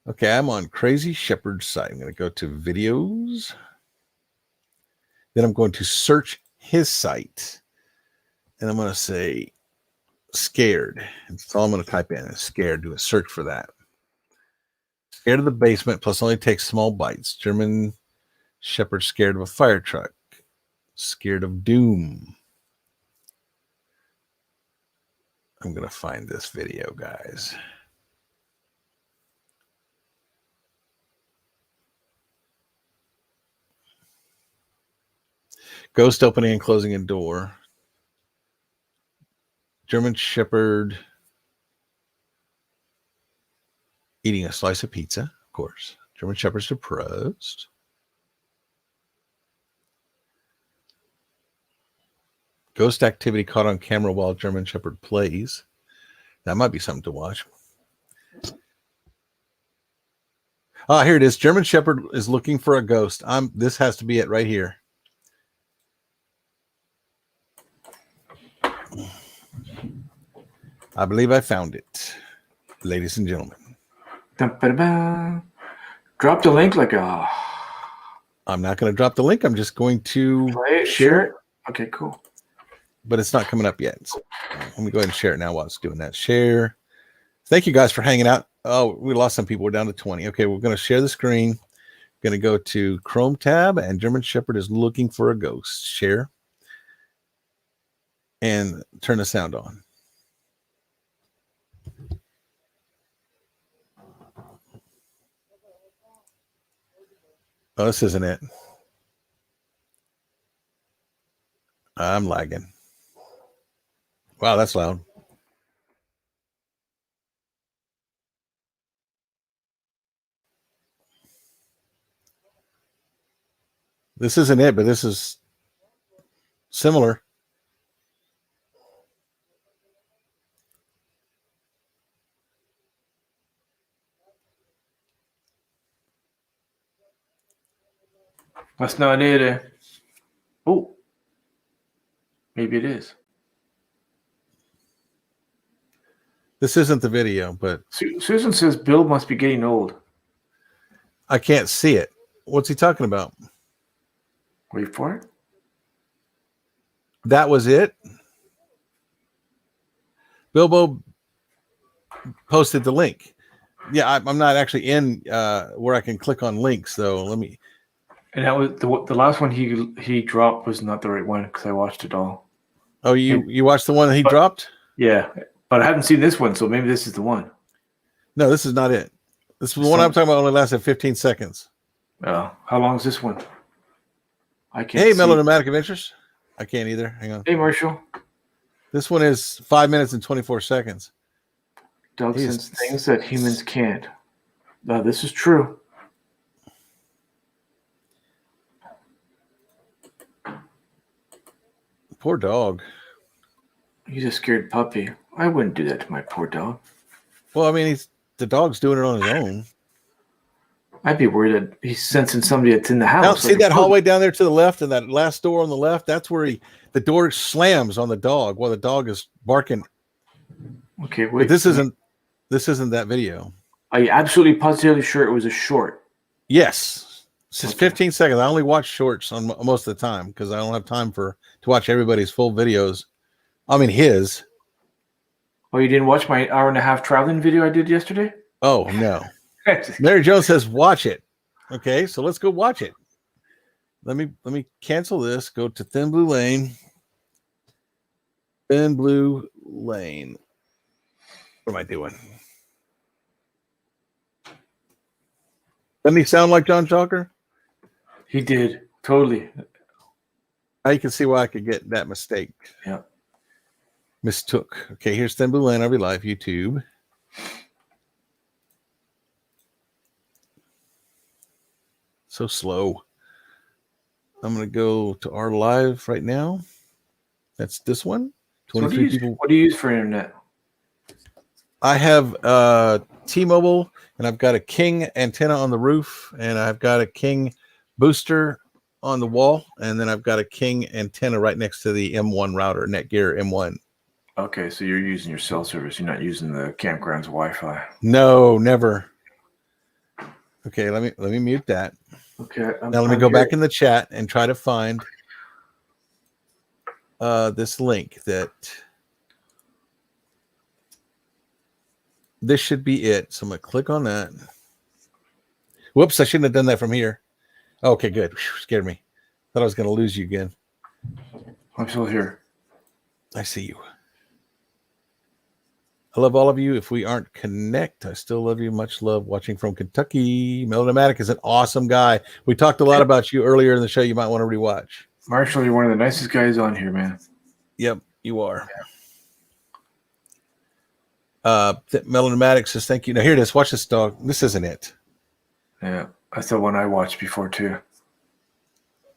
Okay, I'm on Crazy Shepherd's site. I'm going to go to videos. Then I'm going to search his site. And I'm going to say scared. That's all I'm going to type in is scared. Do a search for that. Scared of the basement, plus only takes small bites. German Shepherd scared of a fire truck. Scared of doom. I'm going to find this video, guys. Ghost opening and closing a door. German Shepherd eating a slice of pizza, of course. German Shepherd surprised. Ghost activity caught on camera while German Shepherd plays. That might be something to watch. Ah, here it is. German Shepherd is looking for a ghost. This has to be it right here. I believe I found it, ladies and gentlemen. Dun-ba-da-ba. Drop the link like a. I'm not going to drop the link. I'm just going to Play it, share it. Okay, cool. But it's not coming up yet. So let me go ahead and share it now while it's doing that. Share. Thank you guys for hanging out. Oh, we lost some people. We're down to 20. Okay, we're going to share the screen. Going to go to Chrome tab, and German Shepherd is looking for a ghost. Share. And turn the sound on. Oh, this isn't it. I'm lagging. Wow, that's loud. This isn't it, but this is similar. That's not it. Oh, maybe it is. This isn't the video, but Susan says Bill must be getting old. I can't see it. What's he talking about? Wait for it. That was it. Bilbo posted the link. Yeah, I'm not actually in where I can click on links though. Let me. And that was the last one he dropped was not the right one because I watched it all. Oh, you watched the one that he But- dropped? Yeah, but I haven't seen this one, so maybe this is the one. No, this is not it. This one I'm talking about only lasted 15 seconds. How long is this one? I can't. Hey, see. Melodramatic Adventures. I can't either. Hang on. Hey, Marshall. This one is 5 minutes and 24 seconds. Dogs He's- sense things that humans can't. This is true. Poor dog. He's a scared puppy. I wouldn't do that to my poor dog. Well, I mean, the dog's doing it on his own. I'd be worried that he's sensing somebody that's in the house. Now, see like a that puppy. hallway down there to the left and that last door on the left? That's where the door slams on the dog while the dog is barking. Okay, But wait. this isn't that video. Are you absolutely positively sure it was a short? Yes. It's just Okay. 15 seconds. I only watch shorts on most of the time because I don't have time to watch everybody's full videos. I mean, his. Oh, you didn't watch my hour-and-a-half traveling video I did yesterday? Oh, no. Mary Jo says, watch it. Okay, so let's go watch it. Let me cancel this. Go to Thin Blue Lane. Thin Blue Lane. What am I doing? Doesn't he sound like John Chalker? He did. Totally. Now you can see why I could get that mistake. Yeah. Mistook. Okay, here's Thin Blue Lane, Every Life, YouTube. So slow. I'm going to go to our live right now. That's this one. So what, do 23 you use, people. what do you use for internet? I have T-Mobile, and I've got a King antenna on the roof, and I've got a King booster on the wall, and then I've got a King antenna right next to the M1 router, Netgear M1. Okay, so you're using your cell service. You're not using the campground's Wi-Fi. No, never. Okay, let me mute that. Okay. Now let me go back in the chat and try to find this link that this should be it. So I'm gonna click on that. Whoops, I shouldn't have done that from here. Okay, good. Whew, scared me. Thought I was gonna lose you again. I'm still here. I see you. I love all of you. If we aren't connect, I still love you. Much love watching from Kentucky. Melodramatic is an awesome guy. We talked a lot about you earlier in the show. You might want to rewatch. Marshall, you're one of the nicest guys on here, man. Yep, you are. Melodramatic says thank you. Now here it is. Watch this dog. This isn't it. Yeah, that's the one I watched before too.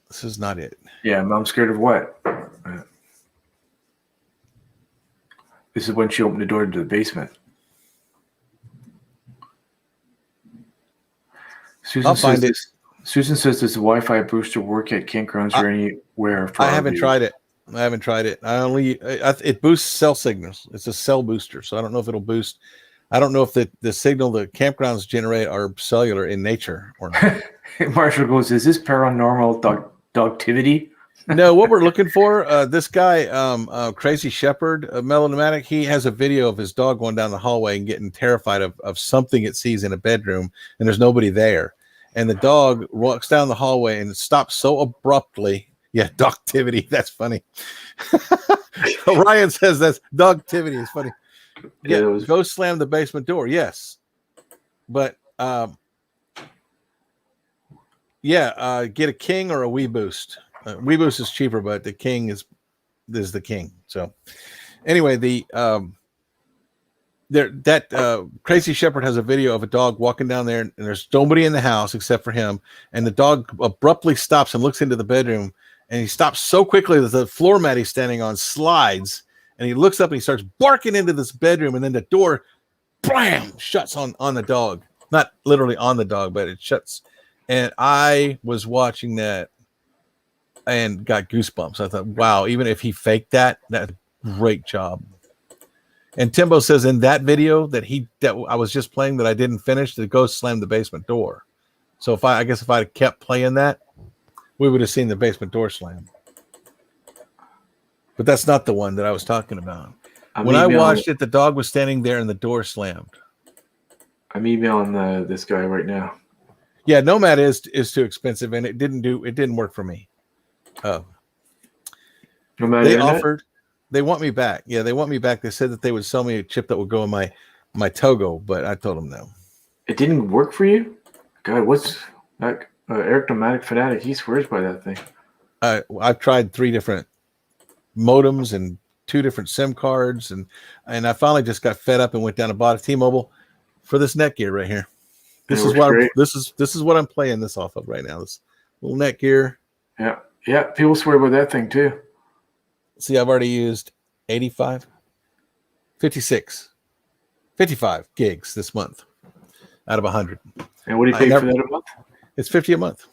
This is not it. Yeah, I'm scared of what? This is when she opened the door to the basement. I'll find it. Susan says, does the Wi-Fi booster work at campgrounds or anywhere? I haven't tried it. It boosts cell signals. It's a cell booster, so I don't know if it'll boost. I don't know if the signal the campgrounds generate are cellular in nature or not. Marshall goes, is this paranormal dogtivity? No, what we're looking for, this guy, Crazy Shepherd, Melodramatic, he has a video of his dog going down the hallway and getting terrified of something it sees in a bedroom, and there's nobody there. And the dog walks down the hallway and stops so abruptly. Yeah, dogtivity. That's funny. Ryan says that's dogtivity. It's funny. Yeah, go slam the basement door. Yes. But, get a King or a WeBoost. WeBoost is cheaper, but the King is the King. So anyway, Crazy Shepherd has a video of a dog walking down there, and there's nobody in the house except for him. And the dog abruptly stops and looks into the bedroom, and he stops so quickly that the floor mat he's standing on slides, and he looks up and he starts barking into this bedroom, and then the door, blam, shuts on the dog. Not literally on the dog, but it shuts. And I was watching that and got goosebumps. I thought, wow, even if he faked that, that's a great job. And Timbo says in that video that I was just playing that I didn't finish, the ghost slammed the basement door. So if I had kept playing that, we would have seen the basement door slam. But that's not the one that I was talking about. When I watched it, the dog was standing there and the door slammed. I'm emailing this guy right now. Yeah, Nomad is too expensive, and it didn't work for me. No matter They internet? offered, they want me back. Yeah, they want me back. They said that they would sell me a chip that would go in my Togo, but I told them no. It didn't work for you? God, what's that? Eric Nomadic Fanatic, he swears by that thing. I've tried 3 different modems and 2 different SIM cards, and I finally just got fed up and went down and bought a T-Mobile for this Netgear right here. This It is works what great. this is what I'm playing this off of right now. This little Netgear. Yeah, people swear by that thing too. See, I've already used 85, 56, 55 gigs this month out of 100. And what do you I pay never- for that a month? It's 50 a month.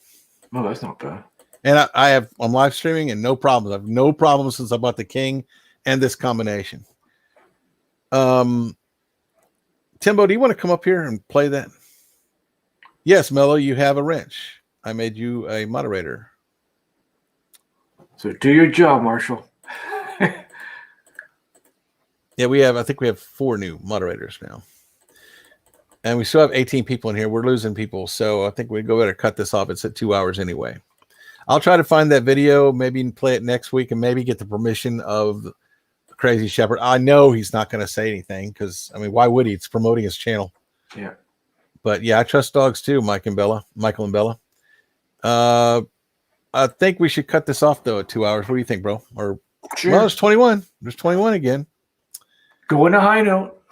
Oh, that's not bad. And I'm live streaming and no problems. I've no problems since I bought the King and this combination. Timbo, do you want to come up here and play that? Yes, Mello, you have a wrench. I made you a moderator. So do your job, Marshall. Yeah, I think we have 4 new moderators now. And we still have 18 people in here. We're losing people. So I think we go better cut this off. It's at 2 hours anyway. I'll try to find that video, maybe play it next week, and maybe get the permission of the Crazy Shepherd. I know he's not going to say anything because, I mean, why would he? It's promoting his channel. Yeah. But yeah, I trust dogs too, Michael and Bella. I think we should cut this off though at 2 hours. What do you think, bro? Or Sure. well, it's 21. There's 21 again. Go on a high note.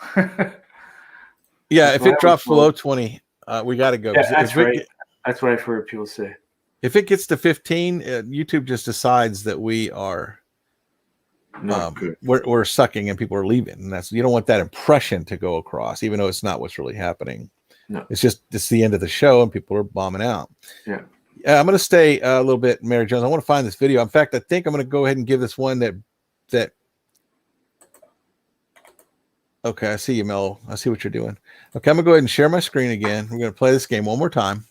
Yeah, That's if it what I drops was below 20, we got to go. Yeah, that's if right. That's what I've heard people say. If it gets to 15, YouTube just decides that we are Not good. we're sucking and people are leaving, and you don't want that impression to go across, even though it's not what's really happening. No. It's the end of the show and people are bombing out. Yeah. I'm going to stay a little bit, Mary Jones. I want to find this video. In fact, I think I'm going to go ahead and give this one that. Okay, I see you, Mel. I see what you're doing. Okay, I'm going to go ahead and share my screen again. We're going to play this game one more time.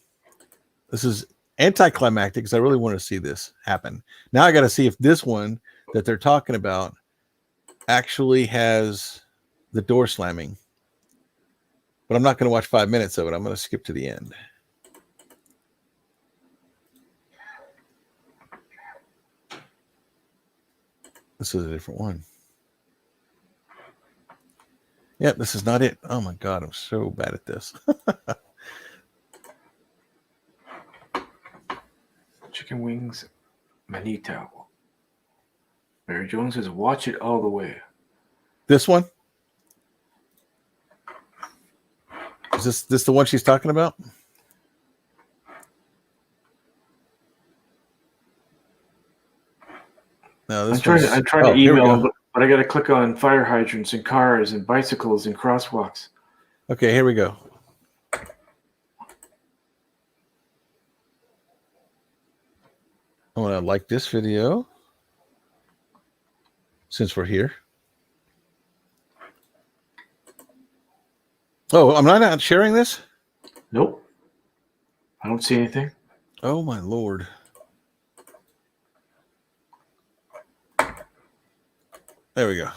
This is anticlimactic because I really want to see this happen. Now I got to see if this one that they're talking about actually has the door slamming. But I'm not going to watch 5 minutes of it. I'm going to skip to the end. This is a different one. Yep, this is not it. Oh my God, I'm so bad at this. Chicken wings, Manito. Mary Jones says, watch it all the way. This one? Is this the one she's talking about? No, I'm trying to email them, but I got to click on fire hydrants and cars and bicycles and crosswalks. Okay, here we go. I want to like this video since we're here. Oh, I'm not sharing this? Nope. I don't see anything. Oh, my Lord. There we go.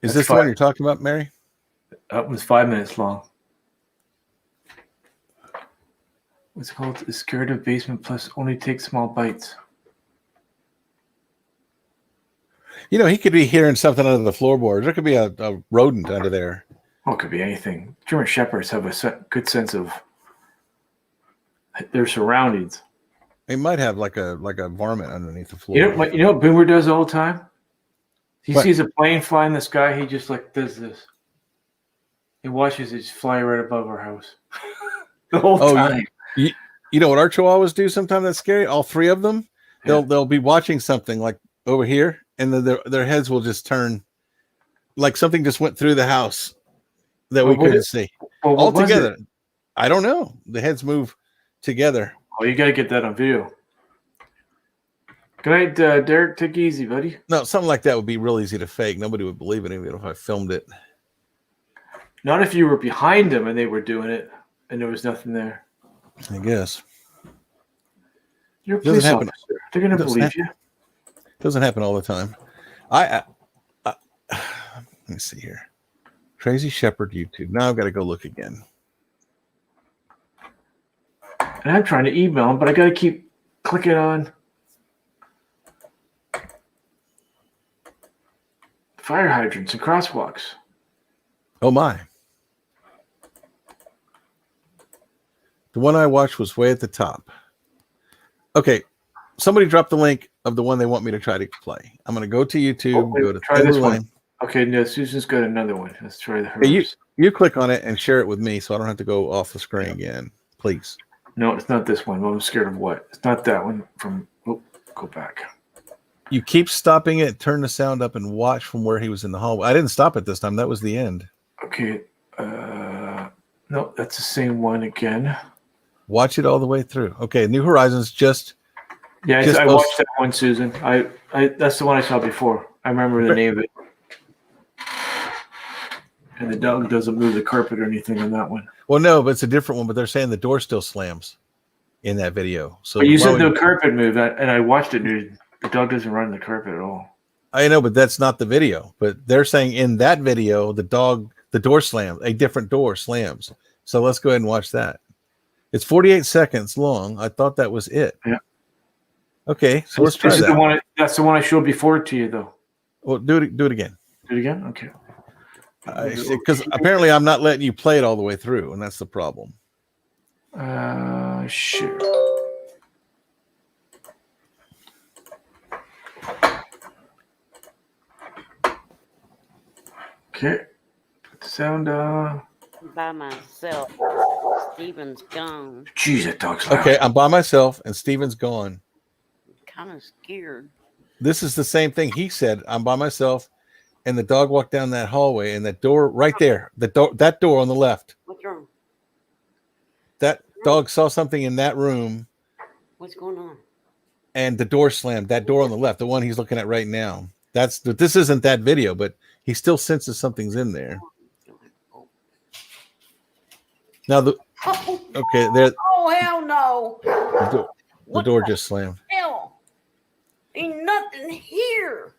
Is this the one you're talking about, Mary? That was 5 minutes long. What's it called? It's scared of basement plus only take small bites. You know, he could be hearing something under the floorboards. There could be a rodent under there. Oh, it could be anything. German Shepherds have a good sense of their surroundings. He might have like a varmint underneath the floor. You know what Boomer does all the time? He What? sees a plane fly in the sky. He just like does this. He watches it fly right above our house the whole time. You know what our chihuahuas do sometimes that's scary? All 3 of them, Yeah. they'll be watching something like over here, and then their heads will just turn like something just went through the house that we Well, what couldn't is- see. Well, All what was together. it? I don't know. The heads move together. Oh, you got to get that on video. Good night, Derek. Take it easy, buddy. No, something like that would be real easy to fake. Nobody would believe it even if I filmed it. Not if you were behind them and they were doing it and there was nothing there. I guess. You're a Doesn't police happen. officer. They're going to Doesn't believe you. Doesn't happen all the time. I Let me see here. Crazy Shepherd YouTube. Now I've got to go look again. And I'm trying to email him, but I got to keep clicking on fire hydrants and crosswalks. Oh my. The one I watched was way at the top. Okay. Somebody dropped the link of the one they want me to try to play. I'm going to go to YouTube, Okay, go to try this Timberline. one. Okay, no, Susan's got another one. Let's try the Hey, hers. you click on it and share it with me so I don't have to go off the screen again. Please. No, it's not this one. I'm scared of what? It's not that one from. Oh, go back. You keep stopping it, turn the sound up, and watch from where he was in the hallway. I didn't stop it this time. That was the end. Okay. No, that's the same one again. Watch it all the way through. Okay, New Horizons just Yeah, Just I those- watched that one, Susan. I that's the one I saw before. I remember the name of it. And the dog doesn't move the carpet or anything on that one. well, no, but it's a different one. But they're saying the door still slams in that video. So But you why said would- the carpet moved, and I watched it, dude. The dog doesn't run the carpet at all. I know, but that's not the video. But they're saying in that video, the door slams, a different door slams. So let's go ahead and watch that. It's 48 seconds long. I thought that was it. Yeah. Okay, so let's try This is that. the one. That's the one I showed before to you, though. Well, do it again. Do it again. Okay. Because apparently I'm not letting you play it all the way through, and that's the problem. Shit. Okay. Put the sound. By myself. Steven's gone. Jeez, that dog's loud. Okay, I'm by myself, and Steven's gone. Kind of scared. This is the same thing he said. I'm by myself, and the dog walked down that hallway, and that door right there, that door on the left, What's wrong? that dog saw something in that room, What's going on? and the door slammed. That door on the left, the one he's looking at right now. This isn't that video, but he still senses something's in there. Now okay, there Oh, hell no. the door just slammed. Hell. Ain't nothing here.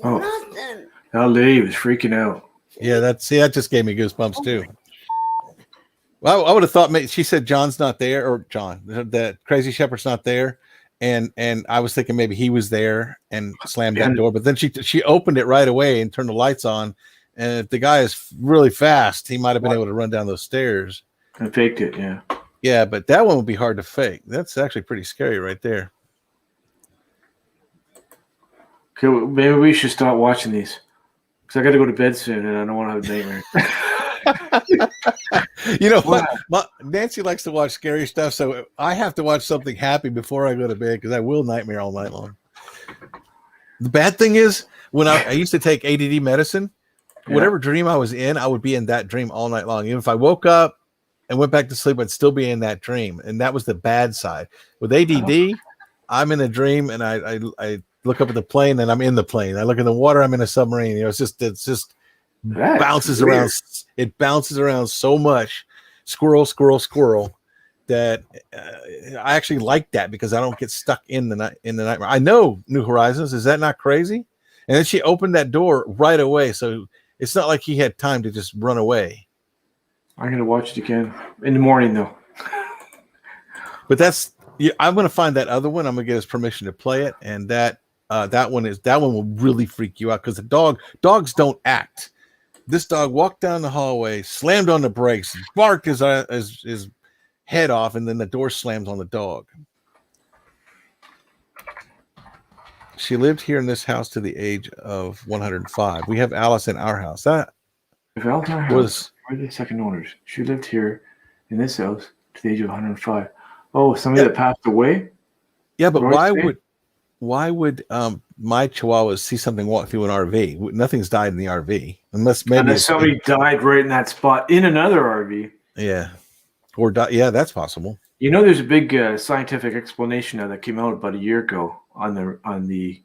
Oh. Nothing. LA was freaking out. Yeah, that just gave me goosebumps too. Well, I would have thought she said John's not there, or John, that Crazy Shepherd's not there, and I was thinking maybe he was there and slammed that door, but then she opened it right away and turned the lights on, and if the guy is really fast, he might have been able to run down those stairs. I faked it, yeah. Yeah, but that one would be hard to fake. That's actually pretty scary right there. Okay, well, maybe we should stop watching these. Because I got to go to bed soon and I don't want to have a nightmare. You know what? Nancy likes to watch scary stuff, so I have to watch something happy before I go to bed because I will nightmare all night long. The bad thing is, when I used to take ADD medicine, whatever dream I was in, I would be in that dream all night long. Even if I woke up and went back to sleep, I'd still be in that dream. And that was the bad side. With ADD, I'm in a dream and I look up at the plane and I'm in the plane. I look in the water, I'm in a submarine. You know, it's just That's bounces weird. around. It bounces around so much, squirrel, that I actually like that because I don't get stuck in the nightmare. I know New Horizons. Is that not crazy? And then she opened that door right away, so it's not like he had time to just run away. I'm going to watch it again in the morning, though. But I'm going to find that other one. I'm going to get his permission to play it, and that one will really freak you out because dogs don't act. This dog walked down the hallway, slammed on the brakes, barked his head off, and then the door slams on the dog. She lived here in this house to the age of 105. We have Alice in our house. That If Altar was were the second owners, she lived here in this house to the age of 105. Oh, somebody that passed away? yeah, but Royce why would my Chihuahuas see something walk through an RV? Nothing's died in the RV, unless maybe And then somebody died right in that spot in another RV. yeah, or yeah, that's possible. You know, there's a big scientific explanation now that came out about a year ago on the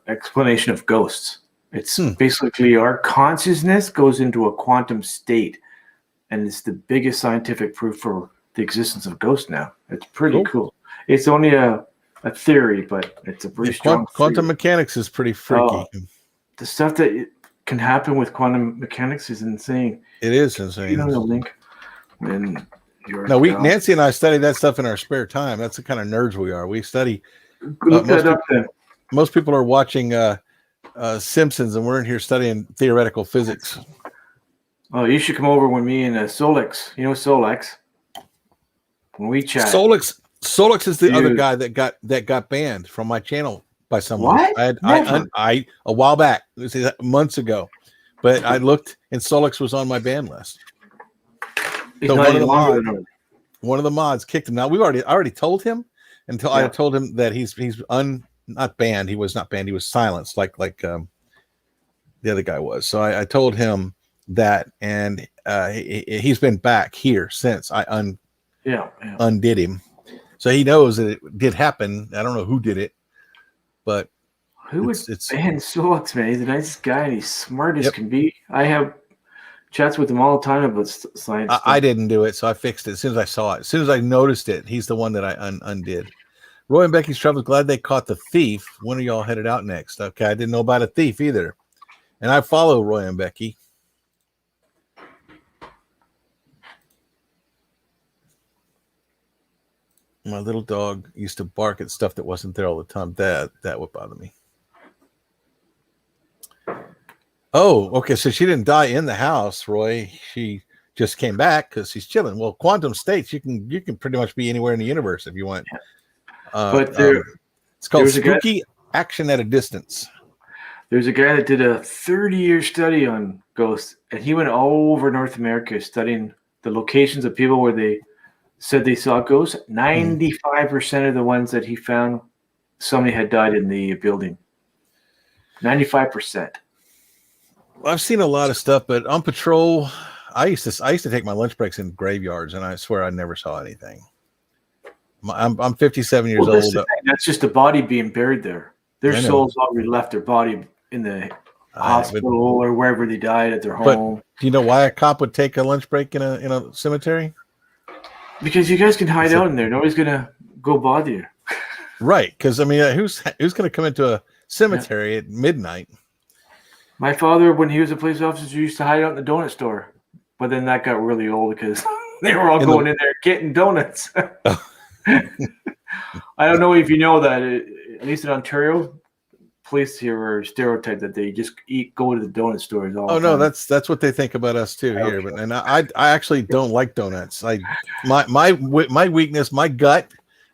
explanation of ghosts. It's basically our consciousness goes into a quantum state, and it's the biggest scientific proof for the existence of ghosts now. It's pretty cool. It's only a theory, but it's a pretty strong Quantum theory. mechanics is pretty freaky. the stuff that can happen with quantum mechanics is insane. It is You insane. know the link. And No, Nancy and I study that stuff in our spare time. That's the kind of nerds we are. We study. look that up then. Most people are watching Simpsons, and we're in here studying theoretical physics. Oh, you should come over when me and Solex. You know Solex. When we chat. Solix is the other Dude. guy that got banned from my channel by someone. What? I a while back, this is months ago, but I looked and Solix was on my ban list. He's So not one of even the longer mods- than him. One of the mods kicked him. Now I already told him until I Yeah. told him that he's not banned. He was not banned. He was silenced like the other guy was. So I told him that, and he's been back here since I Yeah. undid him. So he knows that it did happen. I don't know who did it, but Who would it's ban Solex, man? He's the nicest guy and he's smart as Yep. can be. I have chats with him all the time about science. I didn't do it, so I fixed it as soon as I saw it. As soon as I noticed it, he's the one that I undid. Roy and Becky's Travels, glad they caught the thief. When are y'all headed out next? Okay, I didn't know about a thief either. And I follow Roy and Becky. My little dog used to bark at stuff that wasn't there all the time. That would bother me. Oh, okay. So she didn't die in the house, Roy. She just came back because she's chilling. Well, quantum states, you can pretty much be anywhere in the universe if you want. But it's called there's a guy- spooky action at a distance. There's a guy that did a 30-year study on ghosts, and he went all over North America studying the locations of people where they said they saw ghosts. 95% of the ones that he found, somebody had died in the building. 95%. I've seen a lot of stuff, but on patrol, I used to take my lunch breaks in graveyards, and I swear I never saw anything. I'm 57 years Well, that's old. the thing. That's just a body being buried there. Their I know. souls already left their body in the But hospital or wherever they died at their But- home. do you know why a cop would take a lunch break in a cemetery? Because you guys can hide out in there. Nobody's gonna go bother you. Right, because I mean, who's going to come into a cemetery at midnight? My father, when he was a police officer, used to hide out in the donut store, but then that got really old because they were all In going in there getting donuts. I don't know if you know that, at least in Ontario, police here are stereotyped that they just go to the donut stores all Oh the no, time. that's what they think about us too here. But and I actually don't like donuts. My weakness, my gut.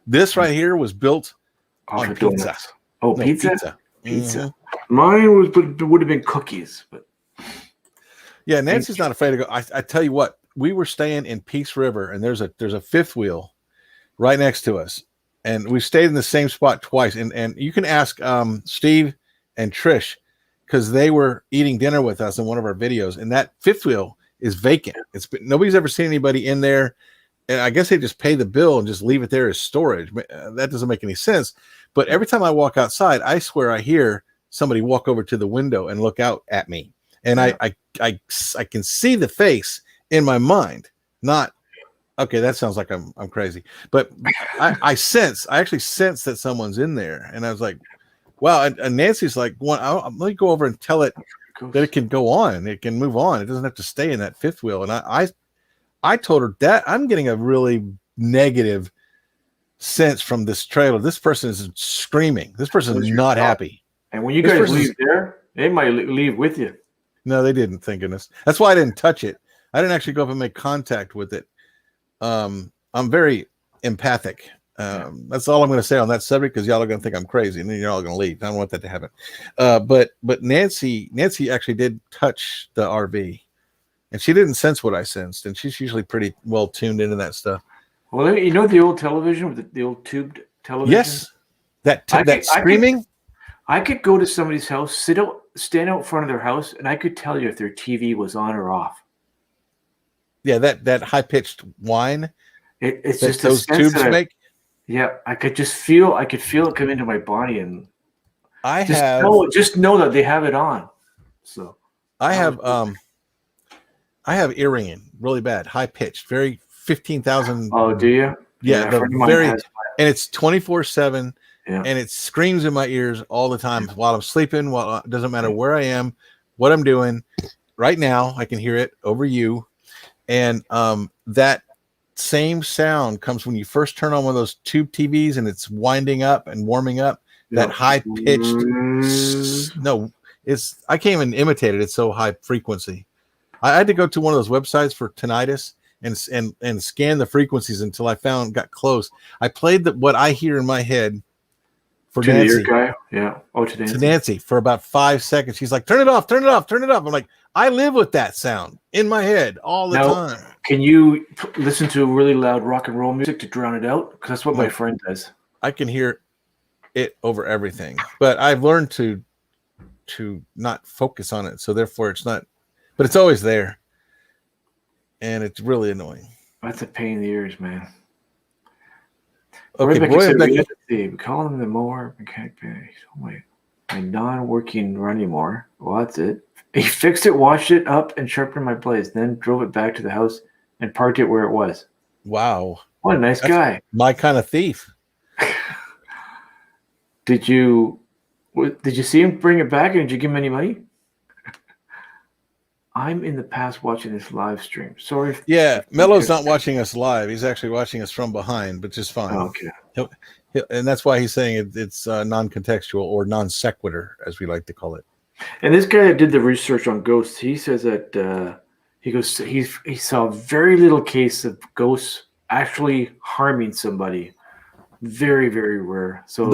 This right here was built Off on of pizza. donuts. Oh, No, pizza? Mhm. Mine would have been cookies, but Yeah, Nancy's not afraid to go. I tell you what, we were staying in Peace River, and there's a fifth wheel right next to us, and we stayed in the same spot twice. And you can ask Steve and Trish because they were eating dinner with us in one of our videos, and that fifth wheel is vacant. Nobody's ever seen anybody in there, and I guess they just pay the bill and just leave it there as storage. That doesn't make any sense. But every time I walk outside, I swear I hear somebody walk over to the window and look out at me, and I can see the face in my mind. Not okay. That sounds like I'm crazy, but I actually sense that someone's in there, and I was like, wow. And Nancy's like, let me go over and tell it that it can go on, it can move on, it doesn't have to stay in that fifth wheel. And I told her that I'm getting a really negative sense from this trailer. This person is screaming. This person is not happy. and when you This guys person's- leave there, they might leave with you. No, they didn't, thank goodness. That's why I didn't touch it. I didn't actually go up and make contact with it. I'm very empathic. That's all I'm going to say on that subject, because y'all are going to think I'm crazy, and then you're all going to leave. I don't want that to happen. But Nancy actually did touch the RV, and she didn't sense what I sensed, and she's usually pretty well tuned into that stuff. Well, you know the old television with the old tubed television? Yes, that screaming. I could go to somebody's house, stand out front of their house, and I could tell you if their TV was on or off. Yeah, that high pitched whine. It's that just a those sense tubes that make. Yeah, I could feel it come into my body, and I just know that they have it on. So I have ear ringing really bad, high pitched, very 15,000. oh, do you? Yeah, a friend of mine very, has and it's 24/7, Yeah. and it screams in my ears all the time while I'm sleeping. While it doesn't matter where I am, what I'm doing. Right now, I can hear it over you, and that same sound comes when you first turn on one of those tube TVs and it's winding up and warming up. That high pitched. No, I can't even imitate it. It's so high frequency. I had to go to one of those websites for tinnitus and scan the frequencies until I got close. I played what I hear in my head for to Nancy. the ear guy? Yeah. Oh, to Nancy. To Nancy for about 5 seconds. She's like, turn it off, turn it off, turn it off. I'm like, I live with that sound in my head all the time. Can you listen to really loud rock and roll music to drown it out? Because that's what my friend does. I can hear it over everything, but I've learned to not focus on it. So therefore it's not, but it's always there. And it's really annoying. That's a pain in the ears, man. Okay, Roy and Becky. we call him the mower mechanic. Wait, my non-working running mower. Well, that's it. He fixed it, washed it up, and sharpened my blades. Then drove it back to the house and parked it where it was. Wow, what a nice guy! My kind of thief. Did you see him bring it back, and did you give him any money? I'm in the past watching this live stream. Sorry. Yeah, Mello's not watching us live. He's actually watching us from behind, but just fine. Oh, okay. And that's why he's saying it's non-contextual or non-sequitur, as we like to call it. And this guy that did the research on ghosts, he says that he saw very little case of ghosts actually harming somebody. Very, very rare. So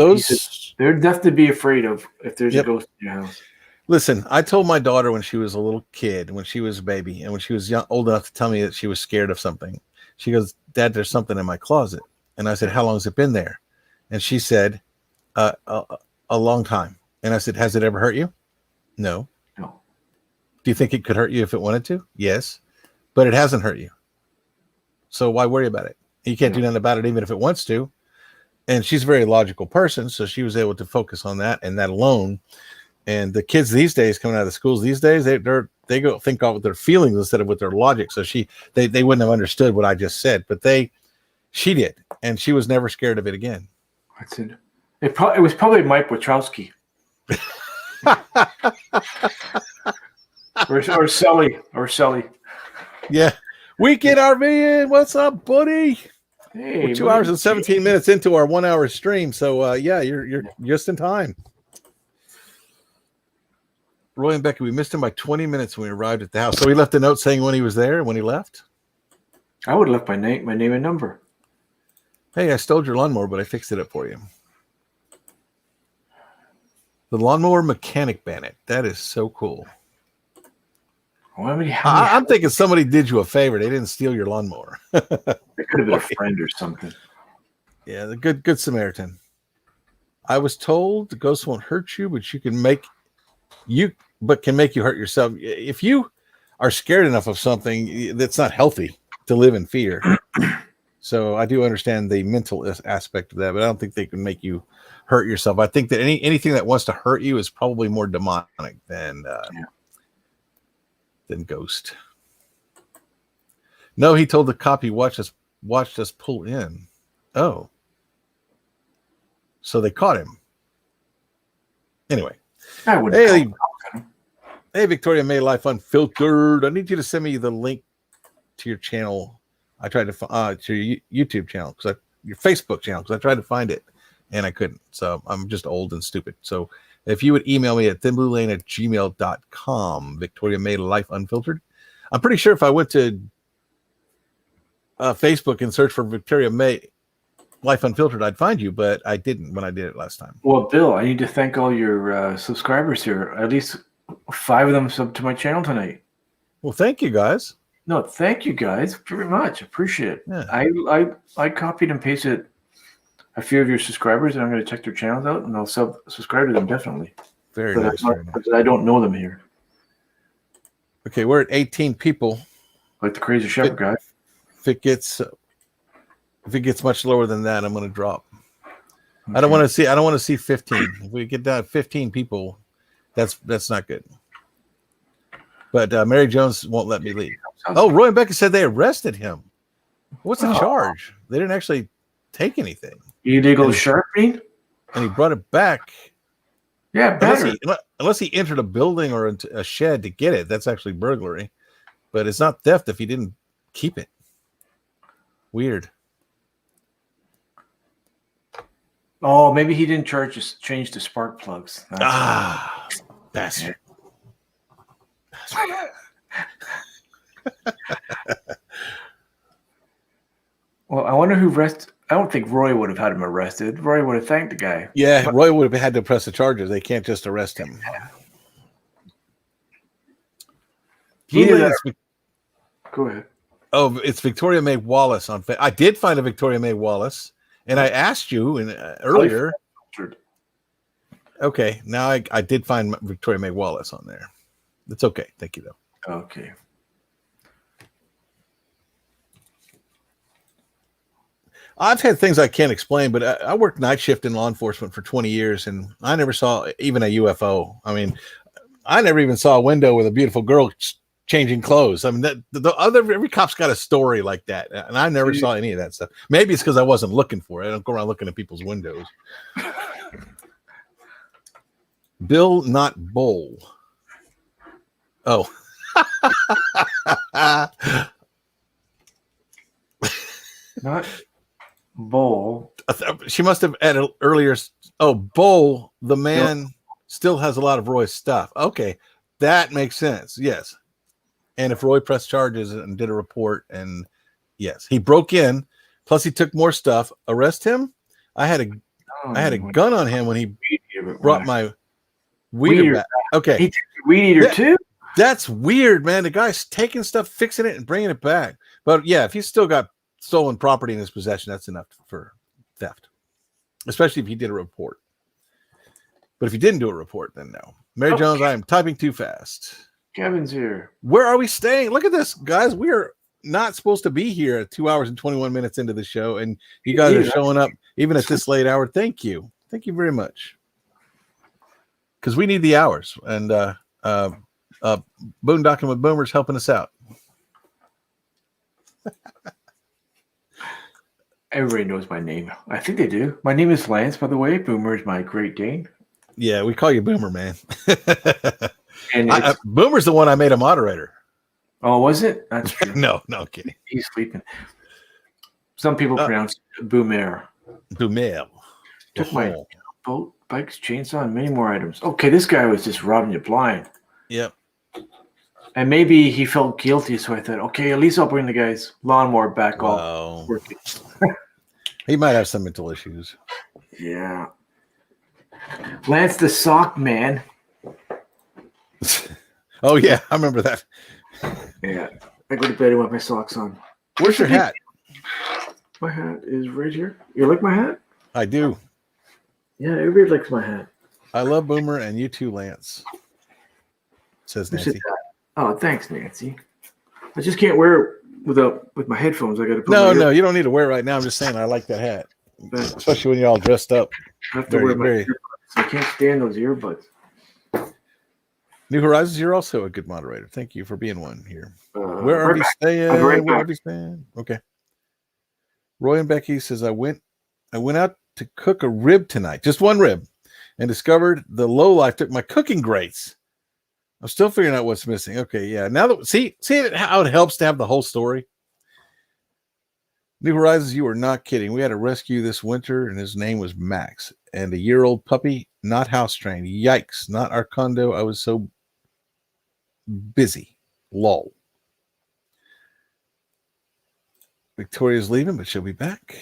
they're definitely to be afraid of if there's a ghost in your house. Listen, I told my daughter when she was a little kid, when she was a baby, and when she was old enough to tell me that she was scared of something, she goes, Dad, there's something in my closet. And I said, how long has it been there? And she said, a long time. And I said, has it ever hurt you? No. No. Do you think it could hurt you if it wanted to? Yes. But it hasn't hurt you. So why worry about it? You can't do nothing about it even if it wants to. And she's a very logical person, so she was able to focus on that and that alone. And the kids these days coming out of the schools these days, they go think off with their feelings instead of with their logic. So they wouldn't have understood what I just said, but she did, and she was never scared of it again. That's it. It was probably Mike Wachowski. or Sully. Yeah. Weekend RV, what's up, buddy? Hey, we're 2 hours and 17 minutes into our 1 hour stream. So you're just in time. Roy and Becky, we missed him by 20 minutes when we arrived at the house. So he left a note saying when he was there and when he left. I would have left my name and number. Hey, I stole your lawnmower, but I fixed it up for you. The Lawnmower Mechanic Bandit. That is so cool. I'm thinking somebody did you a favor. They didn't steal your lawnmower. It could have been a friend or something. Yeah, the good Samaritan. I was told the ghost won't hurt you, but can make you hurt yourself. If you are scared enough of something, that's not healthy to live in fear. So I do understand the mental aspect of that, but I don't think they can make you hurt yourself. I think that anything that wants to hurt you is probably more demonic than ghost. No, he told the cop he watched us pull in. Oh. So they caught him. Anyway. Hey, Victoria May Life Unfiltered. I need you to send me the link to your channel. I tried to to your YouTube channel, your Facebook channel, because I tried to find it and I couldn't. So I'm just old and stupid. So if you would email me at thinbluelane@gmail.com, Victoria May Life Unfiltered. I'm pretty sure if I went to Facebook and searched for Victoria May Life Unfiltered, I'd find you, but I didn't when I did it last time. Well, Bill, I need to thank all your subscribers here. At least 5 of them sub to my channel tonight. Well, thank you guys. No, thank you guys very much. Appreciate it. Yeah. I copied and pasted a few of your subscribers, and I'm going to check their channels out, and I'll subscribe to them definitely. Very nice. Because I don't know them here. Okay, we're at 18 people. Like the Crazy Shepherd guy. If it gets much lower than that, I'm going to drop. Okay. I don't want to see 15. If we get down to 15 people, that's not good. But Mary Jones won't let me leave. Oh, Roy and Becca said they arrested him. What's the charge? They didn't actually take anything. Illegal sharpening? and he brought it back. Yeah, better. Unless he entered a building or into a shed to get it, that's actually burglary. But it's not theft if he didn't keep it. Weird. Oh, maybe he didn't change the spark plugs. That's Bastard. Well, I wonder who arrested. I don't think Roy would have had him arrested. Roy would have thanked the guy. Yeah, Roy would have had to press the charges. They can't just arrest him. Go ahead. Oh, it's Victoria May Wallace on. I did find a Victoria May Wallace, and I asked you earlier. Okay, now I did find Victoria May Wallace on there. It's okay. Thank you, though. Okay. I've had things I can't explain, but I worked night shift in law enforcement for 20 years, and I never saw even a UFO. I mean, I never even saw a window with a beautiful girl changing clothes. I mean, every cop's got a story like that, and I never saw any of that stuff. Maybe it's because I wasn't looking for it. I don't go around looking at people's windows. Bill, not Bowl. Oh. Not Bowl. She must have added earlier. Oh, Bowl, the man still has a lot of Roy's stuff. Okay, that makes sense. Yes. And if Roy pressed charges and did a report, and yes, he broke in, plus he took more stuff. Arrest him? I had a gun on him when he brought my weeder back. Okay. He took the weed eater too? That's weird, man. The guy's taking stuff, fixing it, and bringing it back. But yeah, if he's still got stolen property in his possession, that's enough for theft, especially if he did a report. But if he didn't do a report, then no. Mary Jones, I am typing too fast. Kevin's here. Where are we staying? Look at this, guys. We are not supposed to be here at 2 hours and 21 minutes into the show, and you guys are showing up even at this late hour. Thank you. Thank you very much. Because we need the hours, and Boondocking with Boomers helping us out. Everybody knows my name. I think they do. My name is Lance, by the way. Boomer is my Great Dane. Yeah, we call you Boomer, man. And Boomer's the one I made a moderator. Oh, was it? That's true. No, kidding. He's sleeping. Some people pronounce it Boomer. Boomer. Took my boat, bikes, chainsaw, and many more items. Okay, this guy was just robbing you blind. Yep. And maybe he felt guilty, so I thought, okay, at least I'll bring the guy's lawnmower back all working. He might have some mental issues. Yeah. Lance the sock man. Oh, yeah, I remember that. Yeah. I go to bed with my socks on. Where's your hat? My hat is right here. You like my hat? I do. Yeah, everybody likes my hat. I love Boomer, and you too, Lance. Says Nancy. Oh, thanks, Nancy. I just can't wear it with my headphones. I got to put No, you don't need to wear it right now. I'm just saying I like that hat, especially when you're all dressed up. I have to wear my earbuds. I can't stand those earbuds. New Horizons, you're also a good moderator. Thank you for being one here. Where are right we back. staying? Right Where are back. we staying? Okay. Roy and Becky says I went out to cook a rib tonight, just one rib, and discovered the lowlife took my cooking grates. I'm still figuring out what's missing. Okay, yeah. Now that see how it helps to have the whole story. New Horizons, you are not kidding. We had a rescue this winter, and his name was Max, and a year-old puppy, not house trained. Yikes! Not our condo. I was so busy. Lol. Victoria's leaving, but she'll be back.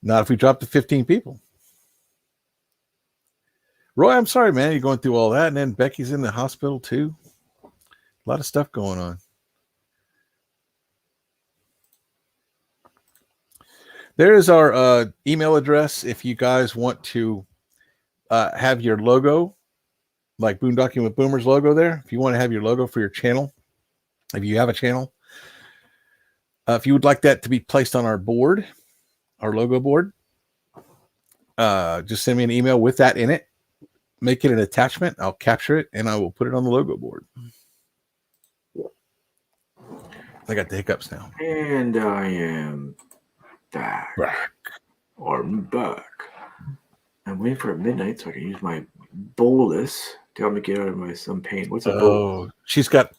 Not if we drop to 15 people. Roy, I'm sorry, man. You're going through all that, and then Becky's in the hospital too. A lot of stuff going on. There is our email address if you guys want to have your logo, like Boondocking with Boomers logo there. If you want to have your logo for your channel, if you have a channel, if you would like that to be placed on our board, our logo board, just send me an email with that in it. Make it an attachment. I'll capture it and I will put it on the logo board. I got the hiccups now. And I am back. I'm back. I'm waiting for midnight so I can use my bolus to help me get out of some pain. What's a bolus? Oh, she's got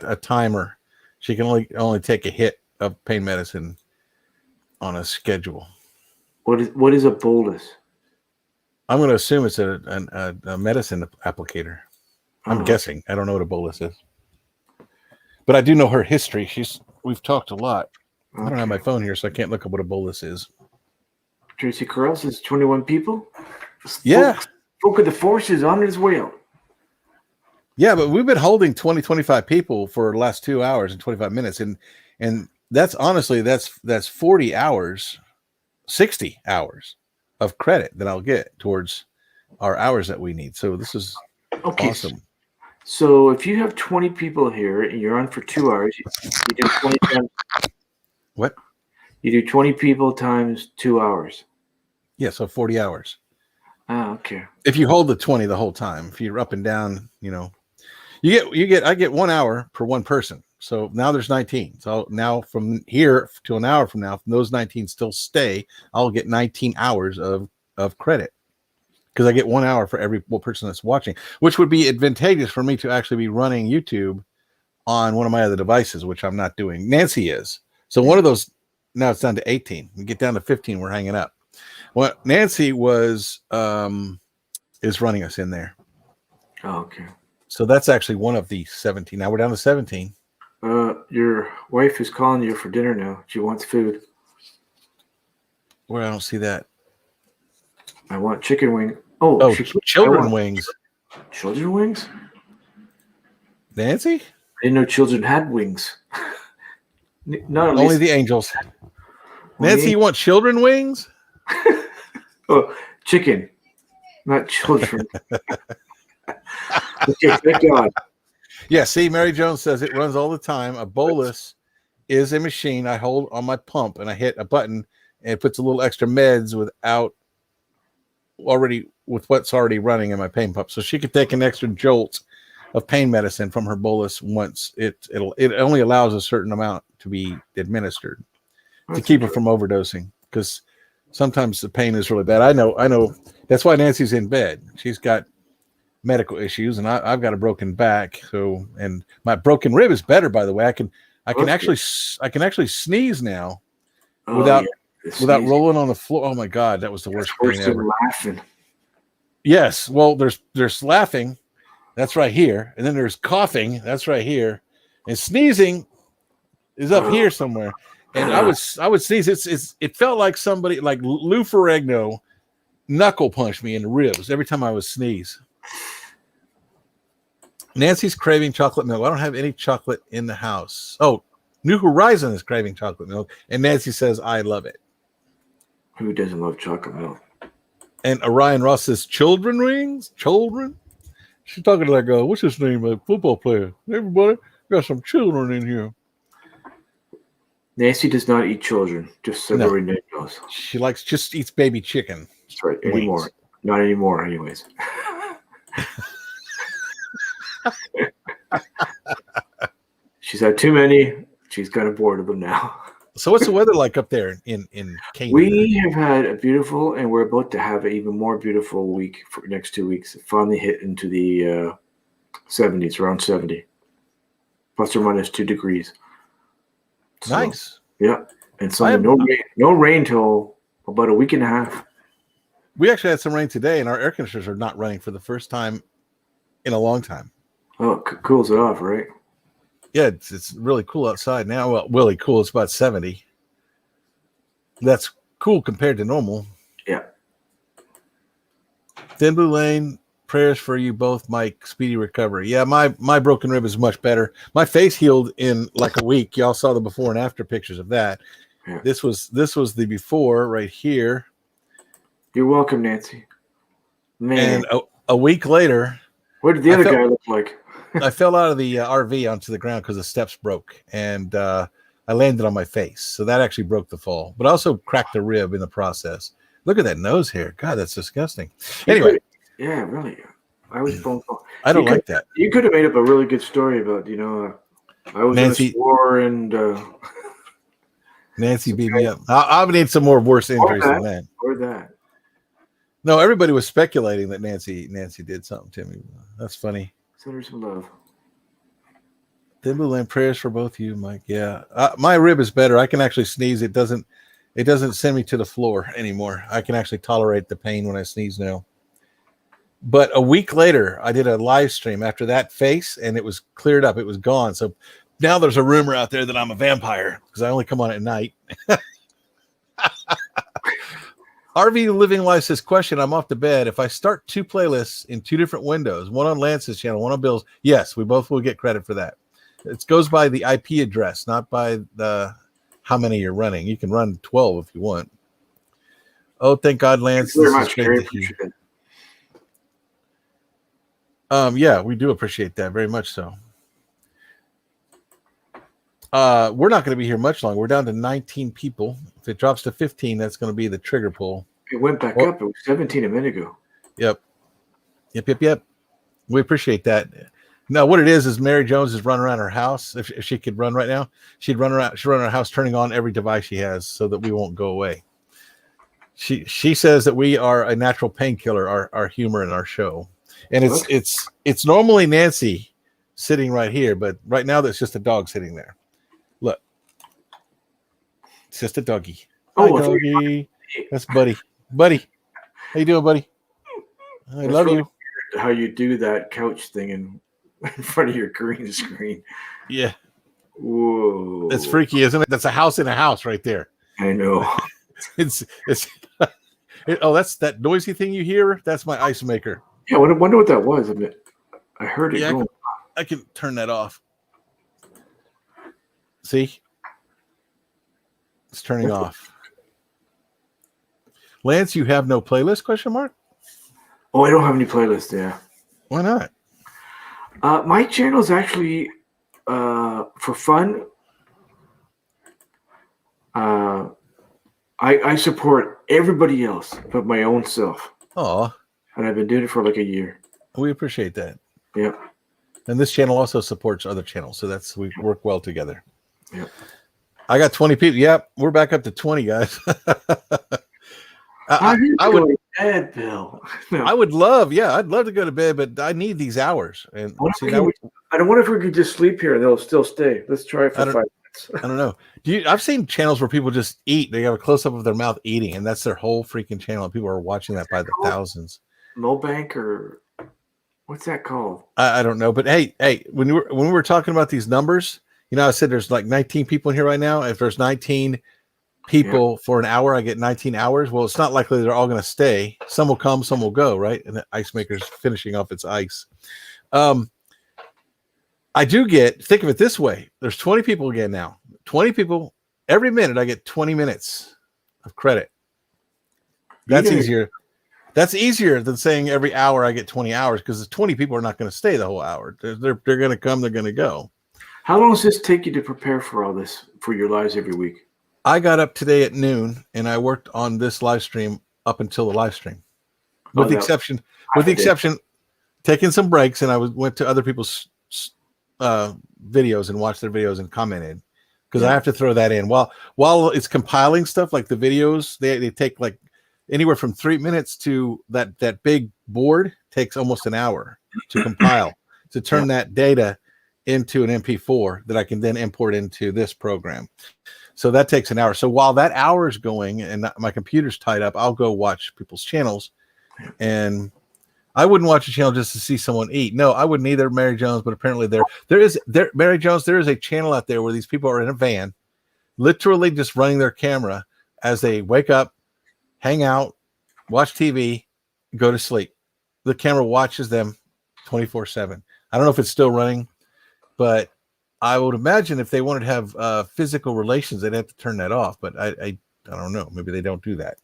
a timer. She can only take a hit of pain medicine on a schedule. What is a bolus? I'm going to assume it's a medicine applicator. I'm Oh, guessing. I don't know what a bolus is, but I do know her history. We've talked a lot. I don't have my phone here, so I can't look up what a bolus is. Tracy Carell says 21 people. Yeah. Folk of the Force is on his way out. Yeah, but we've been holding 25 people for the last 2 hours and 25 minutes. And that's honestly, that's 40 hours, 60 hours of credit that I'll get towards our hours that we need. So this is Okay. awesome. So if you have 20 people here and you're on for 2 hours, you do 20 times. What? You do 20 people times 2 hours. Yeah, so 40 hours. Ah, okay. If you hold the 20 the whole time, if you're up and down, I get 1 hour per one person. So now there's 19. So now from here to an hour from now, from those 19 still stay, I'll get 19 hours of credit because I get 1 hour for every person that's watching, which would be advantageous for me to actually be running YouTube on one of my other devices, which I'm not doing. Nancy is. So one of those, now it's down to 18. We get down to 15, we're hanging up. Well, Nancy is running us in there. Oh, okay. So that's actually one of the 17. Now we're down to 17. Your wife is calling you for dinner now. She wants food. Where I don't see that. I want chicken wing. Oh, I children want wings. Children wings? Nancy? I didn't know children had wings. Not at Only least. the angels. Only- Nancy, you want children wings? Oh, chicken, not children. Okay, thank God. Yeah, see, Mary Jones says it runs all the time. A bolus is a machine I hold on my pump and I hit a button and it puts a little extra meds with what's already running in my pain pump. So she could take an extra jolt of pain medicine from her bolus once it only allows a certain amount to be administered to keep her from overdosing, because sometimes the pain is really bad. I know that's why Nancy's in bed. She's got medical issues and I've got a broken back. So, and my broken rib is better, by the way. I can actually sneeze now without rolling on the floor. Oh my God, that was the worst Worse pain than ever. laughing. Yes. Well, there's laughing. That's right here. And then there's coughing. That's right here. And sneezing is up here somewhere. And I would sneeze. It felt like somebody, like Lou Ferrigno, knuckle punched me in the ribs every time I would sneeze. Nancy's craving chocolate milk. I don't have any chocolate in the house. Oh, New Horizon is craving chocolate milk. And Nancy says, I love it. Who doesn't love chocolate milk? And Orion Ross says, children rings? Children? She's talking like, what's his name? A football player. Everybody got some children in here. Nancy does not eat children, just so everybody knows. She just eats baby chicken. That's right. Anymore. Not anymore, anyways. She's had too many. She's kind of bored of them now. So what's the weather like up there in Canada? We have had a beautiful, and we're about to have an even more beautiful week for the next 2 weeks. It finally hit into the 70s, around 70, plus or minus 2 degrees. So, Nice. Yeah, and so no rain till about a week and a half. We actually had some rain today, and our air conditioners are not running for the first time in a long time. Oh, it cools it off, right? Yeah, it's really cool outside now. Well, really cool. It's about 70. That's cool compared to normal. Yeah. Thin Blue Lane, prayers for you both, Mike. Speedy recovery. Yeah, my broken rib is much better. My face healed in like a week. Y'all saw the before and after pictures of that. Yeah. This was the before right here. You're welcome, Nancy. Man, And a week later, what did the other guy look like? I fell out of the RV onto the ground because the steps broke, and I landed on my face. So that actually broke the fall, but also cracked a rib in the process. Look at that nose hair. God, that's disgusting. Anyway. Yeah, really. I was phone call. I don't like that. You could have made up a really good story about, I was Nancy, in a war and Nancy beat me up. I would need some more worse injuries than that. Or that. No, everybody was speculating that Nancy did something to me. That's funny. Send her some love. Timberland prayers for both you, Mike. Yeah, my rib is better. I can actually sneeze. It doesn't send me to the floor anymore. I can actually tolerate the pain when I sneeze now. But a week later, I did a live stream after that face, and it was cleared up. It was gone. So now there's a rumor out there that I'm a vampire because I only come on at night. RV Living Life says, question, I'm off to bed. If I start 2 playlists in 2 different windows, one on Lance's channel, one on Bill's, yes, we both will get credit for that. It goes by the IP address, not by the how many you're running. You can run 12 if you want. Oh, thank God, Lance. Very This much. is great Very to hear. appreciated. Yeah, we do appreciate that very much so. We're not going to be here much longer. We're down to 19 people. If it drops to 15, that's going to be the trigger pull. It went back Well- up. It was 17 a minute ago. Yep. We appreciate that. No, what it is Mary Jones is running around her house. If she could run right now, she'd run around her house, turning on every device she has so that we won't go away. She says that we are a natural painkiller, our humor and our show. And it's normally Nancy sitting right here, but right now there's just a dog sitting there. Look. It's just a doggy. Oh, Hi, doggy. That's Buddy. Buddy. How you doing, buddy? I love you. How you do that couch thing in front of your green screen. Yeah. Whoa. That's freaky, isn't it? That's a house in a house right there. I know. It's oh, that's that noisy thing you hear. That's my ice maker. Yeah, I wonder what that was. I heard it Yeah, going. I can turn that off. See, it's turning off. Lance, you have no playlist? Question mark. Oh, I don't have any playlists. Yeah. Why not? My channel is actually for fun. I support everybody else but my own self, Oh, and I've been doing it for like a year. we appreciate that. Yep. And this channel also supports other channels, so we work well together. Yep. I got 20 people. Yep, we're back up to 20 guys. I would go to bed, Bill. No. I'd love to go to bed, but I need these hours. And see, that would, I don't wonder if we could just sleep here and they'll still stay. Let's try it for 5 minutes. I don't know. I've seen channels where people just eat. They have a close up of their mouth eating, and that's their whole freaking channel. People are watching that by the thousands. Mobank or what's that called? I don't know, but hey, when we were talking about these numbers, I said there's like 19 people in here right now. If there's 19 people for an hour, I get 19 hours. Well, it's not likely they're all going to stay. Some will come, some will go, right? And the ice maker's finishing off its ice. I do think of it this way. There's 20 people again now. 20 people every minute. I get 20 minutes of credit. That's easier. That's easier than saying every hour I get 20 hours, because the 20 people are not going to stay the whole hour. They're going to come. They're going to go. How long does this take you to prepare for all this for your lives every week? I got up today at noon and I worked on this live stream up until the live stream, with the exception, taking some breaks, and I went to other people's videos and watched their videos and commented, because I have to throw that in while it's compiling stuff. Like the videos, they take like anywhere from 3 minutes to that big board takes almost an hour to compile, to turn that data into an MP4 that I can then import into this program. So that takes an hour. So while that hour is going and my computer's tied up, I'll go watch people's channels. And I wouldn't watch a channel just to see someone eat. No, I wouldn't either, Mary Jones, but apparently Mary Jones, there is a channel out there where these people are in a van, literally just running their camera as they wake up, hang out, watch TV, go to sleep. The camera watches them 24/7. I don't know if it's still running, but I would imagine if they wanted to have physical relations, they'd have to turn that off. But I don't know. Maybe they don't do that.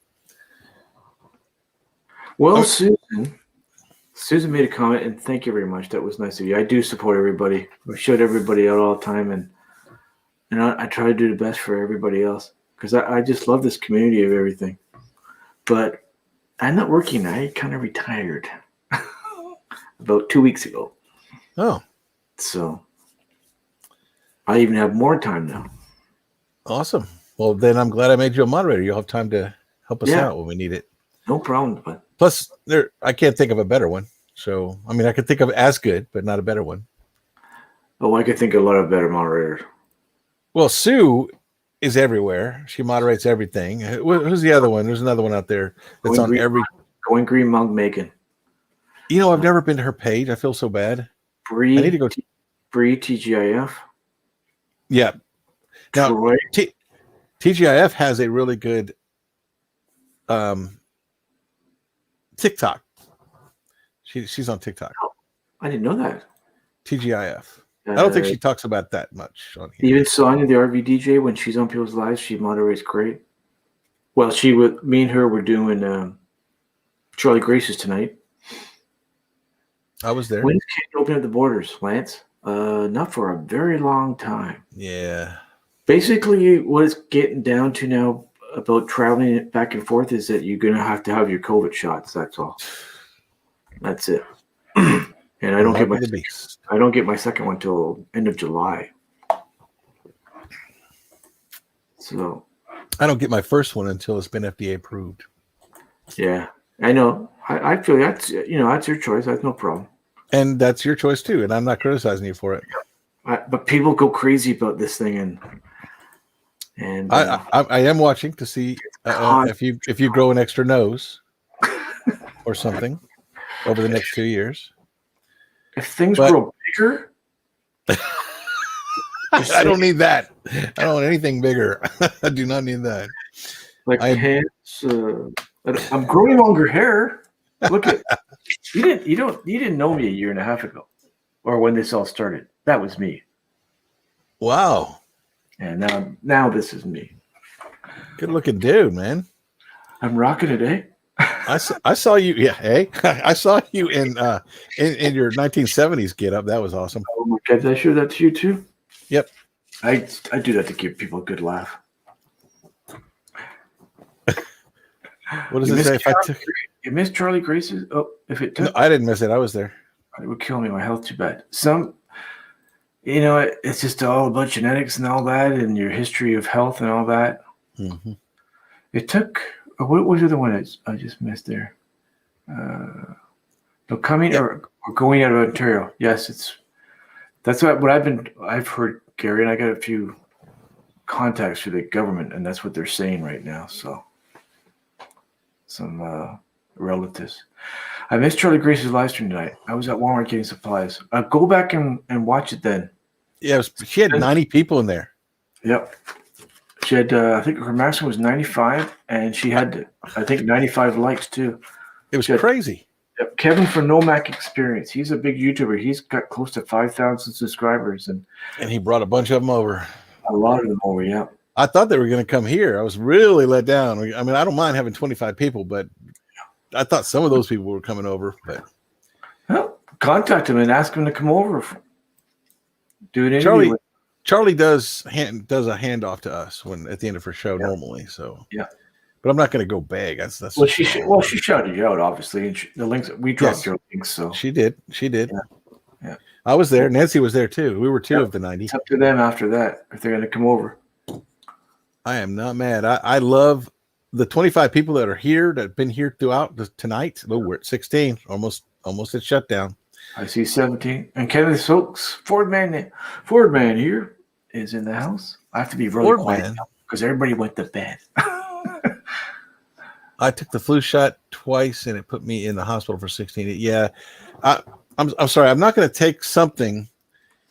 Well, Susan made a comment, and thank you very much. That was nice of you. I do support everybody. I showed everybody out all the time, and I try to do the best for everybody else, because I just love this community of everything. But I'm not working. I kind of retired about 2 weeks ago. Oh, so I even have more time now. awesome. Well, then I'm glad I made you a moderator. You'll have time to help us out when we need it. No problem. But Plus, I can't think of a better one. So, I mean, I could think of as good, but not a better one. Oh, I could think of a lot of better moderators. Well, Sue is everywhere. She moderates everything. Who's the other one? There's another one out there that's on every. Going Green Mug Megan. You know, I've never been to her page. I feel so bad. Bree. I need to go. Bree TGIF. Yeah. Now, Troy. TGIF has a really good TikTok. She's on TikTok. I didn't know that. TGIF. I don't think she talks about that much on here. Even Sonia, the RV DJ, when she's on people's lives, she moderates great. Well, me and her were doing Charlie Grace's tonight. I was there. When's Canada opening up the borders, Lance? Not for a very long time. Yeah. Basically, what it's getting down to now about traveling back and forth is that you're going to have your COVID shots. That's all. That's it. And I don't get my second one till end of July. So I don't get my first one until it's been FDA approved. yeah, I know. I feel that's that's your choice. That's no problem. And that's your choice too. And I'm not criticizing you for it. But people go crazy about this thing, and I am watching to see if you grow an extra nose or something over the next 2 years. If things grow bigger, I don't need that. I don't want anything bigger. I do not need that. Like pants. I'm growing longer hair. Look at you didn't know me a year and a half ago, or when this all started. That was me. Wow. And now this is me. Good looking dude, man. I'm rocking it, eh? I saw you. Yeah, hey, I saw you in your 1970s get up. That was awesome. Oh my God, did I show that to you too? Yep. I do that to give people a good laugh. What does it say? You missed Charlie Grace's? Oh, if it took, No, I didn't miss it. I was there. it would kill me. My health too bad. It's just all about genetics and all that, and your history of health and all that. Mm-hmm. It took. What was the other one I just missed there? Coming or going out of Ontario. Yes, that's what I've heard, Gary, and I got a few contacts for the government, and that's what they're saying right now. So some relatives. I missed Charlie Grace's live stream tonight. I was at Walmart getting supplies. Go back and watch it then. Yeah, she had 90 people in there. Yep. She had, I think her maximum was 95, and she had, I think, 95 likes too. It was crazy. Yep. Kevin from Nomac Experience. He's a big YouTuber. He's got close to 5,000 subscribers, and he brought a bunch of them over. A lot of them over, yeah. I thought they were going to come here. I was really let down. I mean, I don't mind having 25 people, but I thought some of those people were coming over. But well, contact him and ask him to come over. Do it anyway. Charlie does a handoff to us at the end of her show normally. So yeah, but I'm not going to go beg. That's she shouted you out obviously. And the links we dropped your links, so she did. Yeah. I was there. Nancy was there too. We were two of the 90. It's up to them after that if they're going to come over. I am not mad. I love the 25 people that are here that have been here throughout tonight. Oh, we're at 16. Almost at shutdown. I see 17. And Kevin Stokes, Ford man here is in the house. I have to be really quiet because everybody went to bed. I took the flu shot twice and it put me in the hospital for 16. Yeah. I'm sorry. I'm not going to take something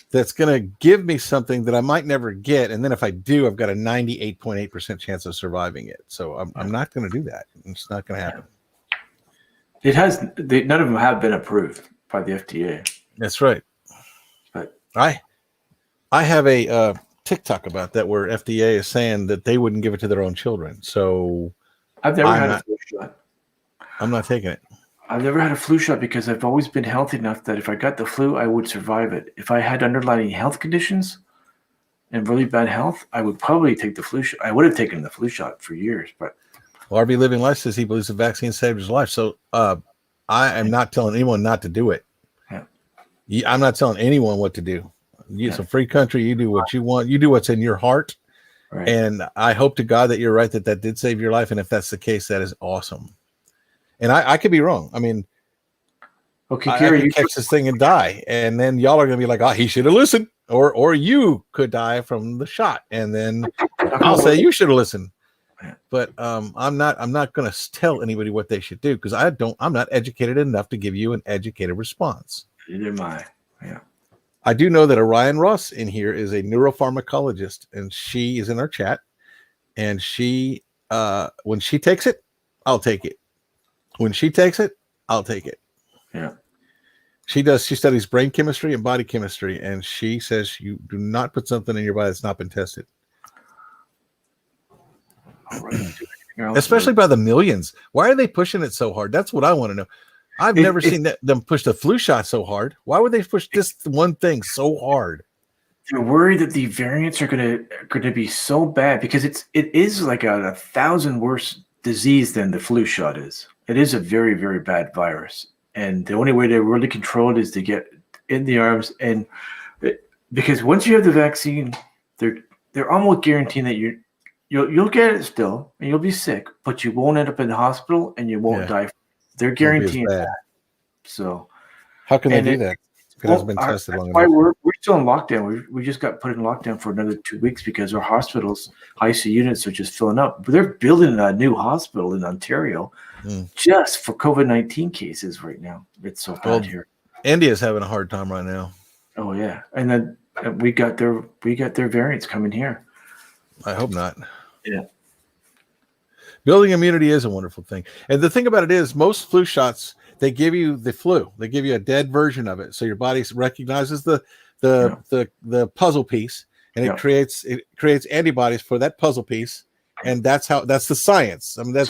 that's going to give me something that I might never get. And then if I do, I've got a 98.8% chance of surviving it. So I'm not going to do that. It's not going to happen. None of them have been approved by the FDA. That's right. But I have a TikTok about that where FDA is saying that they wouldn't give it to their own children. So I've never had a flu shot. I'm not taking it. I've never had a flu shot because I've always been healthy enough that if I got the flu, I would survive it. If I had underlying health conditions and really bad health, I would probably take the flu shot. I would have taken the flu shot for years, but RV Living Life says he believes the vaccine saved his life. So I am not telling anyone not to do it. Yeah. I'm not telling anyone what to do. It's a free country. You do what you want. You do what's in your heart. Right. And I hope to God that you're right, that did save your life. And if that's the case, that is awesome. And I could be wrong. I mean, Okay, I Gary, could catch this thing and die, and then y'all are gonna be like, "Oh, he should have listened," or you could die from the shot, and then I'll say you should have listened. But I'm not gonna tell anybody what they should do because I'm not educated enough to give you an educated response. Neither am I. Yeah. I do know that Orion Ross in here is a neuropharmacologist, and she is in our chat, and she when she takes it, I'll take it. When she takes it, I'll take it. Yeah. She studies brain chemistry and body chemistry, and she says you do not put something in your body that's not been tested. Especially by the millions. Why are they pushing it so hard? That's what I want to know. I've never seen them push the flu shot so hard. Why would they push this one thing so hard? They're worried that the variants are gonna be so bad because it is like a 1,000 worse disease than the flu shot is. It is a very, very bad virus. And the only way to really control it is to get in the arms, and because once you have the vaccine, they're almost guaranteeing that you'll get it still, and you'll be sick, but you won't end up in the hospital, and you won't die. They're guaranteeing that. So how can they do that if it hasn't been tested long enough? We're still in lockdown. We just got put in lockdown for another 2 weeks because our hospitals, ICU units are just filling up. But they're building a new hospital in Ontario just for COVID-19 cases right now. It's so bad here. India's having a hard time right now. Oh yeah, and then we got their variants coming here. I hope not. Yeah. Building immunity is a wonderful thing. And the thing about it is most flu shots, they give you the flu. They give you a dead version of it. So your body recognizes the puzzle piece, and it creates antibodies for that puzzle piece. And that's the science. I mean, that's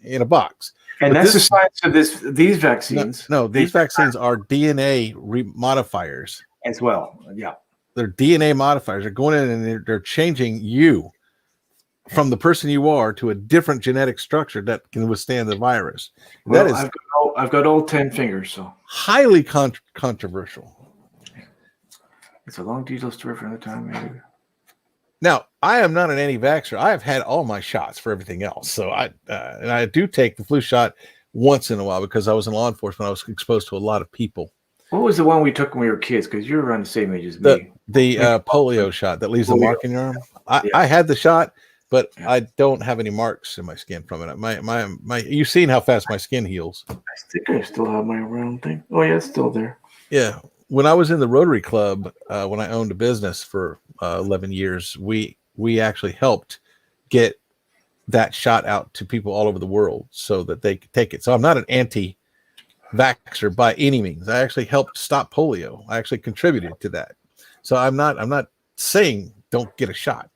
in a box. And that's the science of these vaccines. No, these vaccines are DNA modifiers as well. Yeah. They're DNA modifiers. They're going in and they're changing you from the person you are to a different genetic structure that can withstand the virus. Well, that is I've got all 10 fingers, so highly controversial. It's a long detailed story for another time, maybe. Now, I am not an anti-vaxxer. I have had all my shots for everything else. So I do take the flu shot once in a while because I was in law enforcement. I was exposed to a lot of people. What was the one we took when we were kids? Because you're around the same age as me. The polio shot that leaves a mark in your arm. I had the shot, but I don't have any marks in my skin from it. My you've seen how fast my skin heals. I think I still have my round thing. Oh yeah, it's still there. Yeah. When I was in the Rotary Club, when I owned a business for 11 years, we actually helped get that shot out to people all over the world so that they could take it. So I'm not an anti-vaxxer by any means. I actually helped stop polio. I actually contributed to that. So I'm not saying don't get a shot.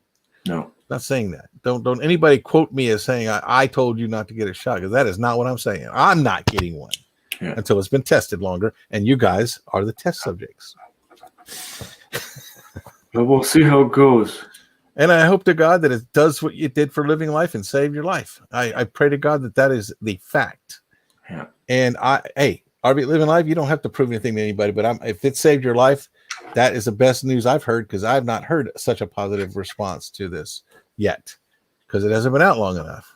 No, not saying that. Don't anybody quote me as saying I told you not to get a shot, because that is not what I'm saying. I'm not getting one until it's been tested longer, and you guys are the test subjects. But we'll see how it goes. And I hope to God that it does what you did for living life and saved your life. I pray to God that is the fact. Yeah. And RV Living Life, you don't have to prove anything to anybody, but if it saved your life, that is the best news I've heard, because I've not heard such a positive response to this yet, because it hasn't been out long enough.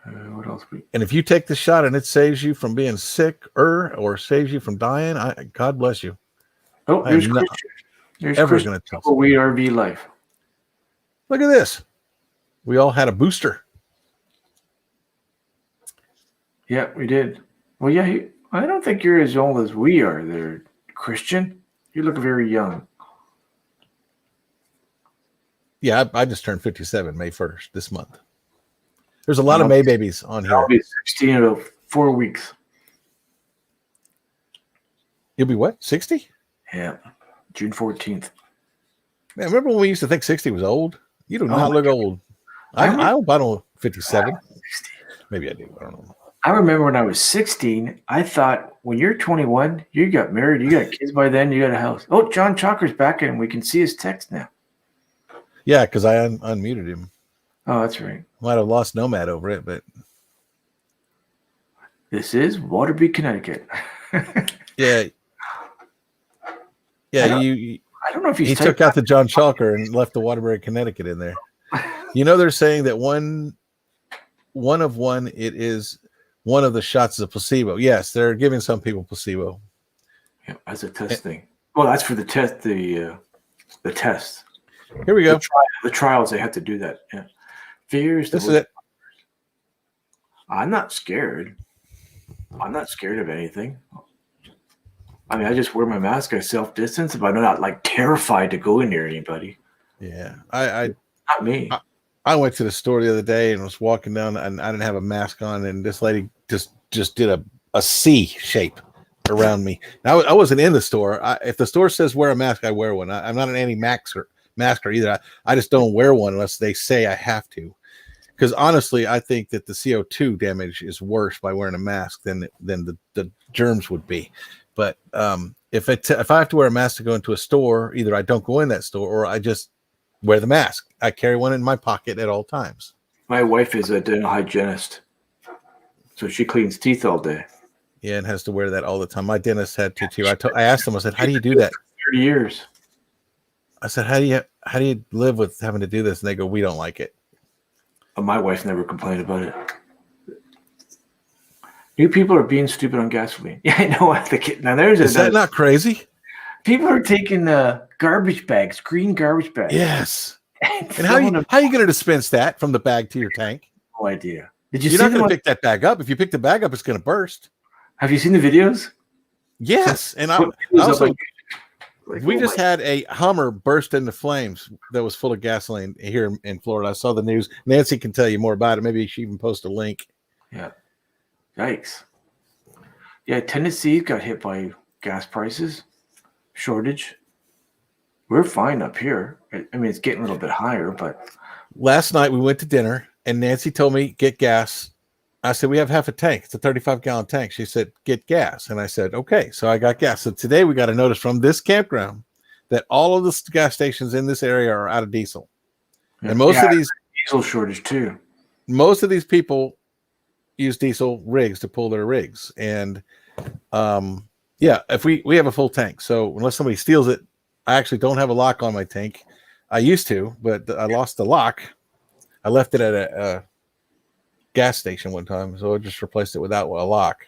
What else? And if you take the shot and it saves you from being sick or saves you from dying, God bless you. Oh, there's Christian. There's ever Christian. Going to tell We RV Life. Look at this. We all had a booster. Yeah, we did. Well, yeah, I don't think you're as old as we are there, Christian. You look very young. Yeah, I just turned 57 May 1st this month. There's a lot of May babies on here. I'll be 16 in about 4 weeks. You'll be what, 60? Yeah, June 14th. Man, remember when we used to think 60 was old? You do not look old. I hope I don't 57. Maybe I do. I don't know. I remember when I was 16, I thought when you're 21, you got married, you got kids by then, you got a house. Oh, John Chalker's back and we can see his text now. Yeah, because I unmuted him. Oh, that's right. Might have lost Nomad over it, but this is Waterby, Connecticut. Yeah. Yeah, I don't know if he took out the John Chalker and left the Waterbury, Connecticut in there. You know, they're saying that one one of one. It is one of the shots is a placebo. Yes, they're giving some people placebo. Yeah, as a test thing. Well, that's for the test. The test. Here we go. The trials. They have to do that. Yeah. Fears. This is it. I'm not scared. I'm not scared of anything. I mean, I just wear my mask. I self-distance, but I'm not like terrified to go near anybody. Yeah, I Not me. I went to the store the other day and was walking down, and I didn't have a mask on, and this lady just did a C shape around me. Now I wasn't in the store. If the store says wear a mask, I wear one. I'm not an anti-masker either. I just don't wear one unless they say I have to. Because honestly, I think that the CO2 damage is worse by wearing a mask than the germs would be. But if I have to wear a mask to go into a store, either I don't go in that store or I just wear the mask. I carry one in my pocket at all times. My wife is a dental hygienist, so she cleans teeth all day. Yeah, and has to wear that all the time. My dentist had to too. I asked him. I said, "How do you do that?" 30 years. I said, "How do you live with having to do this?" And they go, "We don't like it." My wife never complained about it. New people are being stupid on gasoline. Yeah, I know. Now Is that not crazy? People are taking garbage bags, green garbage bags. Yes. And how are you going to dispense that from the bag to your tank? No idea. Did you? You're see not going to pick that bag up. If you pick the bag up, it's going to burst. Have you seen the videos? Yes, and I also we just had a Hummer burst into flames that was full of gasoline here in Florida. I saw the news. Nancy can tell you more about it. Maybe she even post a link. Yeah. Yikes. Yeah, Tennessee got hit by gas prices, shortage. We're fine up here. I mean, it's getting a little bit higher, but Last night we went to dinner and Nancy told me, get gas. I said, we have half a tank. It's a 35-gallon tank. She said, get gas. And I said, okay. So I got gas. So today we got a notice from this campground that all of the gas stations in this area are out of diesel. And most of these diesel shortage too. Most of these people use diesel rigs to pull their rigs. And if we have a full tank. So unless somebody steals it, I actually don't have a lock on my tank. I used to, but I lost the lock. I left it at a gas station one time, so I just replaced it without a lock.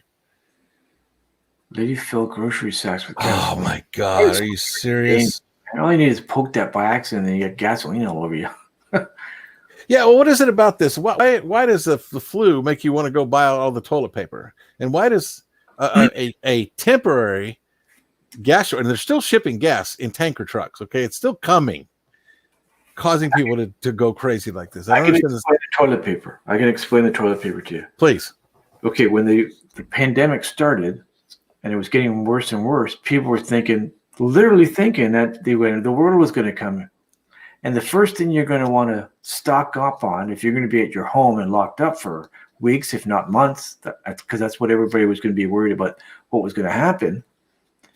Lady fill grocery sacks with gas. Oh my God, are you serious? All you need is poke that by accident and you get gasoline all over you. Yeah, well, what is it about this? Why does the flu make you want to go buy all the toilet paper? And why does a temporary gas shortage, and they're still shipping gas in tanker trucks, okay? It's still coming, causing people to go crazy like this. I can explain the toilet paper. I can explain the toilet paper to you. Please. Okay, when the pandemic started and it was getting worse and worse, people were literally thinking that the world was going to come. And the first thing you're going to want to stock up on, if you're going to be at your home and locked up for weeks, if not months, because that's what everybody was going to be worried about what was going to happen,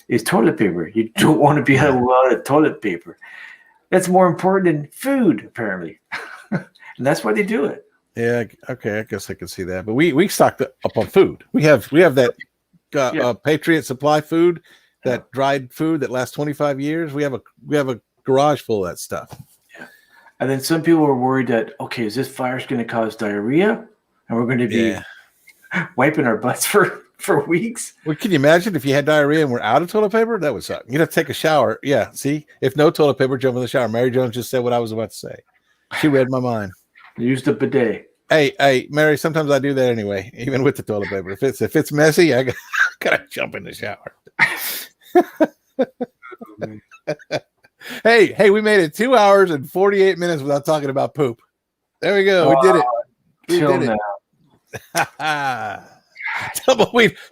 is toilet paper. You don't want to be out of a lot of toilet paper. That's more important than food, apparently. And that's why they do it. Yeah, okay, I guess I can see that. But we stocked up on food. We have that Patriot Supply food, that dried food that lasts 25 years. We have a garage full of that stuff. Yeah. And then some people were worried that, okay, is this virus going to cause diarrhea? And we're going to be wiping our butts for weeks. Well, can you imagine if you had diarrhea and we're out of toilet paper? That would suck. You'd have to take a shower. Yeah, see? If no toilet paper, jump in the shower. Mary Jones just said what I was about to say. She read my mind. Use the bidet. Hey, Mary, sometimes I do that anyway, even with the toilet paper. If it's messy, I gotta jump in the shower. Hey, we made it 2 hours and 48 minutes without talking about poop. There we go. We did it. We did it.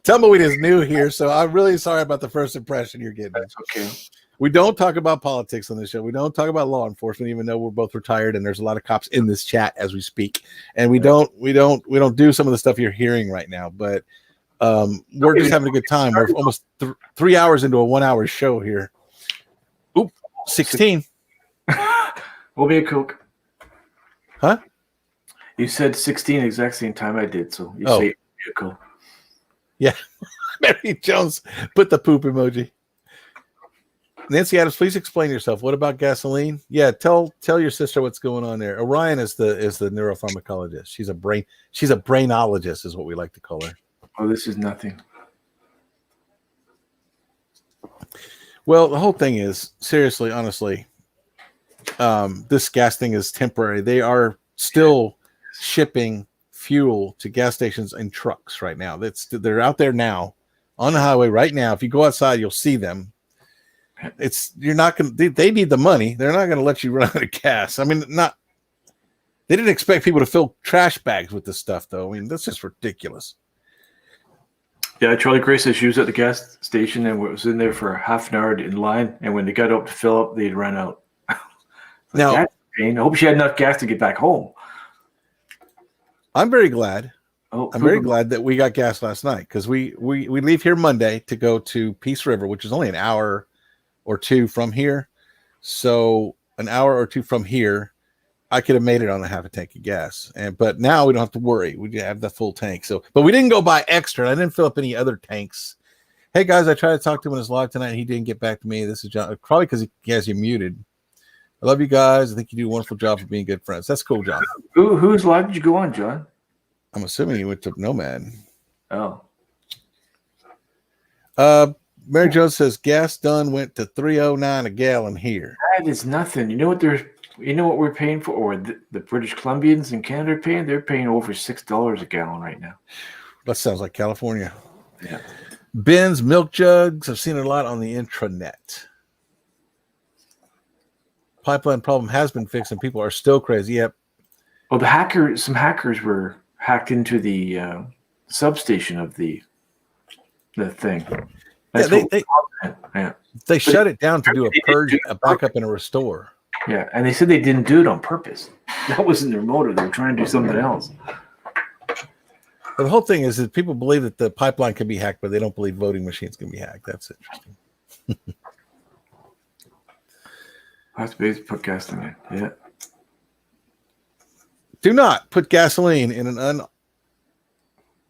Tumbleweed is new here, so I'm really sorry about the first impression you're getting. That's okay. We don't talk about politics on this show. We don't talk about law enforcement, even though we're both retired and there's a lot of cops in this chat as we speak. And we don't do some of the stuff you're hearing right now. But we're just having a good time. We're almost 3 hours into a 1 hour show here. Oop, 16. We'll be a Coke. Huh? You said 16 exact same time I did, so you say a Coke. Yeah. Mary Jones put the poop emoji. Nancy Adams, please explain yourself. What about gasoline? Yeah, tell your sister what's going on there. Orion is the neuropharmacologist. She's a brainologist, is what we like to call her. Oh, this is nothing. Well, the whole thing is, seriously, honestly, this gas thing is temporary. They are still shipping fuel to gas stations in trucks right now. They're out there now on the highway right now. If you go outside, you'll see them. You're not going to, they need the money. They're not going to let you run out of gas. I mean, they didn't expect people to fill trash bags with this stuff, though. I mean, that's just ridiculous. Yeah, Charlie Gray says she was at the gas station and was in there for half an hour in line. And when they got up to fill up, they'd run out. Now, that's a pain. I hope she had enough gas to get back home. I'm very glad. Oh, I'm very glad that we got gas last night, because we leave here Monday to go to Peace River, which is only an hour or two from here. So an hour or two from here, I could have made it on a half a tank of gas. But now we don't have to worry. We have the full tank. But we didn't go buy extra. I didn't fill up any other tanks. Hey guys, I tried to talk to him in his live tonight and he didn't get back to me. This is John, probably because he has you muted. I love you guys. I think you do a wonderful job of being good friends. That's cool, John. Whose live did you go on, John? I'm assuming you went to Nomad. Oh. Mary Jo says gas done went to $3.09 a gallon here. That is nothing. You know what we're paying for, or the British Columbians in Canada are paying? They're paying over $6 a gallon right now. That sounds like California. Yeah. Ben's milk jugs. I've seen it a lot on the intranet. Pipeline problem has been fixed and people are still crazy. Yep. Well, some hackers were hacked into the substation of the thing. They shut it down to do a purge, a backup, and a restore. Yeah, and they said they didn't do it on purpose. That wasn't their motive. They were trying to do something else. But the whole thing is that people believe that the pipeline can be hacked, but they don't believe voting machines can be hacked. That's interesting. That's basically put gas in it. Yeah. Do not put gasoline in an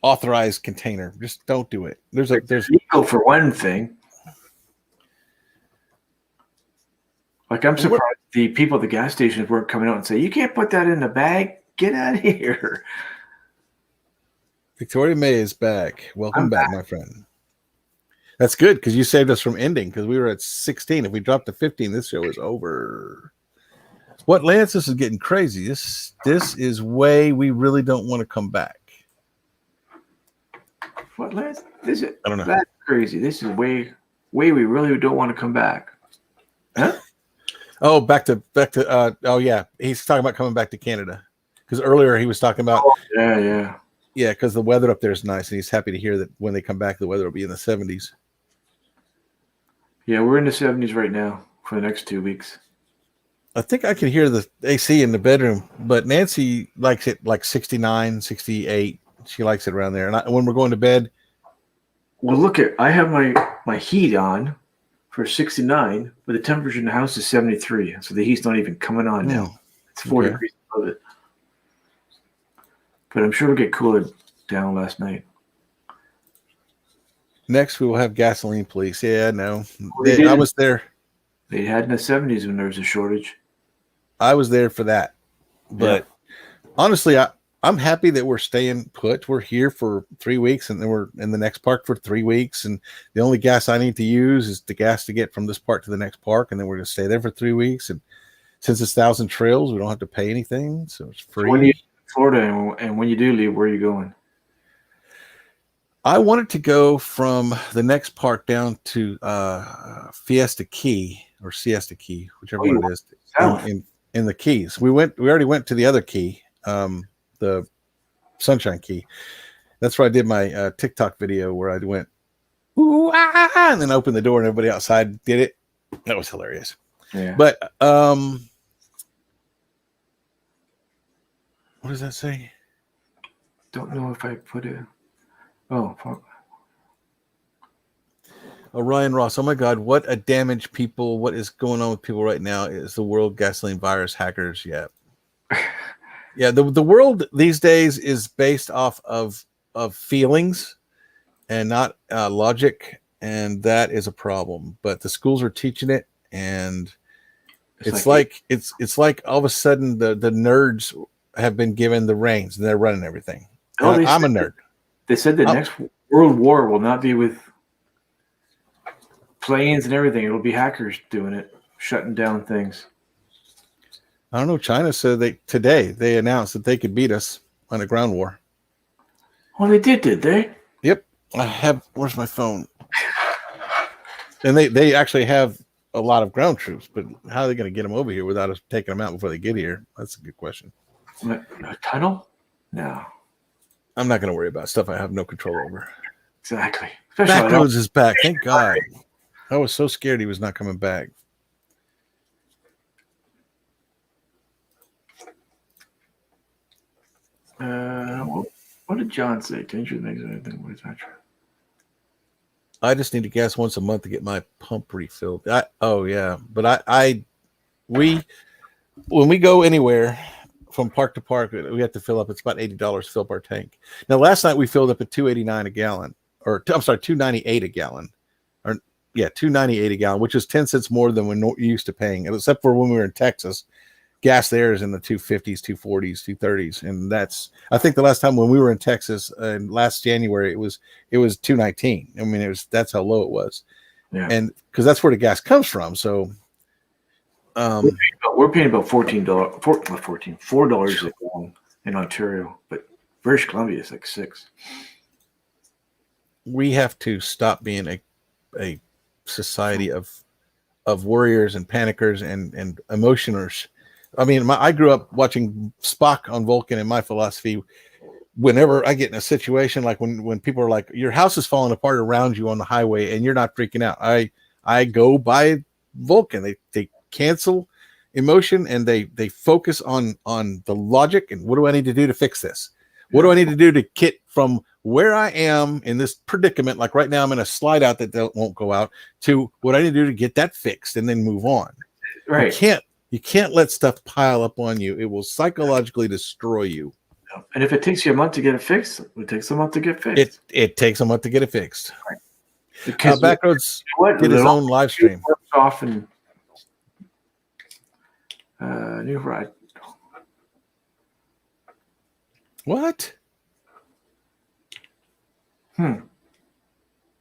unauthorized container. Just don't do it. There's legal for one thing. Like, I'm surprised the people at the gas stations weren't coming out and say, "You can't put that in a bag. Get out of here." Victoria May is back. Welcome back, my friend. That's good, because you saved us from ending, because we were at 16. If we dropped to 15, this show is over. What, Lance? This is getting crazy. This is way we really don't want to come back. What, Lance? This is, I don't know. That's crazy. This is way we really don't want to come back. Huh? Oh, back to oh yeah, he's talking about coming back to Canada, because earlier he was talking about yeah, because the weather up there is nice, and he's happy to hear that when they come back, the weather will be in the 70s. Yeah, we're in the 70s right now for the next 2 weeks. I think I can hear the AC in the bedroom, but Nancy likes it like 69, 68. She likes it around there, and when we're going to bed. Well, look, I have my heat on for 69, but the temperature in the house is 73, so the heat's not even coming on now. It's 4 degrees above it. But I'm sure it'll get cooler down last night. Next, we will have gasoline police. Yeah, no. I was there. They had in the 70s when there was a shortage. I was there for that. But honestly, I'm happy that we're staying put. We're here for 3 weeks, and then we're in the next park for 3 weeks. And the only gas I need to use is the gas to get from this park to the next park. And then we're going to stay there for 3 weeks. And since it's 1,000 trails, we don't have to pay anything. So it's free. When you Florida, and when you do leave, where are you going? I wanted to go from the next park down to Fiesta Key or Siesta Key, whichever one it is, in the Keys. We already went to the other key, the Sunshine Key. That's where I did my TikTok video where I went, ooh, ah, ah, and then opened the door and everybody outside did it. That was hilarious. Yeah. But what does that say? Don't know if I put it. Oh, fuck. Ryan Ross. Oh my God, what a damage people. What is going on with people right now is the world gasoline virus hackers. Yeah. Yeah. The world these days is based off of feelings and not logic. And that is a problem, but the schools are teaching it and it's like all of a sudden the nerds have been given the reins and they're running everything. No, I'm a nerd. They said the next world war will not be with planes and everything. It'll be hackers doing it, shutting down things. I don't know. China said today they announced that they could beat us on a ground war. Well, they did they? Yep. Where's my phone? And they actually have a lot of ground troops, but how are they going to get them over here without us taking them out before they get here? That's a good question. A tunnel? No. I'm not going to worry about stuff I have no control over. Exactly. Backroads is back. Thank God. I was so scared he was not coming back. What did John say? Danger makes anything. What is that true? I just need to gas once a month to get my pump refilled. But when we go anywhere from park to park, we have to fill up. It's about $80 to fill up our tank. Now, last night we filled up at $2.89 a gallon, or I'm sorry, $2.98 a gallon, $2.98 a gallon, which is 10 cents more than we're used to paying, except for when we were in Texas. Gas there is in the 250s, 240s, 230s, and I think the last time when we were in Texas last January, it was $2.19. I mean, that's how low it was, and because that's where the gas comes from. So, we're paying about $4 a gallon in Ontario, but British Columbia is like $6. We have to stop being a society of worriers and panickers and emotioners. I mean, I grew up watching Spock on Vulcan, and my philosophy, whenever I get in a situation like when people are like, your house is falling apart around you on the highway and you're not freaking out, I go by Vulcan. They cancel emotion and they focus on the logic and what do I need to do to fix this? What do I need to do to get from where I am in this predicament, like right now I'm in a slide out that won't go out, to what I need to do to get that fixed and then move on. Right. You can't let stuff pile up on you. It will psychologically destroy you. And if it takes you a month to get it fixed, it takes a month to get fixed. It takes a month to get it fixed. Right. Because Backroads did his own live stream. Off and new ride. What?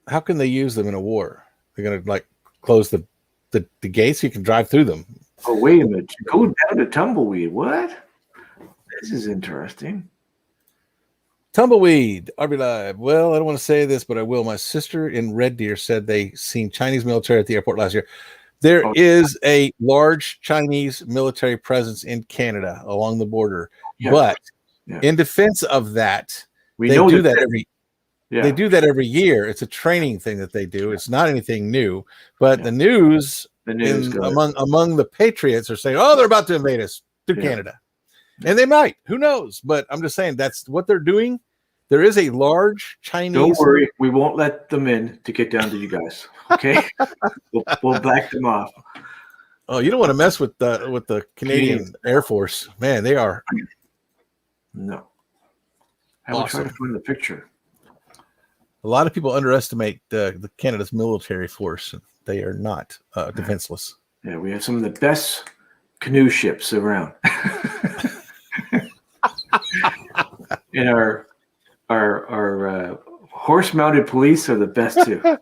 How can they use them in a war? They're gonna like close the gates so you can drive through them. Oh, wait a minute. Go down to Tumbleweed. What? This is interesting. Tumbleweed, RB Live. Well, I don't want to say this, but I will. My sister in Red Deer said they seen Chinese military at the airport last year. There is a large Chinese military presence in Canada along the border. Yeah. But in defense of that, they do that every year. It's a training thing that they do. It's not anything new. But the news among the patriots are saying, oh, they're about to invade us through Canada. And they might. Who knows? But I'm just saying that's what they're doing. There is a large Chinese. Don't worry. We won't let them in to get down to you guys. Okay? we'll back them off. Oh, you don't want to mess with the Canadian Air Force. Man, they are. No. I will try to find the picture. A lot of people underestimate the Canada's military force. They are not defenseless. Yeah, we have some of the best canoe ships around. And our horse-mounted police are the best too.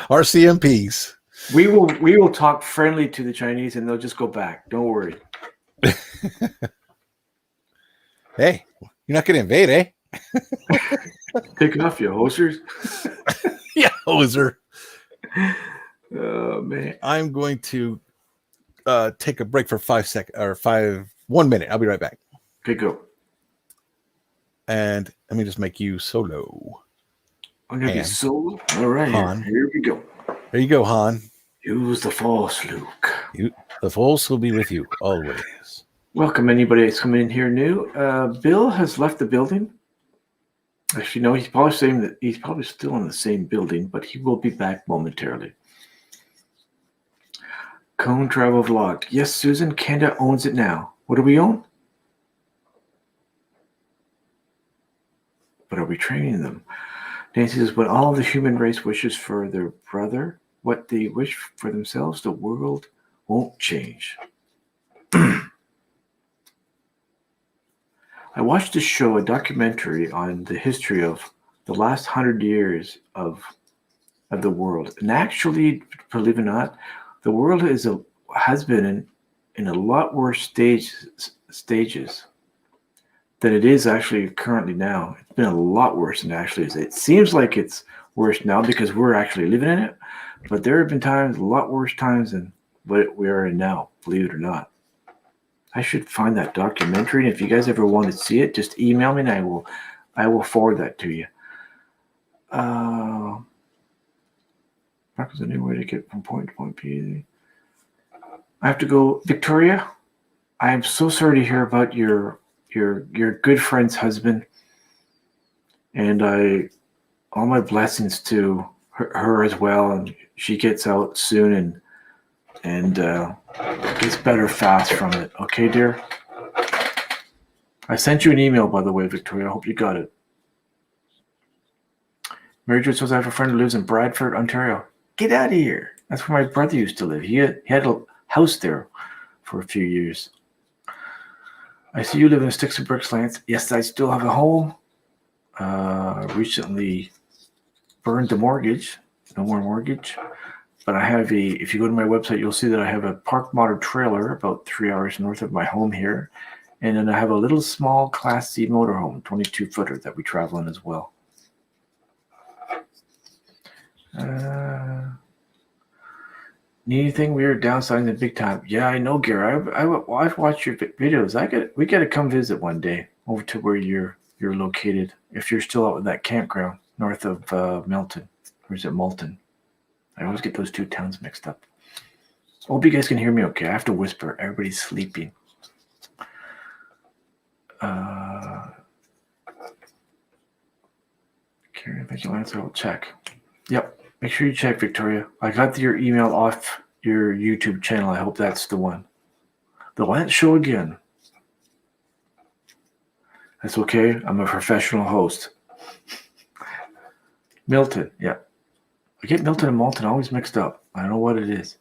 RCMPs. We will talk friendly to the Chinese, and they'll just go back. Don't worry. Hey, you're not going to invade, eh? Take off, you hosers. Yeah, hoser. Oh man, I'm going to take a break for 1 minute. I'll be right back. Okay, go. And let me just make you solo. I'm gonna be solo. All right, Han. Here we go. There you go, Han. Use the Force, Luke. The Force will be with you always. Welcome anybody that's coming in here new. Bill has left the building. Actually, no, he's probably saying that he's probably still in the same building, but he will be back momentarily. Cone Travel Vlog. Yes, Susan, Canada owns it now. What do we own? But are we training them? Nancy says, when all the human race wishes for their brother, what they wish for themselves, the world won't change. I watched a show, a documentary on the history of the last 100 years of the world. And actually, believe it or not, the world has been in a lot worse stages than it is actually currently now. It's been a lot worse than it actually is. It seems like it's worse now because we're actually living in it, but there have been times, a lot worse times than what we are in now, believe it or not. I should find that documentary, and if you guys ever want to see it, just email me and I will forward that to you. That was a new way to get from point to point B. I have to go. Victoria, I am so sorry to hear about your good friend's husband, and all my blessings to her as well, and she gets out soon and gets better fast from it. Okay, dear? I sent you an email, by the way, Victoria. I hope you got it. Mary Jo says, I have a friend who lives in Bradford, Ontario. Get out of here. That's where my brother used to live. He had a house there for a few years. I see you live in Sticks and Bricks, Lance. Yes, I still have a home. Recently burned the mortgage. No more mortgage. But I have if you go to my website, you'll see that I have a park motor trailer about 3 hours north of my home here. And then I have a little small Class C motorhome, 22-footer that we travel in as well. Anything weird downsizing the big time? Yeah, I know, Gary. I've watched your videos. We got to come visit one day over to where you're located. If you're still out in that campground north of Milton, or is it Moulton? I always get those two towns mixed up. I hope you guys can hear me okay. I have to whisper. Everybody's sleeping. Karen, thank you, Lance. I will check. Yep. Make sure you check, Victoria. I got your email off your YouTube channel. I hope that's the one. The Lance Show again. That's okay. I'm a professional host. Milton. Yeah. I get Milton and Moulton always mixed up. I don't know what it is.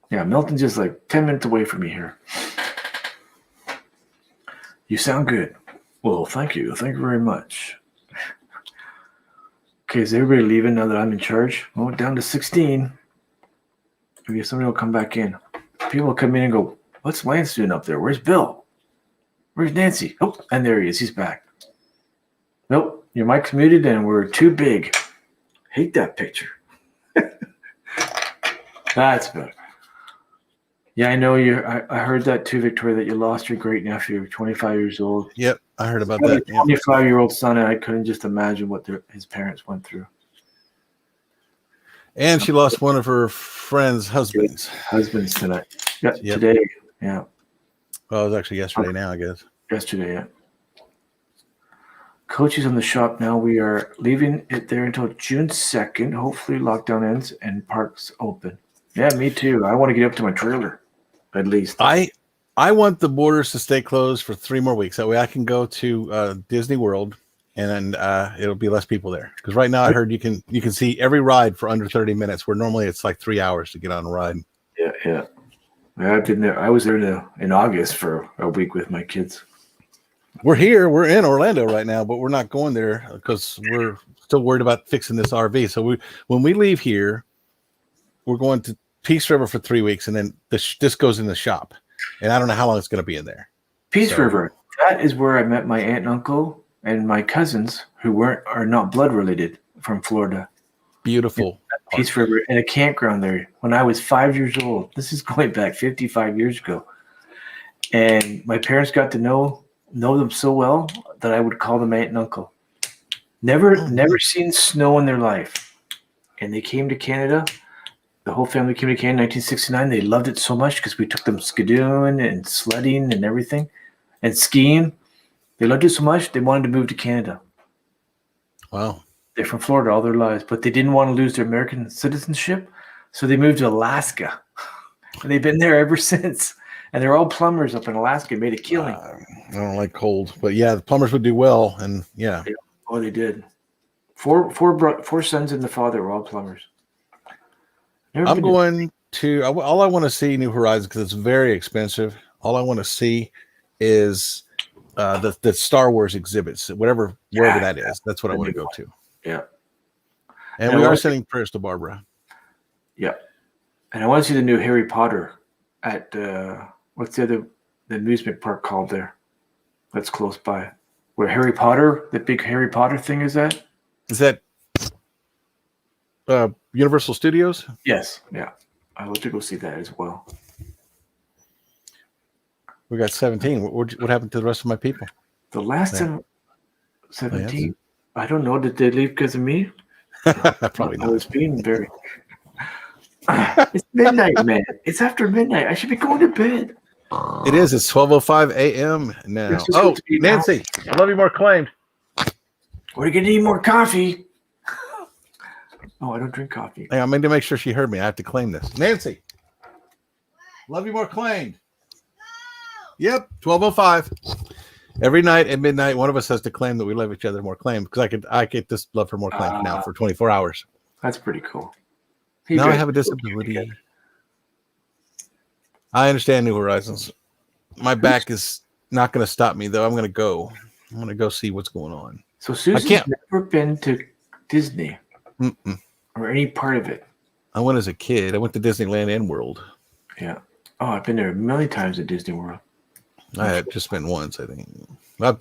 Yeah, Milton's just like 10 minutes away from me here. You sound good. Well, thank you. Thank you very much. Okay, is everybody leaving now that I'm in charge? Well, down to 16. Maybe somebody will come back in. People will come in and go, what's Lance doing up there? Where's Bill? Where's Nancy? Oh, and there he is. He's back. Nope, your mic's muted and we're too big. Hate that picture. That's better. Yeah, I know you. I heard that too, Victoria, that you lost your great nephew, 25 years old. Yep, I heard about that. 25-year-old son, and I couldn't just imagine what his parents went through. And she lost one of her friends' husbands. Husbands tonight. Yeah, Yep. Today. Yeah. Well, it was actually yesterday now, I guess. Yesterday, yeah. Coach is on the shop now. We are leaving it there until June 2nd. Hopefully lockdown ends and parks open. Yeah, me too. I want to get up to my trailer, at least. I want the borders to stay closed for 3 more weeks. That way I can go to Disney World and then it'll be less people there. Because right now I heard you can see every ride for under 30 minutes, where normally it's like 3 hours to get on a ride. Yeah. I've been there. I was there in August for a week with my kids. We're in Orlando right now, but we're not going there because we're still worried about fixing this RV. So when we leave here, we're going to Peace River for 3 weeks, and then this goes in the shop. And I don't know how long it's going to be in there. Peace River. That is where I met my aunt and uncle and my cousins who are not blood related from Florida. Beautiful. Peace River in a campground there when I was 5 years old. This is going back 55 years ago. And my parents got to know them so well that I would call them aunt and uncle. Never seen snow in their life. And they came to Canada. The whole family came to Canada in 1969. They loved it so much because we took them skidooing and sledding and everything and skiing. They loved it so much they wanted to move to Canada. Wow. They're from Florida all their lives, but they didn't want to lose their American citizenship, so they moved to Alaska. And they've been there ever since. And they're all plumbers up in Alaska, made a killing. I don't like cold, but yeah, the plumbers would do well. And yeah. Oh, they did. Four sons and the father were all plumbers. Never I'm been to- going to. All I want to see New Horizons because it's very expensive. All I want to see is the Star Wars exhibits, wherever that is. That's what I The want to new go one. to. Yeah. And And we I are wanna- sending prayers to Barbara. Yeah. And I want to see the new Harry Potter at what's the amusement park called there? That's close by. Where Harry Potter, the big Harry Potter thing is at? Is that Universal Studios? Yes. Yeah. I'd love to go see that as well. We got 17. What happened to the rest of my people? The last Yeah. time 17, I don't know. Did they leave because of me? Probably I not. was being very. It's midnight, man. It's after midnight. I should be going to bed. It is. It's 12:05 a.m. now. This is Oh, going to be Nancy, I love you more claimed. We're going to need more coffee. Oh, I don't drink coffee. Hang on, I need to make sure she heard me. I have to claim this. Nancy, love you more claimed. Yep, 12:05. Every night at midnight, one of us has to claim that we love each other more claimed because I get this love for more claimed now for 24 hours. That's pretty cool. Hey, Now I guys, have a disability. I understand New Horizons. My back is not going to stop me though. I'm going to go. I'm going to go see what's going on. So Susan's can't- never been to Disney Mm-mm. or any part of it. I went as a kid. I went to Disneyland and World. Yeah. Oh, I've been there a million times at Disney World. I had just been once, I think.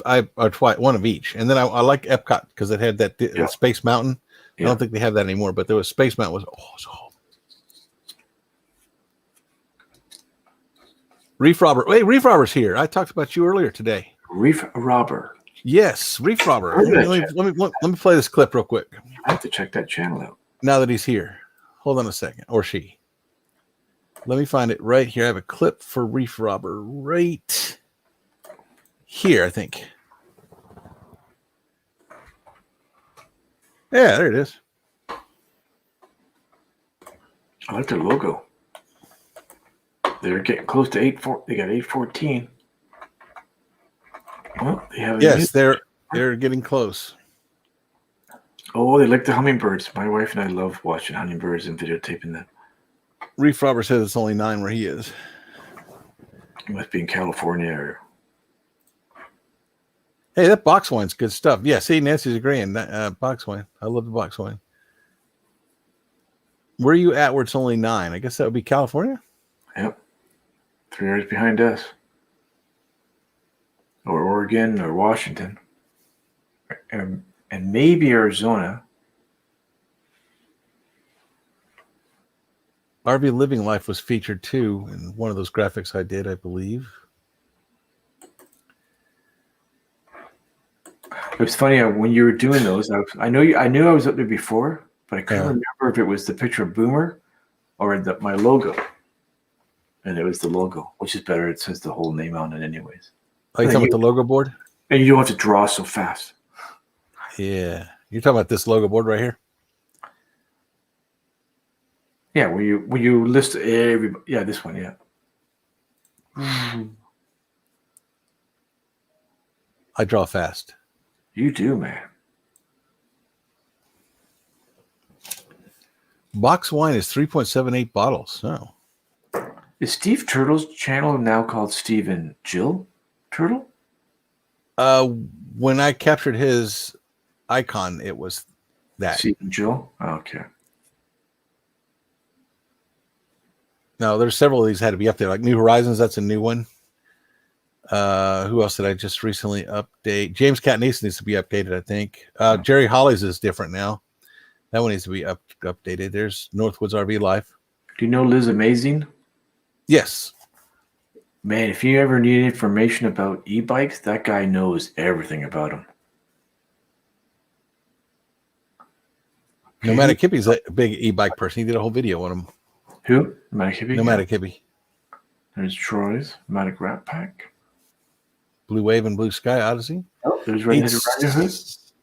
I tried one of each, and then I like Epcot because it had that Yeah. Space Mountain. I Yeah. don't think they have that anymore, but there was Space Mountain. Was awesome. Reef Robber. Hey, Reef Robber's here. I talked about you earlier today. Reef Robber. Yes, Reef Robber. Where's that Let me play this clip real quick. I have to check that channel out. Now that he's here, hold on a second, or she. Let me find it right here. I have a clip for Reef Robber right here, I think. Yeah, there it is. I like their logo. They're getting close to 8-4. They got 814. Well, they have a Yes, they're getting close. Oh, they like the hummingbirds. My wife and I love watching hummingbirds and videotaping them. Reef Robber says it's only 9 where he is. He must be in California or Hey, that box wine's good stuff. Yeah, see, Nancy's agreeing. Box wine. I love the box wine. Where are you at where it's only 9? I guess that would be California? Yep. 3 hours behind us. Or Oregon or Washington. And maybe Arizona. RV Living Life was featured too in one of those graphics I did, I believe. It was funny when you were doing those. I knew I was up there before, but I couldn't Yeah. remember if it was the picture of Boomer or my logo. And it was the logo, which is better. It says the whole name on it, anyways. Oh, you talking about the logo board? And you don't have to draw so fast. Yeah. You're talking about this logo board right here? Yeah, when you list everybody. Yeah, this one. Yeah. I draw fast. You do, man. Box wine is 3.78 bottles. Oh. Is Steve Turtle's channel now called Steve and Jill Turtle? When I captured his icon, it was that. Steve and Jill? Oh, okay. No, there's several of these had to be up there. Like New Horizons, that's a new one. Who else did I just recently update? James Catneese needs to be updated, I think. Jerry Holly's is different now. That one needs to be updated. There's Northwoods RV Life. Do you know Liz Amazing? Yes. Man, if you ever need information about e-bikes, that guy knows everything about them. Nomadic Hippie's a big e-bike person. He did a whole video on him. Who? Nomadic Hippie? Nomadic Hippie. There's Troy's Nomadic Rat Pack. Blue Wave and Blue Sky Odyssey. Oh, there's Redheaded Rider Hood.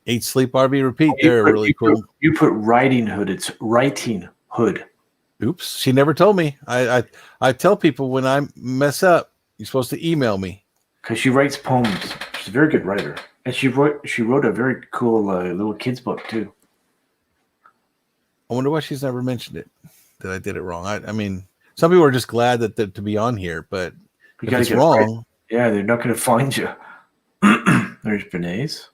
Eat, Sleep, RV, Repeat. They're really cool. You put Riding Hood. It's Writing Hood. Oops. She never told me. I tell people when I mess up, you're supposed to email me. Because she writes poems. She's a very good writer. And she wrote a very cool little kids book, too. I wonder why she's never mentioned it. that I did it wrong. I mean, some people are just glad that to be on here, but You if gotta it's get it right. wrong, Yeah, they're not going to find you. There's Bernays.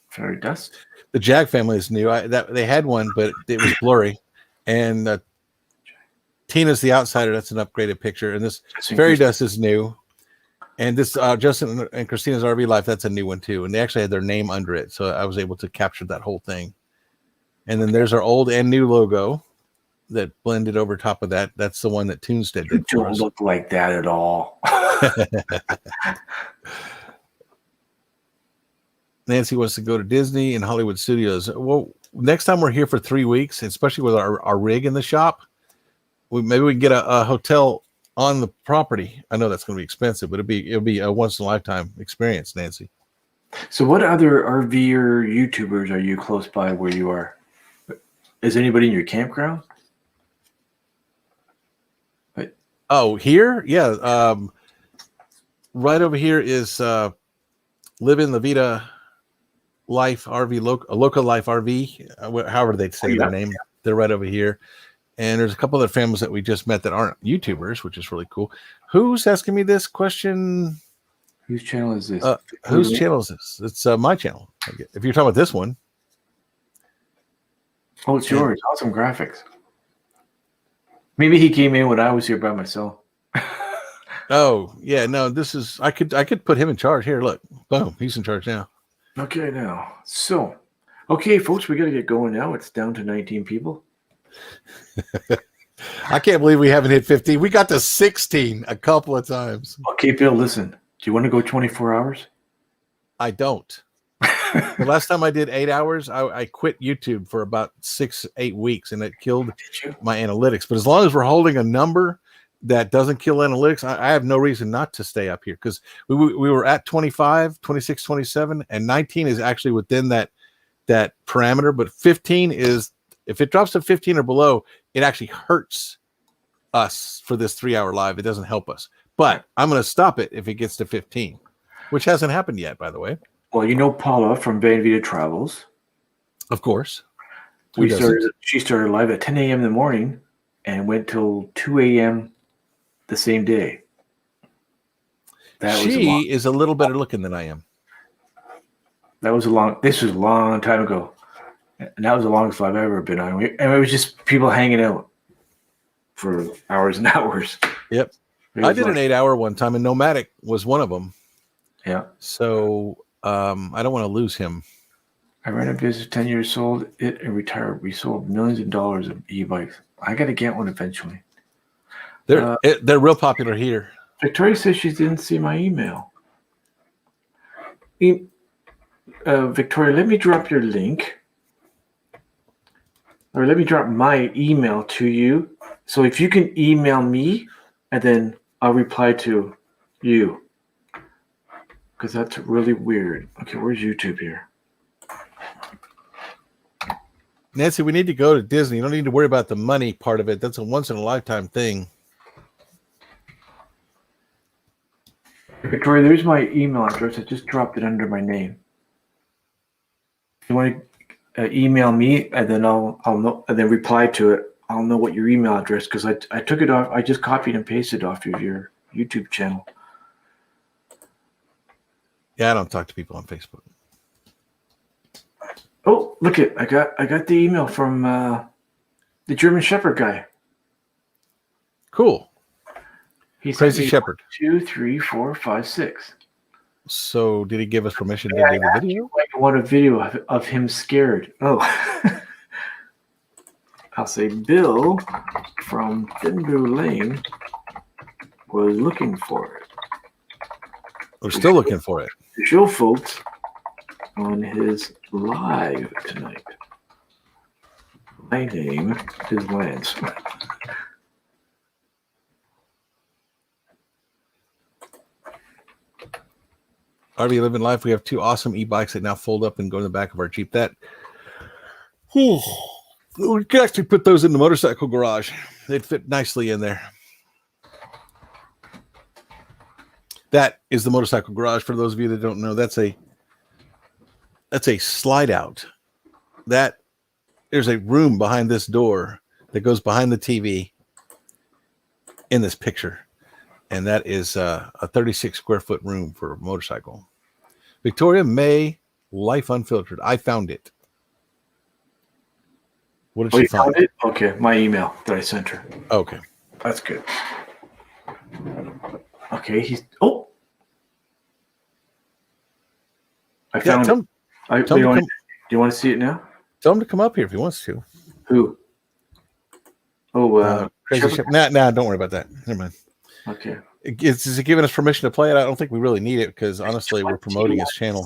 Fairy dust. the Jag family is new. They had one, but it was blurry. And Tina's the outsider. That's an upgraded picture. And this Fairy Dust is new. And this Justin and Christina's RV Life, that's a new one too. And they actually had their name under it. So I was able to capture that whole thing. And then there's our old and new logo that blended over top of that. That's the one that Toonstead You did for don't us. look like that at all. Nancy wants to go to Disney and Hollywood Studios. Well, next time we're here for 3 weeks, especially with our rig in the shop, maybe we can get a hotel on the property. I know that's going to be expensive, but it'll be a once in a lifetime experience, Nancy. So what other RVer YouTubers are you close by where you are? Is anybody in your campground? Oh, here? Yeah. Right over here is Living La Vida Life RV, Local Life RV, however they say their name. They're right over here. And there's a couple other families that we just met that aren't YouTubers, which is really cool. Who's asking me this question? Whose channel is this? Whose channel is this? It's my channel. If you're talking about this one. Oh, it's yours. Awesome graphics. Maybe he came in when I was here by myself. Oh, yeah, no, this is I could put him in charge. Here, look. Boom, he's in charge now. Okay, now. So, okay, folks, we got to get going now. It's down to 19 people. I can't believe we haven't hit 15. We got to 16 a couple of times. Okay, Bill, listen. Do you want to go 24 hours? I don't. The last time I did 8 hours, I quit YouTube for about 6-8 weeks, and it killed my analytics. But as long as we're holding a number that doesn't kill analytics, I have no reason not to stay up here, because we were at 25, 26, 27, and 19 is actually within that parameter. But 15 is, if it drops to 15 or below, it actually hurts us for this 3 hour live. It doesn't help us. But I'm going to stop it if it gets to 15, which hasn't happened yet, by the way. Well, you know Paula from Van Vita Travels. Of course. She started live at 10 a.m. in the morning and went till 2 a.m. the same day. She is a little better looking than I am. This was a long time ago. And that was the longest live I've ever been on. And it was just people hanging out for hours and hours. Yep. I did an 8 hour one time, and Nomadic was one of them. Yeah. So I don't want to lose him. I ran a business 10 years, sold it, and retired. We sold millions of dollars of e-bikes. I got to get one eventually. They're real popular here. Victoria says she didn't see my email. Victoria, let me drop your link. Or let me drop my email to you. So if you can email me, and then I'll reply to you. Because that's really weird. Okay, where's YouTube here? Nancy, we need to go to Disney. You don't need to worry about the money part of it. That's a once in a lifetime thing. Victoria, there's my email address. I just dropped it under my name. If you want to email me, and then I'll know, and then reply to it. I'll know what your email address, because I took it off. I just copied and pasted off of your YouTube channel. Yeah, I don't talk to people on Facebook. Oh, look it! I got the email from the German Shepherd guy. Cool. He's Crazy Shepherd. 2, 3, 4, 5, 6. So did he give us permission to do the video? I want a video of him scared. Oh. I'll say Bill from Thinboo Lane was looking for it. We're still looking for it. To show folks on his live tonight. My name is Lance. RV Living Life. We have 2 awesome e-bikes that now fold up and go in the back of our Jeep. We could actually put those in the motorcycle garage. They'd fit nicely in there. That is the motorcycle garage. For those of you that don't know, that's a slide out. There's a room behind this door that goes behind the TV, in this picture, and that is a 36 square foot room for a motorcycle. Victoria May, Life Unfiltered. I found it. What did Oh, she you find? found it? Okay, my email that I sent her. Okay. That's good. Okay, he's. Oh, I Yeah, found it. tell him to Do you want to see it now? tell him to come up here if he wants to. Who? Oh, Crazy Shepherd? Shep. Nah, don't worry about that. Never mind. Okay. Is it giving us permission to play it? I don't think we really need it because honestly, we're promoting his channel.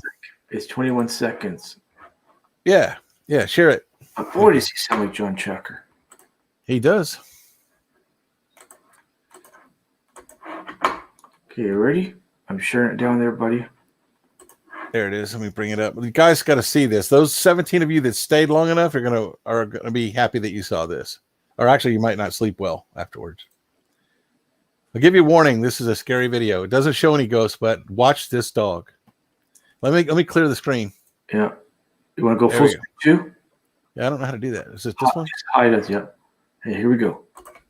It's 21 seconds. Yeah, share it. Boy, does he sound like John Checker. He does. Okay, you ready? I'm sharing it down there, buddy. There it is. Let me bring it up. You guys got to see this. Those 17 of you that stayed long enough are gonna be happy that you saw this. Or actually, you might not sleep well afterwards. I'll give you a warning. This is a scary video. It doesn't show any ghosts, but watch this dog. Let me clear the screen. Yeah. You want to go There full we screen too? Yeah, I don't know how to do that. Is it this one? Just hide us. Yep. Hey, here we go.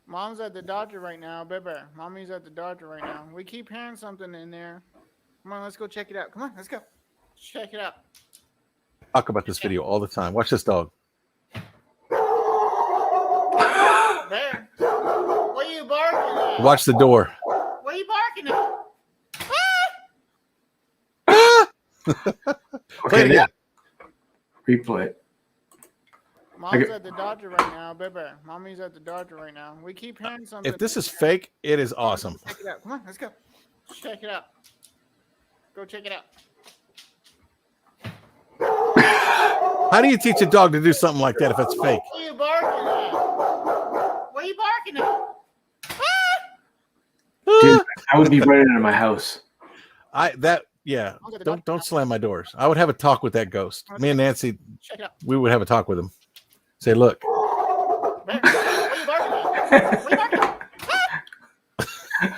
Mom's at the doctor right now, baby. Mommy's at the doctor right now. We keep hearing something in there. Come on, let's go check it out. Come on, let's go. Check it out. Talk about this video all the time. Watch this dog. Bear, what are you barking at? Watch the door. What are you barking at? Play it again. Replay it. Mom's at the doctor right now, baby. Mommy's at the doctor right now. We keep hearing something. If this is fake, it is awesome. Check it out. Come on, let's go. Check it out. Go check it out. How do you teach a dog to do something like that if it's fake? What are you barking at? What are you barking at? Dude, I would be running into my house. Don't slam my doors. I would have a talk with that ghost. Me and Nancy, Check it out. we would have a talk with him. Say, look, Bear, what are you barking at? What are you barking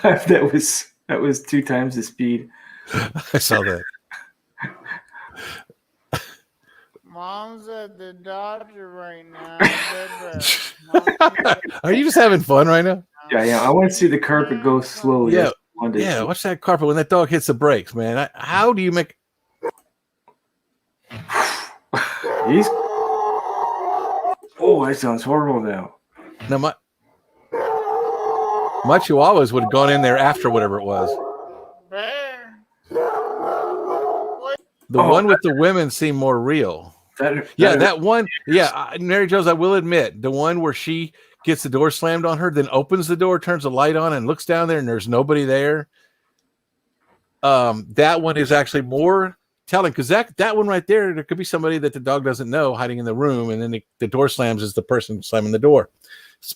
at? that was 2 times the speed. I saw that. Mom's at the doctor right now, baby. Are you just having fun right now? Yeah. I want to see the carpet go slowly. Yeah. That's what I wanted to Yeah, see. watch that carpet when that dog hits the brakes, man. How do you make? He's. Oh, that sounds horrible now. Now my chihuahuas would have gone in there after whatever it was. Bear. The one with the women seemed more real. That one. Yeah, Mary Jo's. I will admit, the one where she gets the door slammed on her, then opens the door, turns the light on, and looks down there, and there's nobody there. That one is actually more telling because that one right there could be somebody that the dog doesn't know hiding in the room, and then the door slams is the person slamming the door.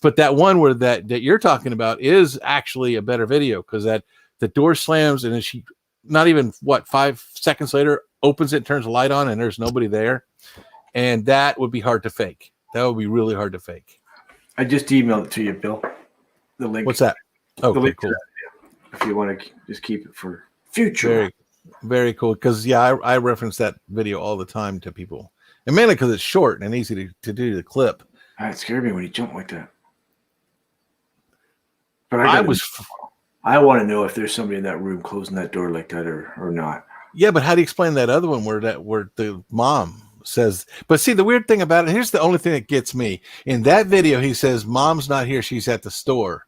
But that one where that you're talking about is actually a better video because that the door slams and then she not even 5 seconds later opens it, turns the light on, and there's nobody there. And that would be hard to fake. That would be really hard to fake. I just emailed it to you, Bill. The link. What's that? The Okay, link to cool. that, yeah. If you want to just keep it for future. Very, very cool. Because I reference that video all the time to people, and mainly because it's short and easy to do the clip. It scared me when he jumped like that. But I want to know if there's somebody in that room closing that door like that or not. Yeah, but how do you explain that other one where the mom says? But see, the weird thing about it, here's the only thing that gets me. In that video, he says, "Mom's not here; she's at the store,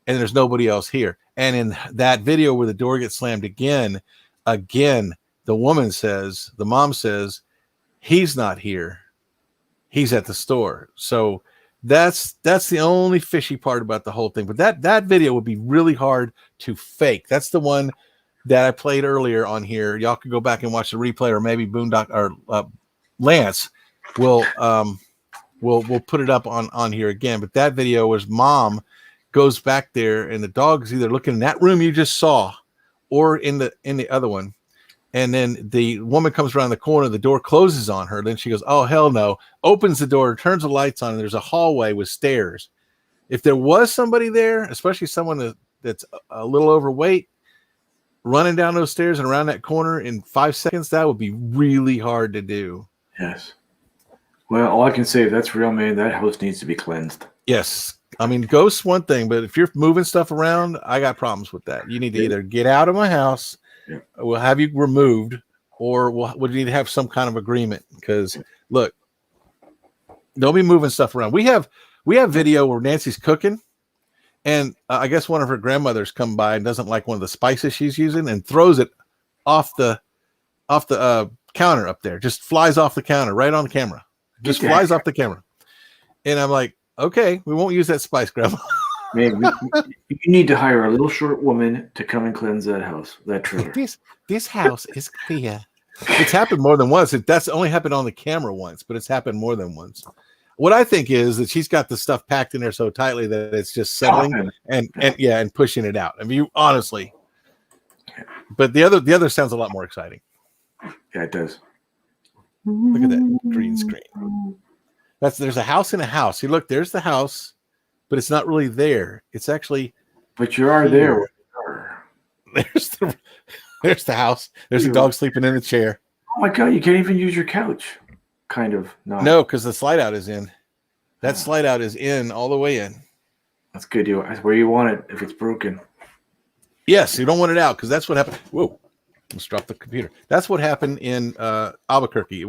and there's nobody else here." And in that video where the door gets slammed again, the mom says, "He's not here; he's at the store." So that's the only fishy part about the whole thing. But that video would be really hard to fake. That's the one that I played earlier on here. Y'all could go back and watch the replay, or maybe Boondock or Lance will put it up on here again. But that video was mom goes back there and the dog is either looking in that room you just saw or in the other one. And then the woman comes around the corner, the door closes on her. Then she goes, "Oh, hell no," opens the door, turns the lights on, and there's a hallway with stairs. If there was somebody there, especially someone that's a little overweight, running down those stairs and around that corner in 5 seconds, that would be really hard to do. Yes. Well, all I can say, if that's real, man, that house needs to be cleansed. Yes. I mean, ghosts one thing, but if you're moving stuff around, I got problems with that. You need to either get out of my house, we'll have you removed, or we'll need to have some kind of agreement. Because look, don't be moving stuff around. We have video where Nancy's cooking, and I guess one of her grandmothers come by and doesn't like one of the spices she's using and throws it off the counter up there. Just flies off the counter right on the camera. Just flies off the camera. And I'm like, okay, we won't use that spice, Grandma. Man, you need to hire a little short woman to come and cleanse that house, that trailer. This house is clear. It's happened more than once. That's only happened on the camera once, but it's happened more than once. What I think is that she's got the stuff packed in there so tightly that it's just settling and pushing it out. I mean, honestly. But the other sounds a lot more exciting. Yeah, it does. Look at that green screen. There's a house in a house. See, look, there's the house, but it's not really there. It's actually. But you are there. There's the house. There's a dog sleeping in the chair. Oh my God! You can't even use your couch. Kind of. No, because the slide out is in. That slide out is in all the way in. That's good. That's where you want it if it's broken. Yes, you don't want it out because that's what happened. Whoa, almost dropped the computer. That's what happened in Albuquerque.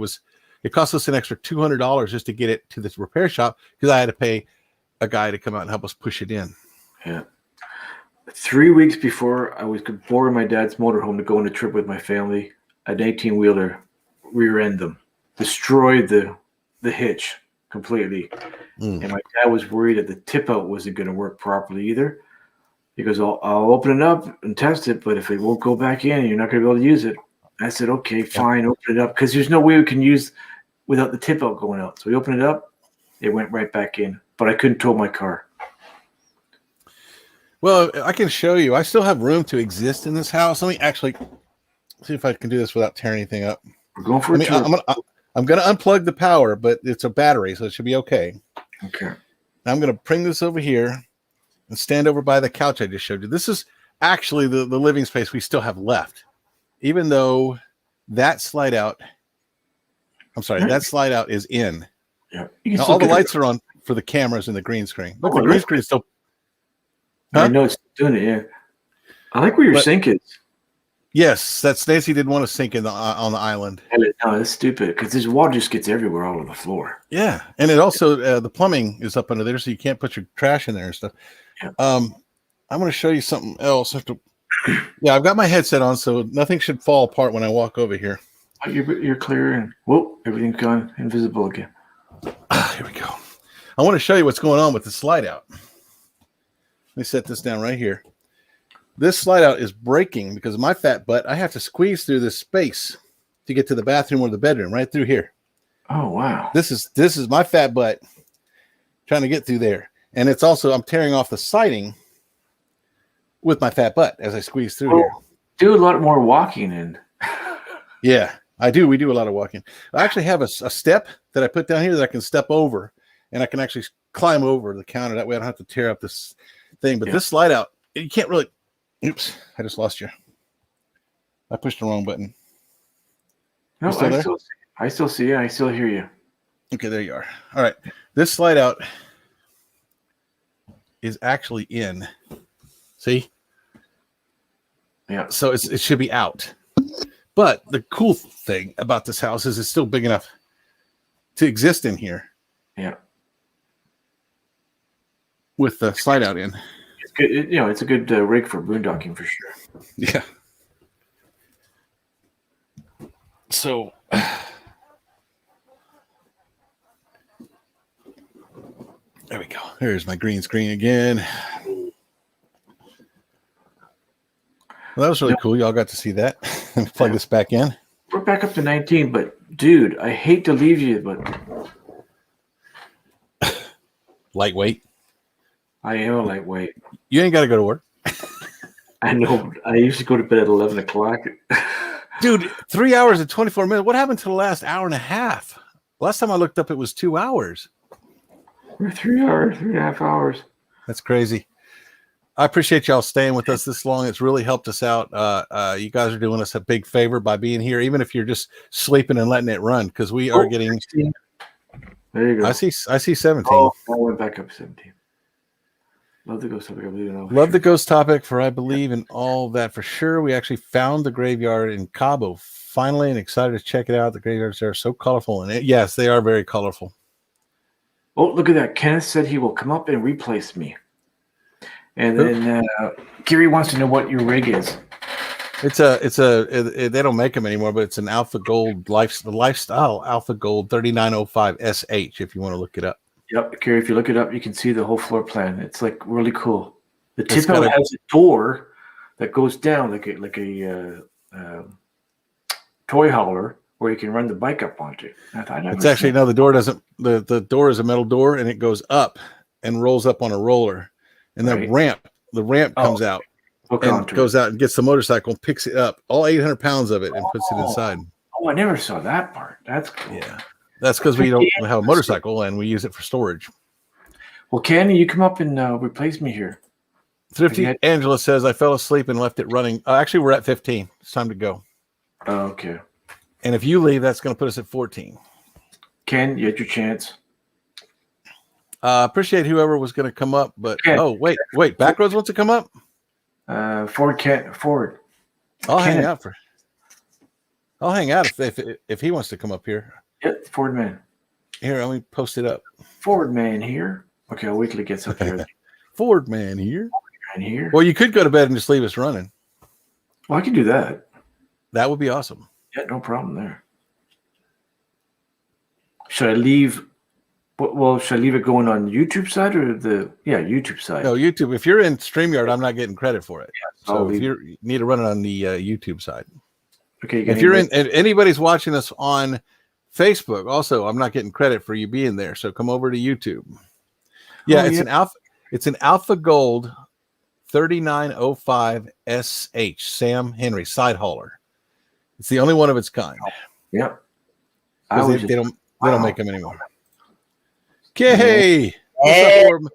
It cost us an extra $200 just to get it to this repair shop because I had to pay a guy to come out and help us push it in. Yeah. 3 weeks before I was borrowing my dad's motorhome to go on a trip with my family, an 18-wheeler rear-ended them, destroyed the hitch completely. And my dad was worried that the tip-out wasn't going to work properly either. He goes, I'll open it up and test it, but if it won't go back in, you're not going to be able to use it. I said, okay, fine, open it up. Because there's no way we can use without the tip out going out. So we opened it up. It went right back in. But I couldn't tow my car. Well, I can show you. I still have room to exist in this house. Let me actually see if I can do this without tearing anything up. We're going for a tour. I'm going to unplug the power, but it's a battery, so it should be okay. Okay. Now I'm going to bring this over here and stand over by the couch I just showed you. This is actually the living space we still have left. Even though that slide out, that slide out is in. Yeah. Now, all the lights are on for the cameras and the green screen. Look, the green screen is still. I know it's doing it. Yeah. I like where your sink is. Yes, that's Nancy didn't want to sink on the island. No, that's stupid because this water just gets everywhere all over the floor. Yeah, and it also the plumbing is up under there, so you can't put your trash in there and stuff. Yeah. I'm going to show you something else. Yeah, I've got my headset on, so nothing should fall apart when I walk over here. You're clear, and whoa, everything's gone invisible again. Here we go. I want to show you what's going on with the slide out. Let me set this down right here. This slide out is breaking because of my fat butt. I have to squeeze through this space to get to the bathroom or the bedroom, right through here. Oh wow! This is my fat butt trying to get through there, and it's also I'm tearing off the siding with my fat butt as I squeeze through here. Do a lot more walking in. Yeah, I do. We do a lot of walking. I actually have a step that I put down here that I can step over, and I can actually climb over the counter. That way I don't have to tear up this thing. But this slide out, you can't really. Oops, I just lost you. I pushed the wrong button. No, I still see you. I still hear you. Okay, there you are. All right. This slide out is actually in. See? Yeah. So it should be out. But the cool thing about this house is it's still big enough to exist in here. Yeah. With the slide out in. It's good. It's a good rig for boondocking for sure. Yeah. So there we go. There's my green screen again. Well, that was really cool. Y'all got to see that. Let me plug this back in. We're back up to 19, but dude, I hate to leave you, but lightweight. I am a lightweight. You ain't got to go to work. I know. I usually go to bed at 11 o'clock. Dude, 3 hours and 24 minutes. What happened to the last hour and a half? Last time I looked up, it was 2 hours. We're 3 hours, 3.5 hours. That's crazy. I appreciate y'all staying with us this long. It's really helped us out. You guys are doing us a big favor by being here, even if you're just sleeping and letting it run, because we are getting There you go. I see 17. Oh, I went back up 17. Love the ghost topic. I believe in all. Love the ghost topic, for I believe in all that for sure. We actually found the graveyard in Cabo finally, and excited to check it out. The graveyards are so colorful, and yes, they are very colorful. Oh, look at that. Kenneth said he will come up and replace me. And then Gary wants to know what your rig is. They don't make them anymore, but it's an Alpha Gold lifestyle Alpha Gold 3905 SH if you want to look it up. Yep, Gary, if you look it up, you can see the whole floor plan. It's like really cool. The It's tip got out a- has a door that goes down like a toy hauler where you can run the bike up onto. It's actually no, the door doesn't. The door is a metal door, and it goes up and rolls up on a roller, and the Right. ramp comes out hook and onto goes it. out and gets the motorcycle and picks it up, all 800 pounds of it, and puts it inside. Oh, I never saw that part. That's cool. Yeah, that's because we don't have a motorcycle and we use it for storage. Well, Candy, you come up and replace me here. Thrifty Yeah. Angela says I fell asleep and left it running. Actually, we're at 15. It's time to go. Oh, okay. And if you leave, that's going to put us at 14. Ken, you had your chance. Appreciate whoever was going to come up, but Okay. oh wait, Backroads wants to come up. Ford. I'll hang Ken. out if he wants to come up here. Yep, Ford man. Here, let me post it up. Ford man here. Okay, I'll wait till he gets up here. Ford man here. And here. Well, you could go to bed and just leave us running. Well, I can do that. That would be awesome. Yeah, no problem there. Should I leave? Well, should I leave it going on YouTube side or YouTube side? No, YouTube. If you're in StreamYard, I'm not getting credit for it. I'll So if leave- you need to run it on the YouTube side. Okay. If you're in, and anybody's watching us on Facebook, also, I'm not getting credit for you being there. So come over to YouTube. Yeah, Oh, it's yeah. an Alpha Gold 3905 SH Sam Henry side hauler. It's the only one of its kind. Yep. I 'Cause was They don't wow. make them anymore. Okay, what's up,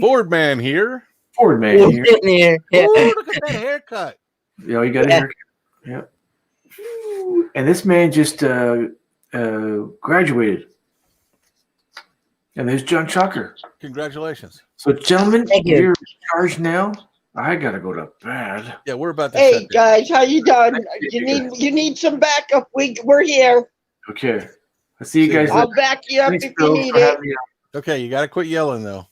Ford man here? Ford man You're here. sitting here. Oh, look at that haircut. You know, you got a haircut. Yep. And this man just graduated. And there's John Chucker. Congratulations. So, gentlemen, Thank you. you're in charge now. I gotta go to bed. Yeah, we're about to Hey shut down. guys, how you doing? Thank You you, need some backup. We're here. Okay. I'll see you guys I'll later. back you up Thanks, if you Bill, need for it. having me on. Okay, you got to quit yelling though.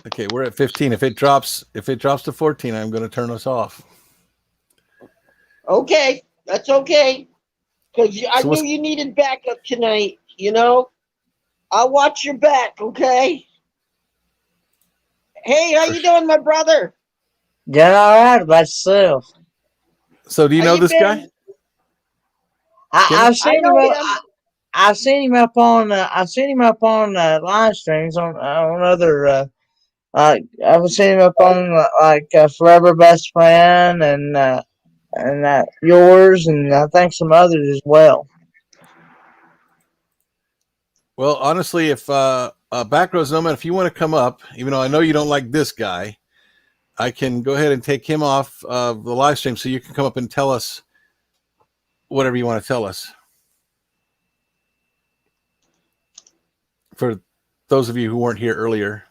Okay, we're at 15. If it drops to 14, I'm going to turn us off. Okay, that's okay. Because I So what's- knew you needed backup tonight, you know? I'll watch your back, okay? Hey, how you doing, my brother? Done all right about yourself. So, do you How know you this been? guy? I've seen know him. him. I've seen him up on. I've seen him up on live streams on other. I've seen him up on Forever Best Friend and yours and I think some others as well. Well, honestly, if Backroads Nomad, if you want to come up, even though I know you don't like this guy, I can go ahead and take him off the live stream so you can come up and tell us whatever you want to tell us. For those of you who weren't here earlier.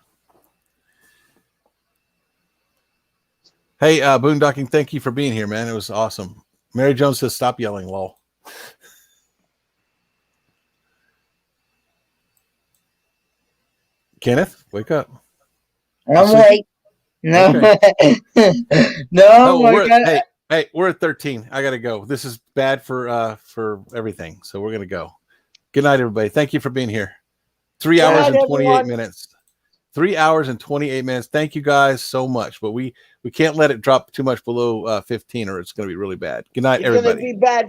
Hey, Boondocking, thank you for being here, man. It was awesome. Mary Jones says, stop yelling, lol. Kenneth, wake up. I'm So- like, no, no. Oh, I we're, got- hey, we're at 13. I gotta go. This is bad for everything. So we're gonna go. Good night, everybody. Thank you for being here. 3 Good hours night, and 28 everyone. minutes. 3 hours and 28 minutes. Thank you guys so much. But we can't let it drop too much below 15 or it's gonna be really bad. Good night, It's going to everybody. be bad.